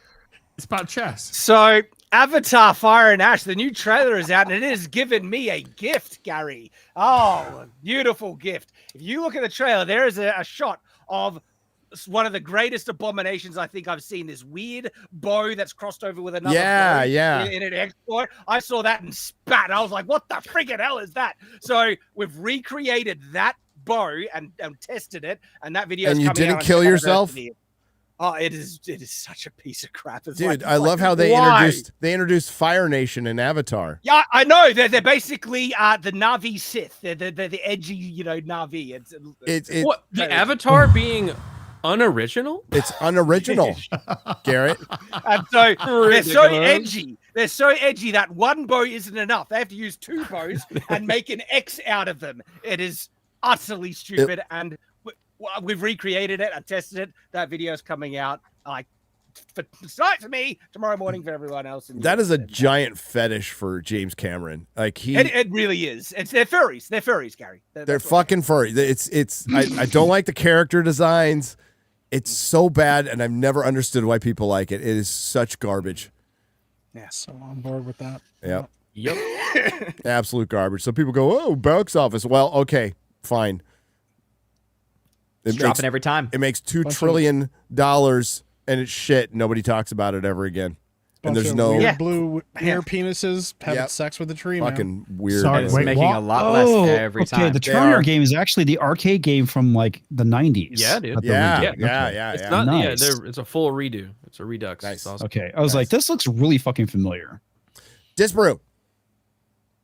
It's about chess. So, Avatar Fire and Ash, the new trailer is out, and it has given me a gift, Gary. Oh, a beautiful gift. If you look at the trailer, there is a shot of one of the greatest abominations I think I've seen. This weird bow that's crossed over with another bow in an exploit. I saw that and spat. I was like, what the freaking hell is that? So we've recreated that bow and tested it, and that video. And you didn't kill yourself? Oh, it is such a piece of crap. It's Dude, like, I love how they introduced Fire Nation in Avatar. Yeah, I know. They're basically the Na'vi Sith. They're the edgy, Na'vi. It's what the Avatar being unoriginal? It's unoriginal, Garrett. And so they're so edgy. They're so edgy that one bow isn't enough. They have to use two bows and make an X out of them. It is utterly stupid. And we've recreated it. I tested it. That video is coming out. Like, tonight for me, tomorrow morning for everyone else. That is a giant fetish for James Cameron. Like it really is. They're furries. They're furries, Gary. They're fucking furry. I don't like the character designs. It's so bad, and I've never understood why people like it. It is such garbage. Yeah, so on board with that. Yep. Yep. Absolute garbage. So people go, oh, box office. Well, okay, fine. It's dropping every time. It makes $2 trillion, and it's shit. Nobody talks about it ever again. And there's no weird blue hair penises having sex with a tree. Fucking man. weird. Sorry, It's making a lot less every time. Okay, the Terminator game is actually the arcade game from like the 90s. Yeah, dude. Yeah. It's not. Nice. Yeah, it's a full redo. It's a redux. Nice. Awesome. Okay, I was like, this looks really fucking familiar. Disparu.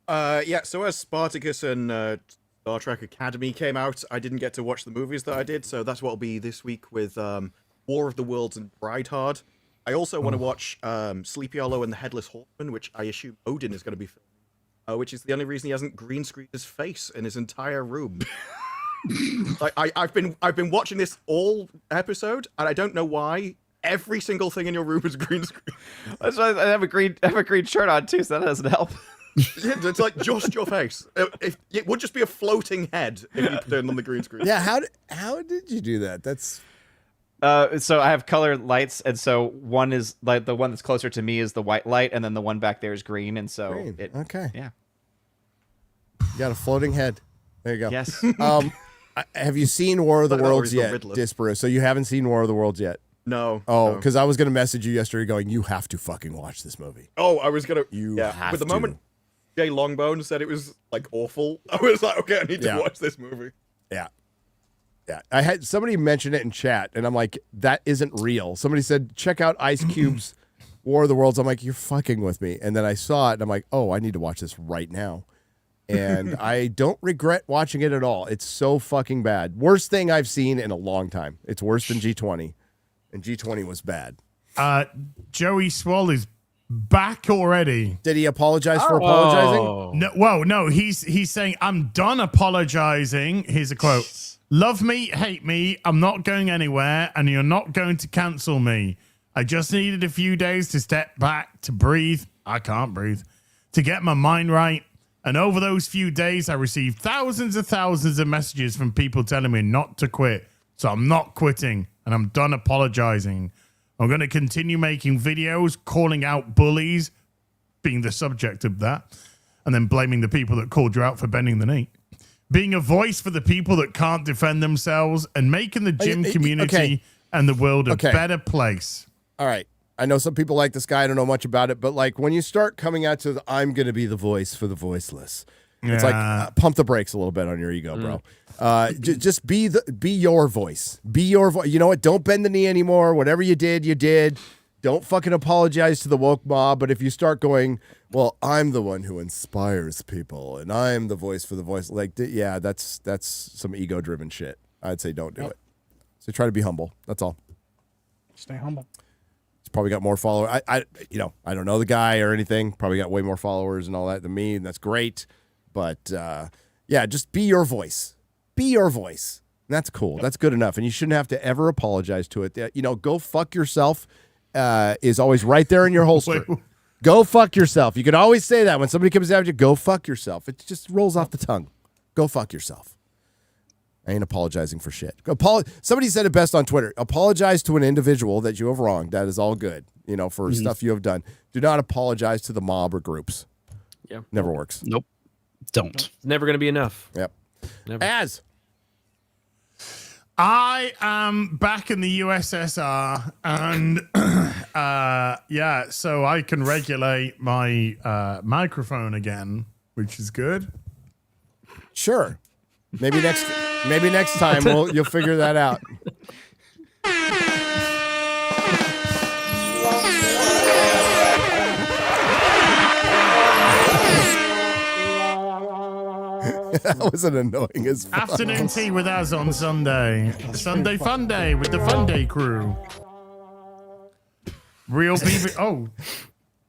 Yeah, so as Spartacus and Star Trek Academy came out, I didn't get to watch the movies that I did, so that's what will be this week with War of the Worlds and Bride Hard. I also want to watch Sleepy Hollow and the Headless Horseman, which I assume Odin is going to be filming, which is the only reason he hasn't green screened his face in his entire room. Like I've been watching this all episode, and I don't know why. Every single thing in your room is green screen. That's why I have a green shirt on too, so that doesn't help. Yeah, it's like just your face. It would just be a floating head if you turned on the green screen. Yeah, how did you do that? That's so I have colored lights, and so one is like the one that's closer to me is the white light, and then the one back there is green, and so okay. Yeah. You got a floating head. There you go. Yes. Have you seen War of the Worlds yet, Riddler. Disparu? So you haven't seen War of the Worlds yet? No. Oh, because I was going to message you yesterday going, you have to fucking watch this movie. Oh, I was going to. You have With the to. moment Jay Longbone said it was like awful, I was like, okay, I need to watch this movie. Yeah. Yeah. I had somebody mention it in chat, and I'm like, that isn't real. Somebody said, check out Ice Cube's War of the Worlds. I'm like, you're fucking with me. And then I saw it, and I'm like, oh, I need to watch this right now. And I don't regret watching it at all. It's so fucking bad. Worst thing I've seen in a long time. It's worse than G20. And G20 was bad. Joey Swall is back already. Did he apologize for apologizing? No, he's saying, I'm done apologizing. Here's a quote. Love me, hate me, I'm not going anywhere, and you're not going to cancel me. I just needed a few days to step back, to breathe. I can't breathe. To get my mind right. And over those few days, I received thousands of messages from people telling me not to quit. So I'm not quitting, and I'm done apologizing. I'm going to continue making videos, calling out bullies, being the subject of that, and then blaming the people that called you out for bending the knee. Being a voice for the people that can't defend themselves, and making the gym community and the world a better place. All right. I know some people like this guy. I don't know much about it, but like when you start coming out to I'm going to be the voice for the voiceless, it's like pump the brakes a little bit on your ego, bro. Just be your voice. Be your voice. You know what? Don't bend the knee anymore. Whatever you did, you did. Don't fucking apologize to the woke mob. But if you start going, well, I'm the one who inspires people, and I'm the voice for the voice. Like, yeah, that's some ego-driven shit. I'd say don't do it. So try to be humble. That's all. Stay humble. He's probably got more followers. I don't know the guy or anything. Probably got way more followers and all that than me, and that's great. But yeah, just be your voice. Be your voice. And that's cool. That's good enough. And you shouldn't have to ever apologize to it. Go fuck yourself is always right there in your holster. Go fuck yourself. You can always say that when somebody comes after you. Go fuck yourself. It just rolls off the tongue. Go fuck yourself. I ain't apologizing for shit. Somebody said it best on Twitter. Apologize to an individual that you have wronged. That is all good, for stuff you have done. Do not apologize to the mob or groups. Yeah. Never works. Nope. Don't. It's never going to be enough. Yep. Never. As I am back in the USSR, and so I can regulate my microphone again, which is good. Sure. Maybe next time you'll figure that out. That was an annoying as fuck. Afternoon tea with us on Sunday. Sunday fun day with the Fun Day crew. Real BBC. Oh,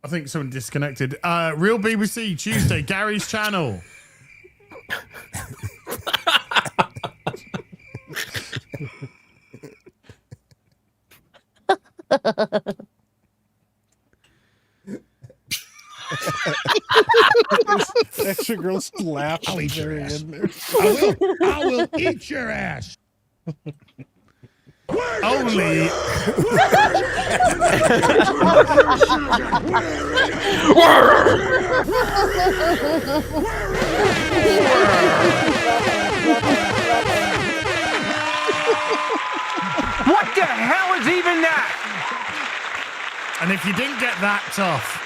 I think someone disconnected. Real BBC Tuesday, Gary's channel. Extra girls laugh. I'll eat your very ass. in there. I will eat your ass. Only. What the hell is even that? And if you didn't get that tough.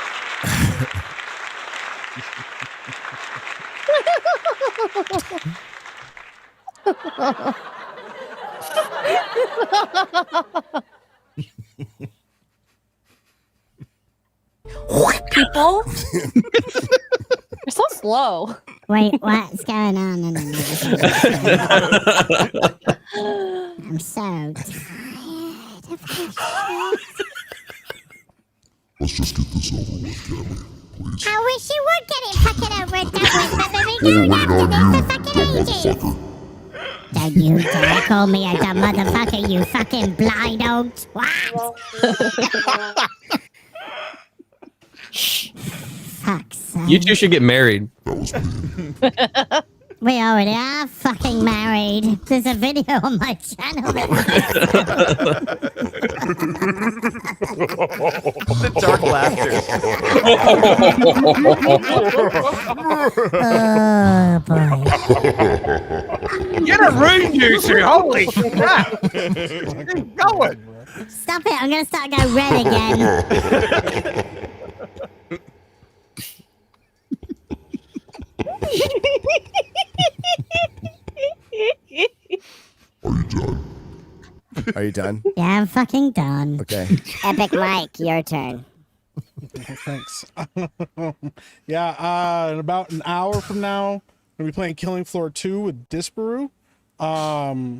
People, you're so slow. Wait, what's going on? No. I'm so tired of this shit. Let's just get this over with, Cammy, please. I wish you would get it fucking over and done with, but we've been doing after this for fucking ages. Don't you dare call me a dumb motherfucker, you fucking blind old twat! Fuck's sake. You two should get married. We already are fucking married. There's a video on my channel. The dark laughter. Oh boy. Get a room, you two. Holy crap. Keep going. Stop it. I'm going to start going red again. Are you done? Yeah, I'm fucking done. Okay. Epic Mike, your turn. Thanks. Yeah, in about an hour from now, I'm gonna be playing Killing Floor 2 with Disparu.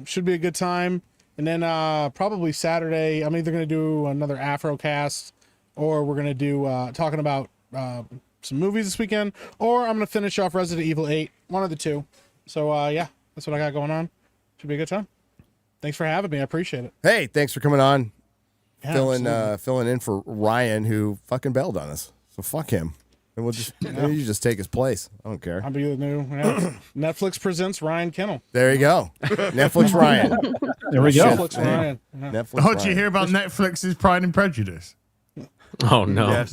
Should be a good time. And then probably Saturday, I'm either gonna do another Afrocast, or we're gonna do talking about some movies this weekend, or I'm gonna finish off Resident Evil 8. One of the two. So yeah, that's what I got going on. Should be a good time. Thanks for having me. I appreciate it. Hey, thanks for coming on. Yeah, filling in for Ryan, who fucking bailed on us. So fuck him. And we'll just you just take his place. I don't care. I'll be the new Netflix presents Ryan Kennel. There you go. Netflix Ryan. There we go. Netflix Ryan. Yeah. Netflix Oh, did you hear about Netflix's Pride and Prejudice? Oh no! Yes.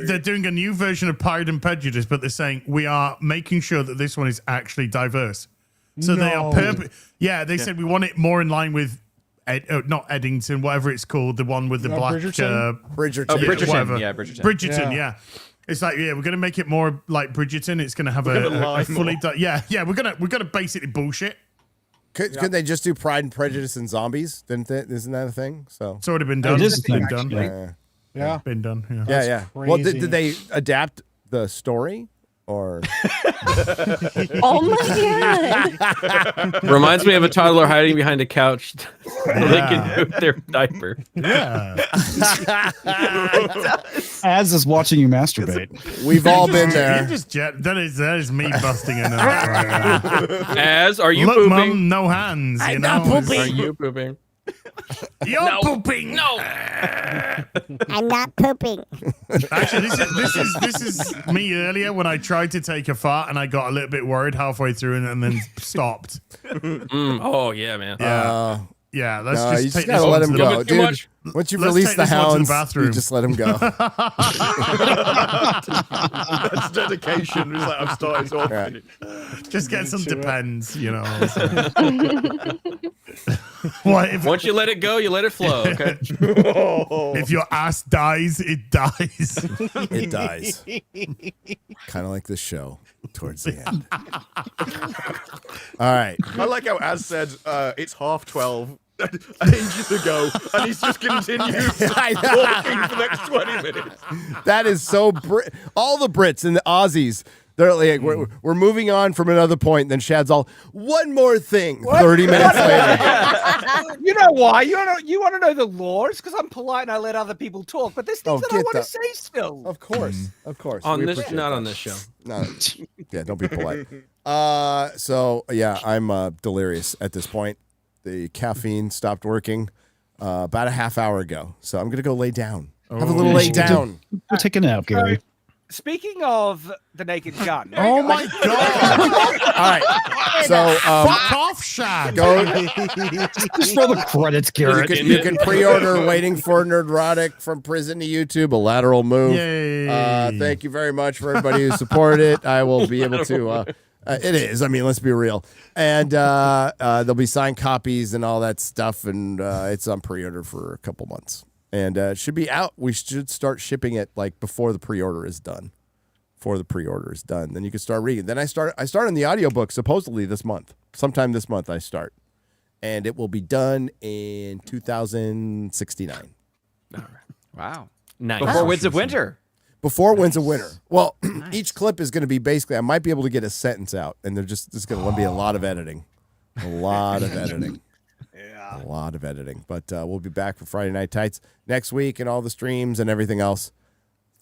They're doing a new version of Pride and Prejudice, but they're saying we are making sure that this one is actually diverse. So they are they said we want it more in line with not Eddington, whatever it's called, the one with the black Bridgerton. Bridgerton. Whatever. Yeah, Bridgerton. Bridgerton, yeah. It's like, we're gonna make it more like Bridgerton. It's gonna have a fully we're gonna basically bullshit. Could they just do Pride and Prejudice and zombies? Didn't they? Isn't that a thing? So it's already been done. It is been done. Yeah. Been done. Yeah. Yeah. Well, did they adapt the story or? Oh my god! Reminds me of a toddler hiding behind a couch. They can do their diaper. Yeah. As is watching you masturbate. We've all been there. That is me busting a nut right now. As are you Look, pooping? Mum, no hands. I'm you not know? pooping. Are you pooping? You're pooping. No. I'm not pooping. Actually, this is me earlier when I tried to take a fart and I got a little bit worried halfway through and then stopped. Oh yeah, man. Yeah. Yeah, let's No, just you take just gotta this let one him to go, the- dude. Once you release take the this one to hounds, bathroom. you just let him go. That's dedication. It's like I'm starting to Right. Just get some Depends, you know. What if, Once you let it go, you let it flow. Okay. if your ass dies, it dies. It dies. Kind of like this show towards the end. All right. I like how Az said it's 12:30 ages ago, and he's just continued talking for the next 20 minutes. That is so all the Brits and the Aussies, they're like, we're moving on from another point. And then Shad's all, one more thing. 30 minutes later. You know why? You want to know the laws? Because I'm polite and I let other people talk. But there's things that I want to say still. Of course. Of course. On We this, appreciate not that. on this show. No. Yeah, don't be polite. So, yeah, I'm delirious at this point. The caffeine stopped working about a half hour ago. So I'm going to go lay down. Have a little lay down. Go take a nap, Gary. Speaking of the Naked Gun. Oh my god! All right. So fuck off, Shad. Go. Just roll the credits, Garrett. You can pre-order "Waiting for Nerdrotic" from prison to YouTube. A lateral move. Yay. Thank you very much for everybody who supported it. I will be able to. It is. I mean, let's be real. And there'll be signed copies and all that stuff, and it's on pre-order for a couple months. And it should be out. We should start shipping it like before the pre-order is done. Then you can start reading. Then I start on the audiobook supposedly this month. Sometime this month I start. And it will be done in 2069. Wow. Nice. Before Winds of Winter. Before Winds of Winter. Well, each clip is going to be basically, I might be able to get a sentence out, and there's going to be a lot of editing. A lot of editing. A lot of editing. But we'll be back for Friday Night Tights next week and all the streams and everything else.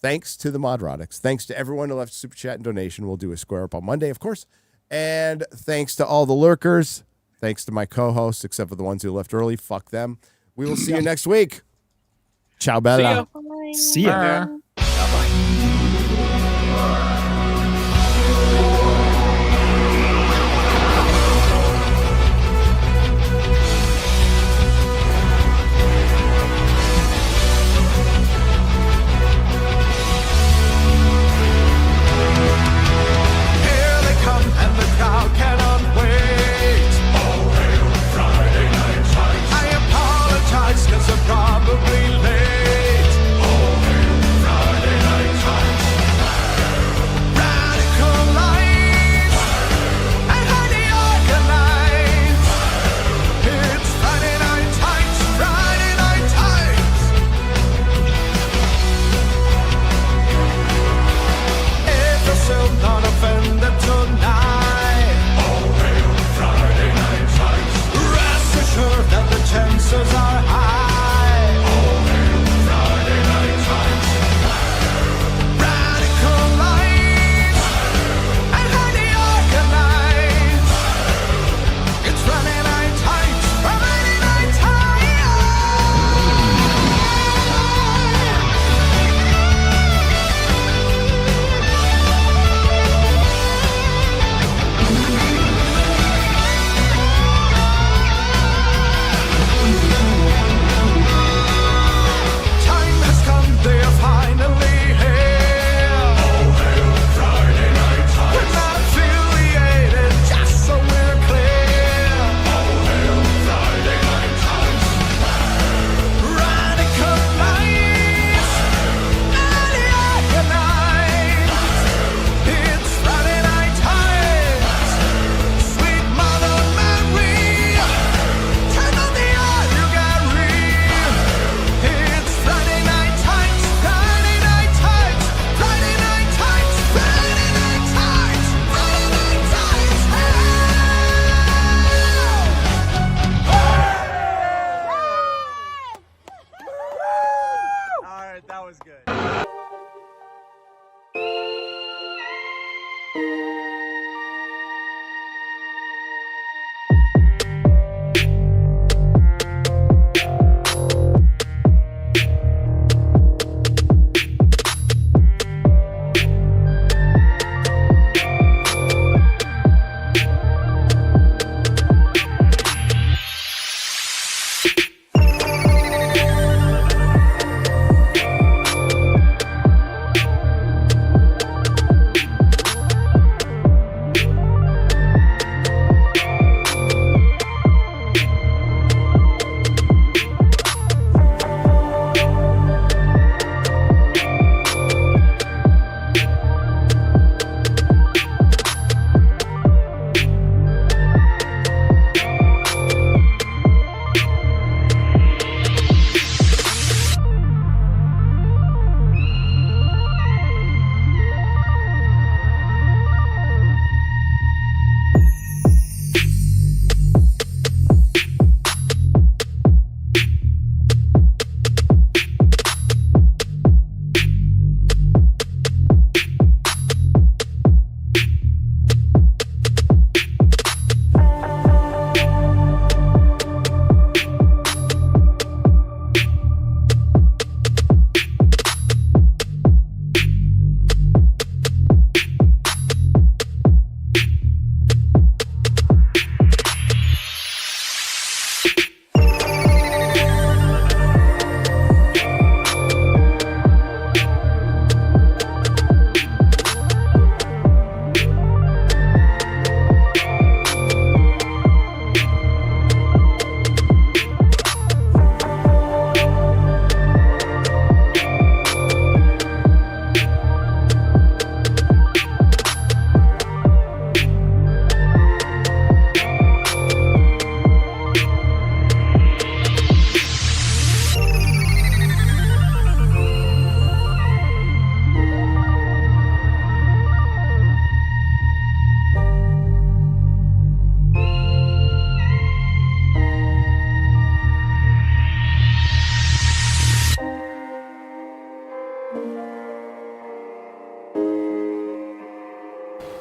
Thanks to the Modrotics. Thanks to everyone who left a super chat and donation. We'll do a square up on Monday, of course. And thanks to all the lurkers. Thanks to my co-hosts, except for the ones who left early. Fuck them. We will see you next week. Ciao, bella. See ya. Probably late. Oh,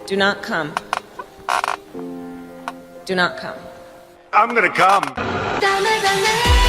Do not come. Do not come. I'm gonna come. Dame, dame.